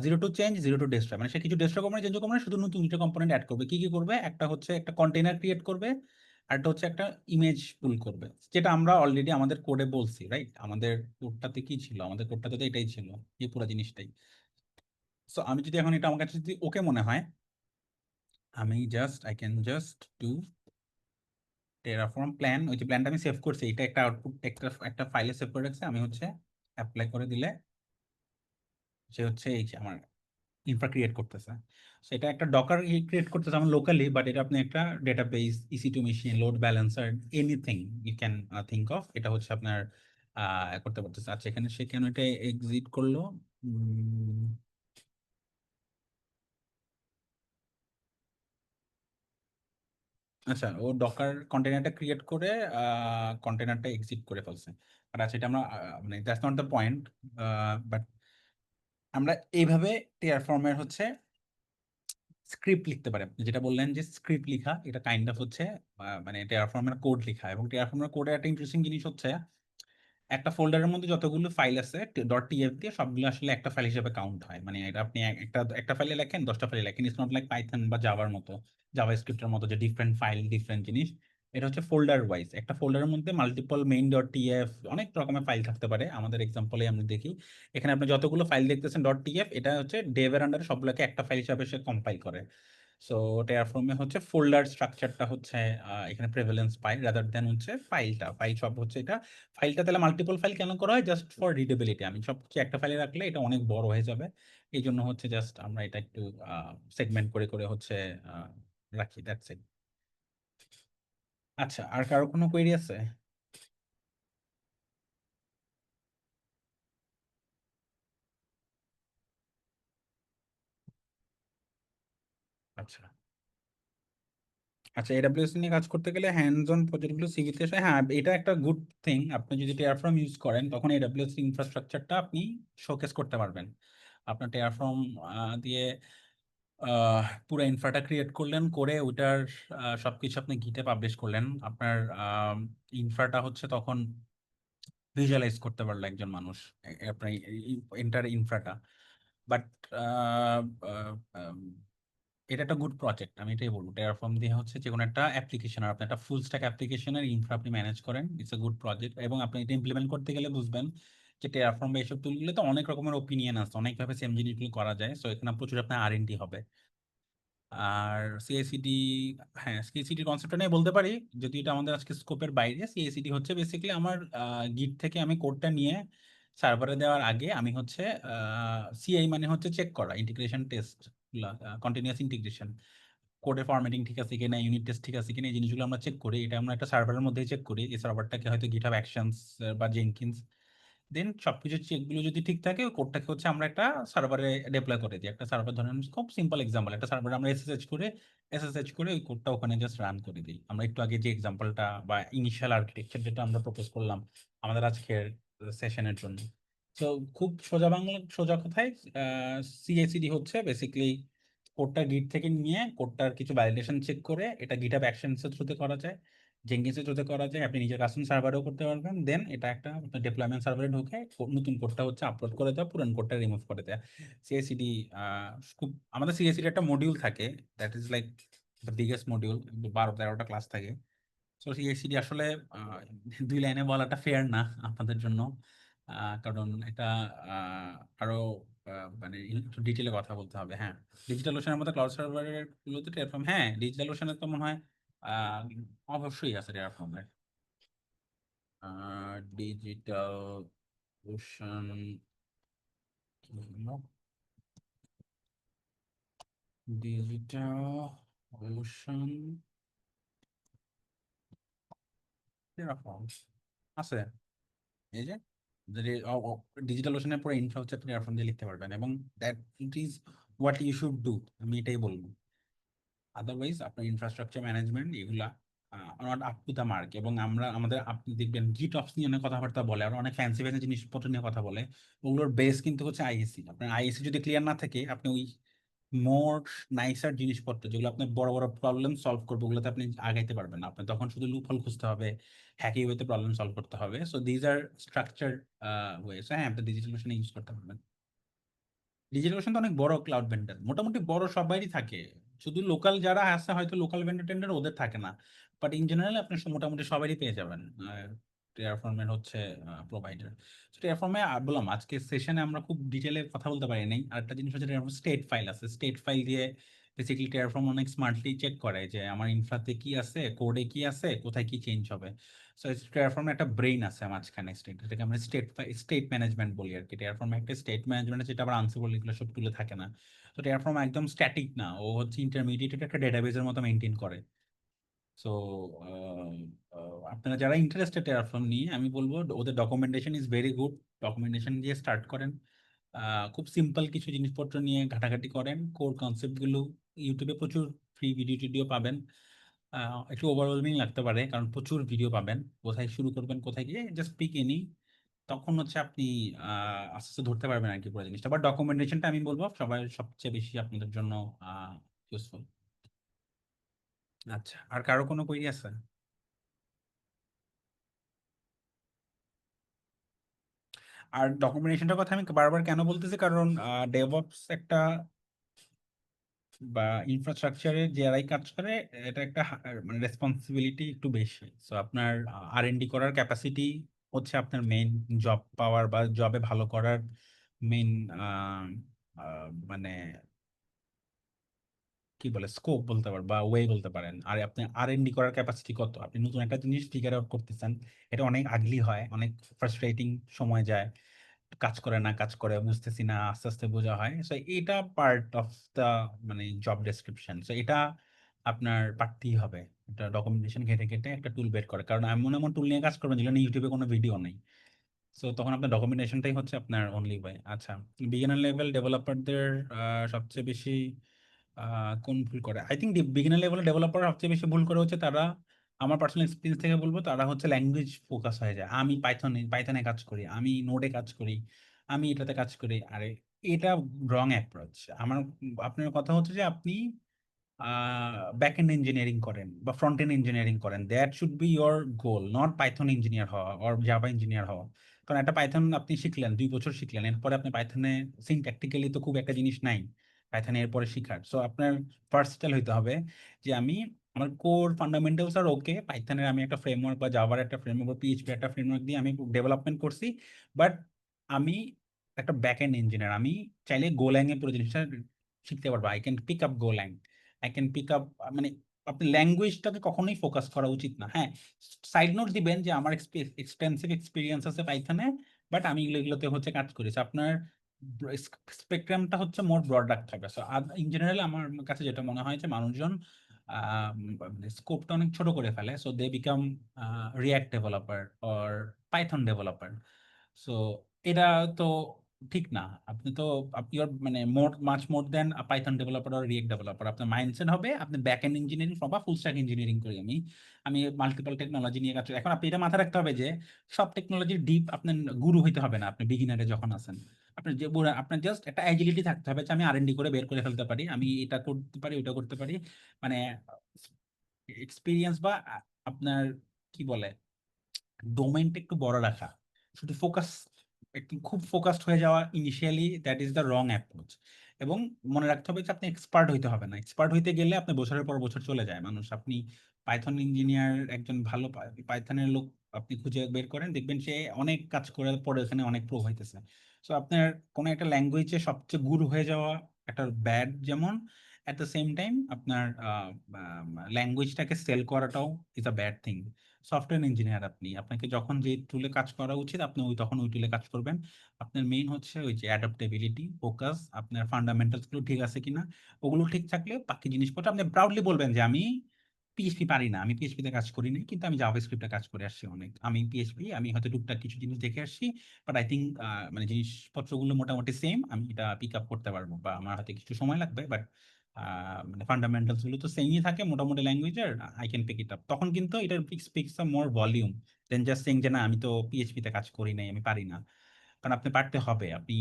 zero to change zero to destroy, মানে সে কিছু ডেস্ট্রয় কম্পোনেন্ট চেঞ্জ করবে না, শুধু নতুন দুটো কম্পোনেন্ট অ্যাড করবে। কি কি করবে, একটা হচ্ছে একটা কন্টেইনার ক্রিয়েট করবে, আর একটা হচ্ছে একটা ইমেজ পুল করবে, যেটা আমরা অলরেডি আমাদের কোডে বলছি, রাইট? আমাদের কোডটাতে কি ছিল, আমাদের কোডটাতে তো এটাই ছিল, এই পুরো জিনিসটাই। সো আমি যদি এখন এটা আমার কাছে যদি ওকে মনে হয়, আমি just I can just do Terraform plan, ওই যে প্ল্যানটা আমি সেভ করছি, এটা একটা আউটপুট একটা একটা ফাইলে সেভ করে রাখছে, আমি হচ্ছে অ্যাপ্লাই করে দিলে সে হচ্ছে এই যে আমার ইনফ্রা ক্রিয়েট করতেছে। সেটা একটা ডকার ক্রিয়েট করতেছে আমার লোকালি, বাট এটা আপনি একটা database, EC two machine, load balancer, anything you can think of, এটা হচ্ছে আপনার করতে পারতেছে। আচ্ছা এখানে সে কেন এটা এক্সিট করলো, উম, আচ্ছা ও ডকার কন্টেনারটা ক্রিয়েট করে কন্টেনারটা এক্সিট করে ফেলছে। আর আচ্ছা এটা আমরা মানে that's not the point, but আমরা এইভাবে টেরাফর্মের হচ্ছে স্ক্রিপ্ট লিখতে পারি। আপনি যেটা বললেন যে স্ক্রিপ্ট লিখা, এটা কাইন্ড অফ হচ্ছে মানে টেরাফর্মের কোড লিখা। এবং টেরাফর্মের কোডে একটা ইন্টারেস্টিং জিনিস হচ্ছে একটা ফোল্ডারের মধ্যে যতগুলো ফাইল আছে ডট টিএফ দিয়ে সবগুলো আসলে একটা ফাইল হিসেবে কাউন্ট হয়। মানে এটা আপনি একটা একটা ফাইলে লেখেন, 10টা ফাইলে লেখেন, ইটস নট লাইক পাইথন বা জাভার মতো, জাভা স্ক্রিপ্টের মতো যে ডিফারেন্ট ফাইল ডিফারেন্ট জিনিস। এটা হচ্ছে ফোল্ডার ওয়াইজ, একটা ফোল্ডারের মধ্যে মাল্টিপল মেইন ডট টিএফ অনেক রকমের ফাইল থাকতে পারে। আমাদের এক্সাম্পলে আমরা দেখি এখানে আপনি যতগুলো ফাইল দেখতেছেন ডট টিএফ, এটা হচ্ছে ডেভের আন্ডারে সবগুলোকে একটা ফাইল হিসাবে সে কম্পাইল করে। সো টেরাফর্মে হচ্ছে ফোল্ডার স্ট্রাকচারটা হচ্ছে এখানে প্রেভেলেন্স পায় রাদার দেন হচ্ছে ফাইলটা, ফাইল সব হচ্ছে এটা। ফাইলটা তাহলে মাল্টিপল ফাইল কেন করা হয়, জাস্ট ফর রিডেবিলিটি। আমি সব কিছু একটা ফাইলে রাখলে এটা অনেক বড় হয়ে যাবে, এই জন্য হচ্ছে জাস্ট আমরা এটা একটু সেগমেন্ট করে করে হচ্ছে আহ, রাখি, দ্যাটস ইট। আচ্ছা আর কারো কোনো কোয়েরি আছে? আচ্ছা আচ্ছা, এডাব্লিউএস নিয়ে কাজ করতে গেলে হ্যান্ডস অন প্রজেক্টগুলো সিভিতে আসে। হ্যাঁ, এটা একটা গুড থিং, আপনি যদি টেরাফর্ম ইউজ করেন তখন এডাব্লিউএস ইনফ্রাস্ট্রাকচারটা আপনি শোকেস করতে পারবেন। আপনার টেরাফর্ম দিয়ে পুরো ইনফ্রাটা ক্রিয়েট করলেন, করে ওইটার সবকিছু আপনি গিটে পাবলিশ করলেন, আপনার ইনফ্রাটা হচ্ছে তখন ভিজুয়ালাইজ করতে পারলো একজন মানুষ, আপনার এন্টার ইনফ্রাটা। বাট এটা একটা গুড প্রজেক্ট, আমি এটাই বলবো। টেরাফর্ম দিয়ে হচ্ছে যে কোনো একটা অ্যাপ্লিকেশন, আর আপনি একটা ফুল স্ট্যাক অ্যাপ্লিকেশনের ইনফ্রা আপনি ম্যানেজ করেন, ইটস এ গুড প্রজেক্ট। এবং আপনি এটা ইমপ্লিমেন্ট করতে গেলে বুঝবেন যে টেরাফর্ম বা এইসব টুলগুলো তো অনেক রকমের ওপিনিয়ন আছে, অনেকভাবে সেম জিনিসগুলো করা যায়। সো এখানে প্রচুর আপনার R&D হবে। আর সিআইসিডি, হ্যাঁ সিআইসিডি কনসেপ্টটা নিয়ে বলতে পারি, যদি এটা আমাদের আজকে স্কোপের বাইরে। সিআইসিডি হচ্ছে বেসিক্যালি আমার গিট থেকে আমি কোডটা নিয়ে সার্ভারে দেওয়ার আগে আমি হচ্ছে সিআই মানে হচ্ছে চেক করা, ইন্টিগ্রেশন টেস্ট, কন্টিনিউয়াস ইন্টিগ্রেশন, কোডের ফরম্যাটিং ঠিক আছে কিনা, ইউনিট টেস্ট ঠিক আছে কিনা, এই জিনিসগুলো আমরা চেক করি। এটা আমরা একটা সার্ভারের মধ্যে চেক করি। এই সার্ভারটাকে হয়তো গিটহাব অ্যাকশনস বা জেনকিন্স, দেন সবকিছু চেকগুলো যদি ঠিক থাকে ওই কোডটাকে হচ্ছে আমরা একটা সার্ভারে ডিপ্লয় করে দিই। একটা সার্ভার ধরেন, খুব সিম্পল এক্সাম্পল, একটা সার্ভারে আমরা এসএসএইচ করে ওই কোডটা ওখানে জাস্ট রান করে দিই। আমরা একটু আগে যে এক্সাম্পলটা বা ইনিশিয়াল আর্কিটেকচার যেটা আমরা প্রপোজ করলাম আমাদের আজকের সেশনের জন্য। তো খুব সোজা বাংলা, সোজা কথায় সিআইসিডি হচ্ছে বেসিক্যালি কোডটা গিট থেকে নিয়ে কোডটার কিছু ভ্যালিডেশন চেক করে, এটা গিটহাব অ্যাকশনস এর থ্রুতে করা যায়, জেঙ্কিন্সের থ্রুতে করা যায়, আপনি নিজের কাস্টম সার্ভারেও করতে পারবেন। দেন এটা একটা ডিপ্লয়মেন্ট সার্ভারে ঢুকে নতুন কোডটা হচ্ছে আপলোড করে দেওয়া, পুরান কোডটা রিমুভ করে দেওয়া। সিআইসিডি খুব, আমাদের সিআইসিডি একটা মডিউল থাকে, that is like the biggest module, 12-13টা ক্লাস থাকে। তো সিআইসিডি আসলে আহ, 2 লাইনে বলাটা ফেয়ার না আপনাদের জন্য, কারণ এটা আরো মানে একটু ডিটেলে কথা বলতে হবে। হ্যাঁ, ডিজিটাল ওশানের মধ্যে ক্লাউড সার্ভারের গুলোতে টেরাফর্ম, হ্যাঁ ডিজিটাল ওশানের তো মনে হয় আহ, অবশ্যই আছে টেরাফর্মের। ডিজিটাল ওশান, ডিজিটাল ওশান টেরাফর্ম আছে, এই যে ডিজিটাল ওশানের পুরো ইনফ্রা হচ্ছে আপনি টেরাফর্ম দিয়ে লিখতে পারবেন, এবং that it is what you should do, আমি এটাই বলবো। আদারওয়াইজ আপনার ইনফ্রাস্ট্রাকচার ম্যানেজমেন্ট এগুলা not up to the mark. এবং আমরা আমাদের, আপনি দেখবেন গিট অপস নিয়ে অনেক কথাবার্তা বলে, আর অনেক ফ্যান্সি ফ্যান্সি জিনিসপত্র নিয়ে কথা বলে, ওগুলোর বেস কিন্তু হচ্ছে আইএসি। আপনার আইএসি যদি ক্লিয়ার না থাকে, আপনি ওই মোর নাইসার জিনিসপত্র যেগুলো আপনার বড় বড় প্রবলেম সলভ করবে, ওগুলোতে আপনি আগাইতে পারবেন না। আপনার তখন শুধু লুপ হোল খুঁজতে হবে, হ্যাকি ওয়েতে প্রবলেম সলভ করতে হবে। সো দিজ আর স্ট্রাকচার ওয়েস। হ্যাঁ, আপনি ডিজিটাল মেশিনে ইউজ করতে পারবেন। ডিজিটাল ওশান তো অনেক বড় ক্লাউড ভেন্ডর, মোটামুটি বড় সবারই থাকে, শুধু লোকাল যারা আছে হয়তো লোকাল ভেন্ডর টেন্ডার ওদের থাকে না, বাট ইন জেনারেল আপনি মোটামুটি সবারই পেয়ে যাবেন টেরাফর্মের হচ্ছে প্রোভাইডার। টেরাফর্মে বললাম আজকে সেশনে আমরা খুব ডিটেলে কথা বলতে পারি নাই। আরেকটা জিনিস হচ্ছে টেরাফর্ম স্টেট ফাইল আছে, স্টেট ফাইল দিয়ে বেসিক্যালি টেরাফর্ম অনেক স্মার্টলি চেক করে যে আমার ইনফ্রাতে কি আছে, কোডে কি আছে, কোথায় কি চেঞ্জ হবে। সো টেরাফর্মে একটা ব্রেইন আছে মাঝখানে, স্টেট, এটাকে আমরা স্টেট ম্যানেজমেন্ট বলি আর কি। টেরাফর্মে একটা স্টেট ম্যানেজমেন্ট যেটা আবার আনসিবল, এগুলো সব তুলে থাকে না। তো টেরাফর্ম একদম স্ট্যাটিক না, ও হচ্ছে ইন্টারমিডিয়েট একটা ডেটাবেজের মতো মেনটেন করে। সো আপনারা যারা ইন্টারেস্টেড টেরাফর্ম নিয়ে, আমি বলবো ওদের documentation is very good. Documentation দিয়ে স্টার্ট করেন, খুব সিম্পল কিছু জিনিসপত্র নিয়ে ঘাটাঘাটি করেন, কোর কনসেপ্ট গুলো ইউটিউবে প্রচুর ফ্রি ভিডিও টিডিও পাবেন। একটু ওভারওয়েলমিং লাগতে পারে কারণ প্রচুর ভিডিও পাবেন, কোথায় শুরু করবেন কোথায় গিয়ে জাস্ট পিক এনি, তখন হচ্ছে আপনি আস্তে আস্তে ধরতে পারবেন আর কি পুরো জিনিসটা। বাট ডকুমেন্টেশনটা আমি বলবো সবাই সবচেয়ে বেশি আপনাদের জন্য ইউজফুল। আচ্ছা, আর কারো কোনো কোয়েরি আছে? আর ডকুমেন্টেশনটার কথা আমি বারবার কেন বলতেছি, কারণ ডেভঅপস একটা বা ইনফ্রাস্ট্রাকচারে যারাই কাজ করে, এটা একটা মানে রেসপন্সিবিলিটি একটু বেশি। সো আপনার R&D করার ক্যাপাসিটি হচ্ছে আপনার মেইন জব পাওয়ার বা জবে ভালো করার মেইন মানে কি বলে স্কোপ বলতে পারেন বা ওয়ে বলতে পারেন। আর আপনি R&D করার ক্যাপাসিটি কত, আপনি নতুন একটা জিনিস ফিগার আউট করতেছেন, এটা অনেক আগলি হয়, অনেক ফ্রাস্ট্রেটিং সময় যায়, কাজ করে না কাজ করে বুঝতেছি না, আস্তে আস্তে বোঝা হয়। সো এটা পার্ট অফ দা মানে জব ডেসক্রিপশন। সো এটা আপনার পারতেই হবে, এটা ডকুমেন্টেশন ঘেটে ঘেটে একটা টুল বের করে, কারণ এমন এমন টুল নিয়ে কাজ করবেন যেগুলো নিয়ে ইউটিউবে কোনো ভিডিও নেই। সো তখন আপনার ডকুমেন্টেশনটাই হচ্ছে আপনার অনলি ওয়ে। আচ্ছা, বিগিনার লেভেল ডেভেলপারদের সবচেয়ে বেশি কোন ভুল করে? I think beginner level developer সবচেয়ে বেশি ভুল করে হচ্ছে তারা, আমার পার্সোনাল এক্সপিরিয়েন্স থেকে বলবো, তারা হচ্ছে ল্যাঙ্গুয়েজ ফোকাস হয়ে যায়। আমি পাইথনে কাজ করি, আমি নোডে কাজ করি, আমি এটাতে কাজ করি। আরে এটা রং অ্যাপ্রোচ। আমার, আপনার কথা হচ্ছে যে আপনি ব্যাক এন্ড ইঞ্জিনিয়ারিং করেন বা ফ্রন্ট এন্ড ইঞ্জিনিয়ারিং করেন, that should be your goal, not Python engineer হওয়া অর জাভা ইঞ্জিনিয়ার হওয়া। কারণ একটা পাইথন আপনি শিখলেন, 2 বছর শিখলেন, এরপরে আপনি পাইথনে সিনট্যাকটিক্যালি তো খুব একটা জিনিস নাই, পাইথন এরপরে শিখার। সো আপনার ফার্স্ট স্টাইল হইতে হবে যে আমি আমার কোর ফান্ডামেন্টালস আর ওকে, পাইথনের আমি একটা ফ্রেমওয়ার্ক বা জাভার একটা ফ্রেমওয়ার্ক বা পিএইচপি একটা ফ্রেমওয়ার্ক দিয়ে আমি ডেভেলপমেন্ট করছি, বাট আমি একটা ব্যাক এন্ড ইঞ্জিনিয়ার। আমি চাইলে গোল্যাং এ পুরো জিনিসটা শিখতে পারবো। I can pick up Golang, I can pick up, মানে আপনি ল্যাঙ্গুয়েজটাকে কখনোই ফোকাস করা উচিত না। হ্যাঁ, সাইড নোট দিবেন যে আমার এক্সপেন্সিভ এক্সপিরিয়েন্স আছে পাইথনে, বাট আমি এগুলোতে হচ্ছে কাজ করেছি। আপনার স্পেকট্রামটা হচ্ছে মোর ব্রড রাখতে হবে। সো ইন জেনারেল আমার কাছে যেটা মনে হয় যে মানুষজন স্কোপটা অনেক ছোট করে ফেলে, so they become React developer or Python developer. So এটা তো ঠিক না। আপনি তো ইউর মানে much more than Python developer আর রিয়েক্ট ডেভেলপার। আপনার মাইন্ডসেট হবে আপনি ব্যাক এন্ড ইঞ্জিনিয়ারিং বা ফুল স্ট্যাক ইঞ্জিনিয়ারিং করি আমি, আমি মাল্টিপল টেকনোলজি নিয়ে কাজ করি। এখন আপনি এটা মাথায় রাখতে হবে যে সব টেকনোলজির ডিপ আপনার গুরু হইতে হবে না আপনি বিগিনারে যখন আছেন। আপনার যে আপনার জাস্ট একটা অ্যাজিলিটি থাকতে হবে যে আমি আর&ডি করে বের করে ফেলতে পারি, আমি এটা করতে পারি, ওটা করতে পারি। মানে এক্সপিরিয়েন্স বা আপনার কি বলে ডোমেনটা একটু বড় রাখা, শুধু ফোকাস, একটু খুব ফোকাসড হয়ে যাওয়া initially, that is the wrong approach. এবং মনে রাখতে হবে যে আপনি এক্সপার্ট হইতে হবে না। এক্সপার্ট হইতে গেলে আপনি বছরের পর বছর চলে যায় মানুষ। আপনি পাইথন ইঞ্জিনিয়ার একজন ভালো পাইথনের লোক আপনি খুঁজে বের করেন, দেখবেন সে অনেক কাজ করে পরে এখানে অনেক প্রো হইতেছে। সো আপনার কোনো একটা ল্যাঙ্গুয়েজে সবচেয়ে গুরু হয়ে যাওয়া একটা ব্যাড, যেমন অ্যাট দ্য সেম টাইম আপনার ল্যাঙ্গুয়েজটাকে সেল করাটাও is a bad thing. Software engineer আপনি, আপনাকে যখন যে টুলে কাজ করা উচিত আপনি তখন ওই টুলে কাজ করবেন। আপনার মেইন হচ্ছে ওই যে অ্যাডাপ্টেবিলিটি, ফোকাস, আপনার ফান্ডামেন্টালস গুলো ঠিক আছে কিনা, ওগুলো ঠিক থাকলে বাকি জিনিসপত্র আপনি প্রাউডলি বলবেন যে আমি পিএইচপি পারি না, আমি পিএইচপি তে কাজ করি না, কিন্তু আমি জাভাস্ক্রিপ্টে কাজ করে আসছি অনেক। আমি পিএইচপি, আমি হয়তো টুকটাক কিছু জিনিস দেখে আসছি, বাট আই থিঙ্ক মানে জিনিসপত্রগুলো মোটামুটি সেম, আমি এটা পিক আপ করতে পারবো, বা আমার হাতে কিছু সময় লাগবে, বাট মানে ফান্ডামেন্টালস গুলো তো সেমই থাকে মোটামুটি ল্যাঙ্গুয়েজের, I can pick it up. তখন কিন্তু এটা speaks a more volume than just saying যে না আমি তো পিএইচপি তে কাজ করি নাই, আমি পারি না। কারণ আপনি পারতে হবে। আপনি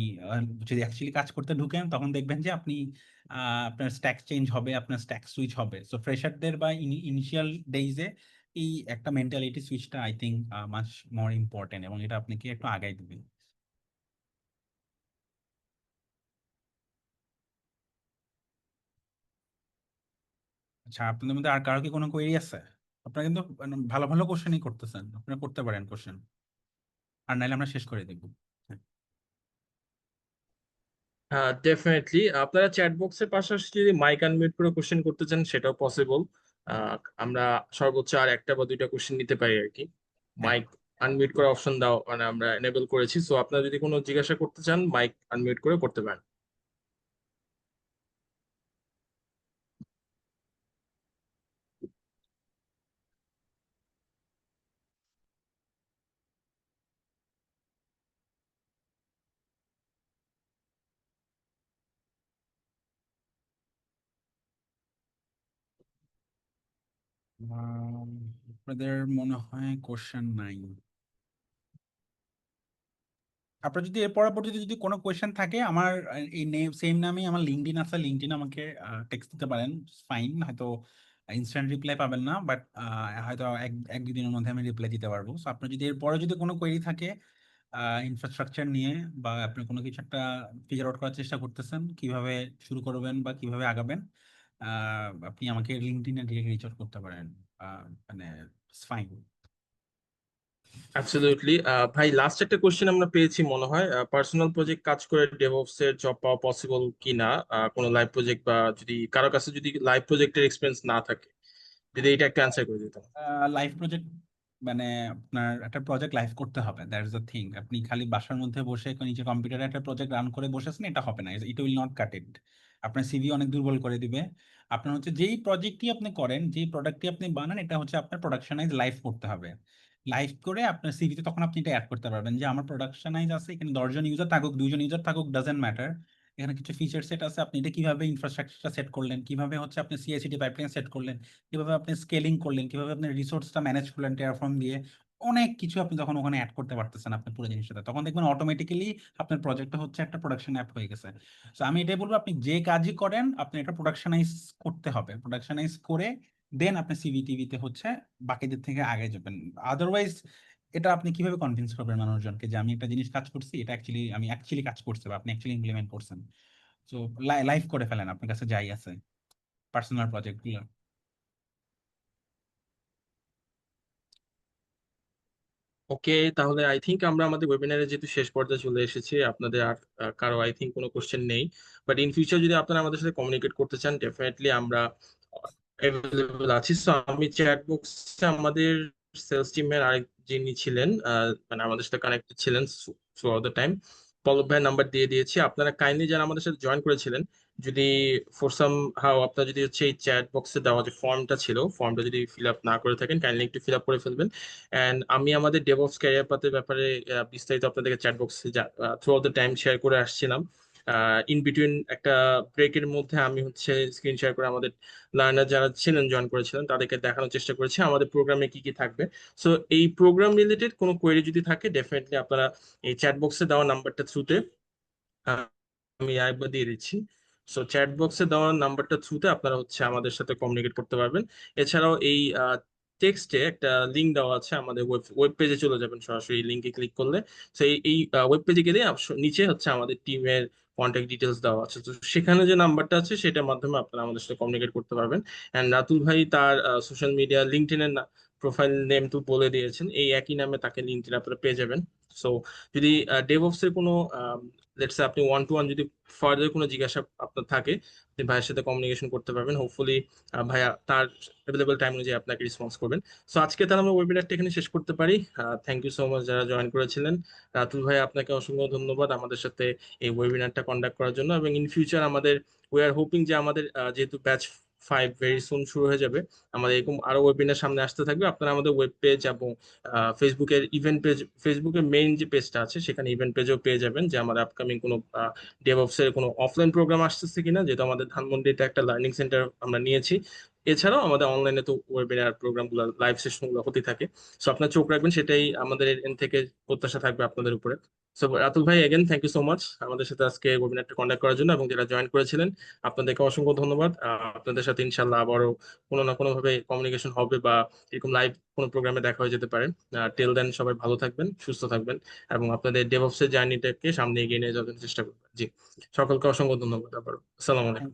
যদি অ্যাকচুয়ালি কাজ করতে ঢুকেন তখন দেখবেন যে আপনি আপনার স্ট্যাক চেঞ্জ হবে, আপনার স্ট্যাক সুইচ হবে। সো ফ্রেশারদের বা ইনিশিয়াল ডেইজে এই একটা মেন্টালিটি সুইচটা I think much more important, এবং এটা আপনাকে একটু আগাই দিবে। আচ্ছা, আপনাদের মধ্যে আর কারো কি কোনো কোয়েরি আছে? আপনারা কিন্তু মানে ভালো ভালো কোশ্চেনই করতেছেন, আপনারা করতে পারেন কোশ্চেন, আর নাইলে আমরা শেষ করে দেবো। হ্যাঁ। হ্যাঁ, ডেফিনেটলি আপনারা চ্যাট বক্সের পাশাপাশি যদি মাইক আনমিউট করে কোশ্চেন করতে চান সেটাও পসিবল। আমরা সর্বোচ্চ আর একটা বা দুইটা কোশ্চেন নিতে পারি আর কি। হ্যাঁ। মাইক আনমিউট করার অপশন দাও মানে আমরা এনেবল করেছি, সো আপনারা যদি কোনো জিজ্ঞাসা করতে চান মাইক আনমিউট করে করতে পারেন। আপনাদের মনে হয় কোশ্চেন নাই? আপনার যদি এর পরবর্তীতে যদি কোনো কোয়েশ্চেন থাকে, আমার এই নেম সেম নামেই আমার লিঙ্কডইন আছে, লিঙ্কডইন আমাকে টেক্সট দিতে পারেন। ফাইন, হয়তো ইনস্ট্যান্ট রিপ্লাই পাবেন না, বাট হয়তো এক দুই দিনের মধ্যে আমি রিপ্লাই দিতে পারবো। সো আপনার যদি এরপরে যদি কোনো কোয়েরি থাকে ইনফ্রাস্ট্রাকচার নিয়ে, বা আপনি কোনো কিছু একটা ফিগার আউট করার চেষ্টা করতেছেন কিভাবে শুরু করবেন বা কিভাবে আগাবেন, আপনি আমাকে লিঙ্কডইনে ডিরেক্ট রিচ আউট করতে পারেন। মানে ফাইন। অ্যাবসলিউটলি। ভাই লাস্ট একটা কোশ্চেন আমরা পেয়েছি মনে হয়, পার্সোনাল প্রজেক্ট কাজ করে ডেভঅপস এর জব পাওয়া পসিবল কি না, কোনো লাইভ প্রজেক্ট বা যদি কারো কাছে যদি লাইভ প্রজেক্টের এক্সপিরিয়েন্স না থাকে, যদি এটা একটা অ্যান্সার করে দিতাম। লাইভ প্রজেক্ট মানে আপনার একটা প্রজেক্ট লাইভ করতে হবে, দ্যাটস দ্য থিং। আপনি খালি বাসার মধ্যে বসে নিজে কম্পিউটারে একটা প্রজেক্ট রান করে বসেছেন, এটা হবে না, ইট উইল নট কাট ইট। আপনার সিভি অনেক দুর্বল করে দিবে। আপনার হচ্ছে যেই প্রজেক্টই আপনি করেন, যেই প্রোডাক্টই আপনি বানান, এটা হচ্ছে আপনার প্রোডাকশনাইজ লাইভ করতে হবে। লাইভ করে আপনার সিভিতে তখন আপনি এটা অ্যাড করতে পারবেন যে আমার প্রোডাকশনাইজ আছে, এখানে 10 জন ইউজার থাকুক, 2 জন ইউজার থাকুক, ডাজেন্ট ম্যাটার। এখানে কিছু ফিচার সেট আছে, আপনি এটা কিভাবে ইনফ্রাস্ট্রাকচারটা সেট করলেন, কিভাবে হচ্ছে আপনি সিআই/সিডি পাইপলাইন সেট করলেন, কিভাবে আপনি স্কেলিং করলেন, কিভাবে আপনি রিসোর্সটা ম্যানেজ করলেন টেরাফর্ম দিয়ে, অনেক কিছু আপনি যখন ওখানে অ্যাড করতে পারতেছেন আপনার পুরো জিনিসটাতে, তখন দেখবেন অটোমেটিক্যালি আপনার প্রজেক্টটা হচ্ছে একটা প্রোডাকশন অ্যাপ হয়ে গেছে। তো আমি এটাই বলবো, আপনি যে কাজই করেন আপনি এটা প্রোডাকশনাইজ করতে হবে, প্রোডাকশনাইজ করে দেন আপনি সিভি টিভিতে হচ্ছে বাকিদের থেকে আগে যাবেন। আদারওয়াইজ এটা আপনি কিভাবে কনভিন্স করবেন মানুষজনকে যে আমি একটা জিনিস কাজ করছি, এটা অ্যাকচুয়ালি আমি অ্যাকচুয়ালি কাজ করছি বা আপনি অ্যাকচুয়ালি ইমপ্লিমেন্ট করছেন? তো লাইভ করে ফেলেন আপনার কাছে যাই আছে পার্সোনাল প্রজেক্ট গুলো। ওকে, তাহলে আই থিংক আমরা আমাদের ওয়েবিনারে যেহেতু শেষ পর্যায়ে চলে এসেছি, আপনাদের আর কারো আই থিংক কোনো কোশ্চেন নেই। বাট ইন ফিউচার যদি আপনারা আমাদের সাথে কমিউনিকেট করতে চান, ডেফিনেটলি আমরা অ্যাভেলেবল আছি। সো আমি চ্যাট বক্সে আমাদের সেলস টিমের আরেক যিনি ছিলেন, মানে আমাদের সাথে কানেক্টেড ছিলেন থ্রু আউট দ্য টাইম, পল্লব ভাইয়ের নাম্বার দিয়ে দিয়েছি। আপনারা কাইন্ডলি যারা আমাদের সাথে জয়েন করেছিলেন, যদি ফর সাম হাউ আপনারা যদি হচ্ছে এই চ্যাট বক্সে দেওয়া যে ফর্মটা ছিল, ফর্মটা যদি ফিল আপ না করে থাকেন, কাইন্ডলি একটু ফিল আপ করে ফেলবেন। এন্ড আমি আমাদের ডেভঅপস ক্যারিয়ার পাথের ব্যাপারে বিস্তারিত আপনাদেরকে চ্যাট বক্সে through out the time share করে আসছিলাম। ইন বিটুইন একটা ব্রেকের মধ্যে আমি হচ্ছে স্ক্রিন শেয়ার করে আমাদের লার্নার যারা ছিলেন, জয়েন করেছিলেন, তাদেরকে দেখানোর চেষ্টা করেছি আমাদের প্রোগ্রামে কি কি থাকবে। সো এই প্রোগ্রাম রিলেটেড কোনো কোয়েরি যদি থাকে, ডেফিনেটলি আপনারা এই চ্যাট বক্সে দেওয়া নাম্বারটা থ্রুতে, আমি আরেকবার দিয়ে দিচ্ছি। সো চ্যাট বক্সে দেওয়া নাম্বারটা থ্রুতে আপনারা হচ্ছে আমাদের সাথে কমিউনিকেট করতে পারবেন। এছাড়াও এই টেক্সটে একটা লিঙ্ক দেওয়া আছে, আমাদের ওয়েব পেজে চলে যাবেন সরাসরি, লিঙ্কে ক্লিক করলে। তো এই ওয়েব পেজে গেলে নিচে হচ্ছে আমাদের টিমের কন্ট্যাক্ট ডিটেলস দেওয়া আছে। তো সেখানে যে নাম্বারটা আছে সেটার মাধ্যমে আপনারা আমাদের সাথে কমিউনিকেট করতে পারবেন। অ্যান্ড রাতুল ভাই তার সোশ্যাল মিডিয়া লিঙ্কডইনের প্রোফাইল নেম তো বলে দিয়েছেন, এই একই নামে তাকে লিঙ্কডইন আপনারা পেয়ে যাবেন। সো যদি ডেভঅপস এর কোনো লেটস আপনি ওয়ান টু ওয়ান যদি ফার্দার কোনো জিজ্ঞাসা আপনার থাকে, আপনি ভাইয়ের সাথে কমিউনিকেশন করতে পারবেন। হোপফুলি ভাইয়া তার অ্যাভেলেবল টাইম অনুযায়ী আপনাকে রেসপন্স করবেন। সো আজকে তাহলে আমরা ওয়েবিনারটা এখানে শেষ করতে পারি। থ্যাংক ইউ সো মাচ যারা জয়েন করেছিলেন। রাতুল ভাই, আপনাকে অসংখ্য ধন্যবাদ আমাদের সাথে এই ওয়েবিনারটা কন্ডাক্ট করার জন্য। এবং ইন ফিউচার আমাদের উই আর হোপিং যে আমাদের যেহেতু ব্যাচ 5 ভেরি সুন শুরু হয়ে যাবে, আমাদের এরকম আরো ওয়েবিনার সামনে আসতে থাকবে। আপনারা আমাদের ওয়েব পেজ এবং ফেসবুকের ইভেন্ট পেজ, ফেসবুকের মেইন যে পেজটা আছে সেখানে ইভেন্ট পেজও পেয়ে যাবেন যে আমাদের আপকামিং কোনো ডেভঅপস এর কোনো অফলাইন প্রোগ্রাম আসতেছে কিনা, যেহেতু আমাদের ধানমন্ডিতে একটা লার্নিং সেন্টার আমরা নিয়েছি। এছাড়াও আমাদের অনলাইনে তো ওয়েবিনার প্রোগ্রামগুলো, লাইভ সেশনগুলো হতে থাকে। সো আপনার চোখ রাখবেন, সেটাই আমাদের এন থেকে প্রত্যাশা থাকবে আপনাদের উপরে। সো রাতুল ভাই, again thank you so much আমাদের সাথে আজকে ওয়েবিনারটা কন্ডাক্ট করার জন্য, এবং যারা জয়েন করেছিলেন আপনাদেরকে অসংখ্য ধন্যবাদ। আপনাদের সাথে ইনশাল্লাহ আবারও কোনো না কোনো ভাবে কমিউনিকেশন হবে, বা এরকম লাইভ কোনো প্রোগ্রামে দেখা হয়ে যেতে পারে। টিল দেন সবাই ভালো থাকবেন, সুস্থ থাকবেন, এবং আপনাদের ডেভঅপস এর জার্নিটাকে সামনে এগিয়ে নিয়ে যাওয়ার চেষ্টা করবেন। জি, সকলকে অসংখ্য ধন্যবাদ আবার। আসসালামু আলাইকুম।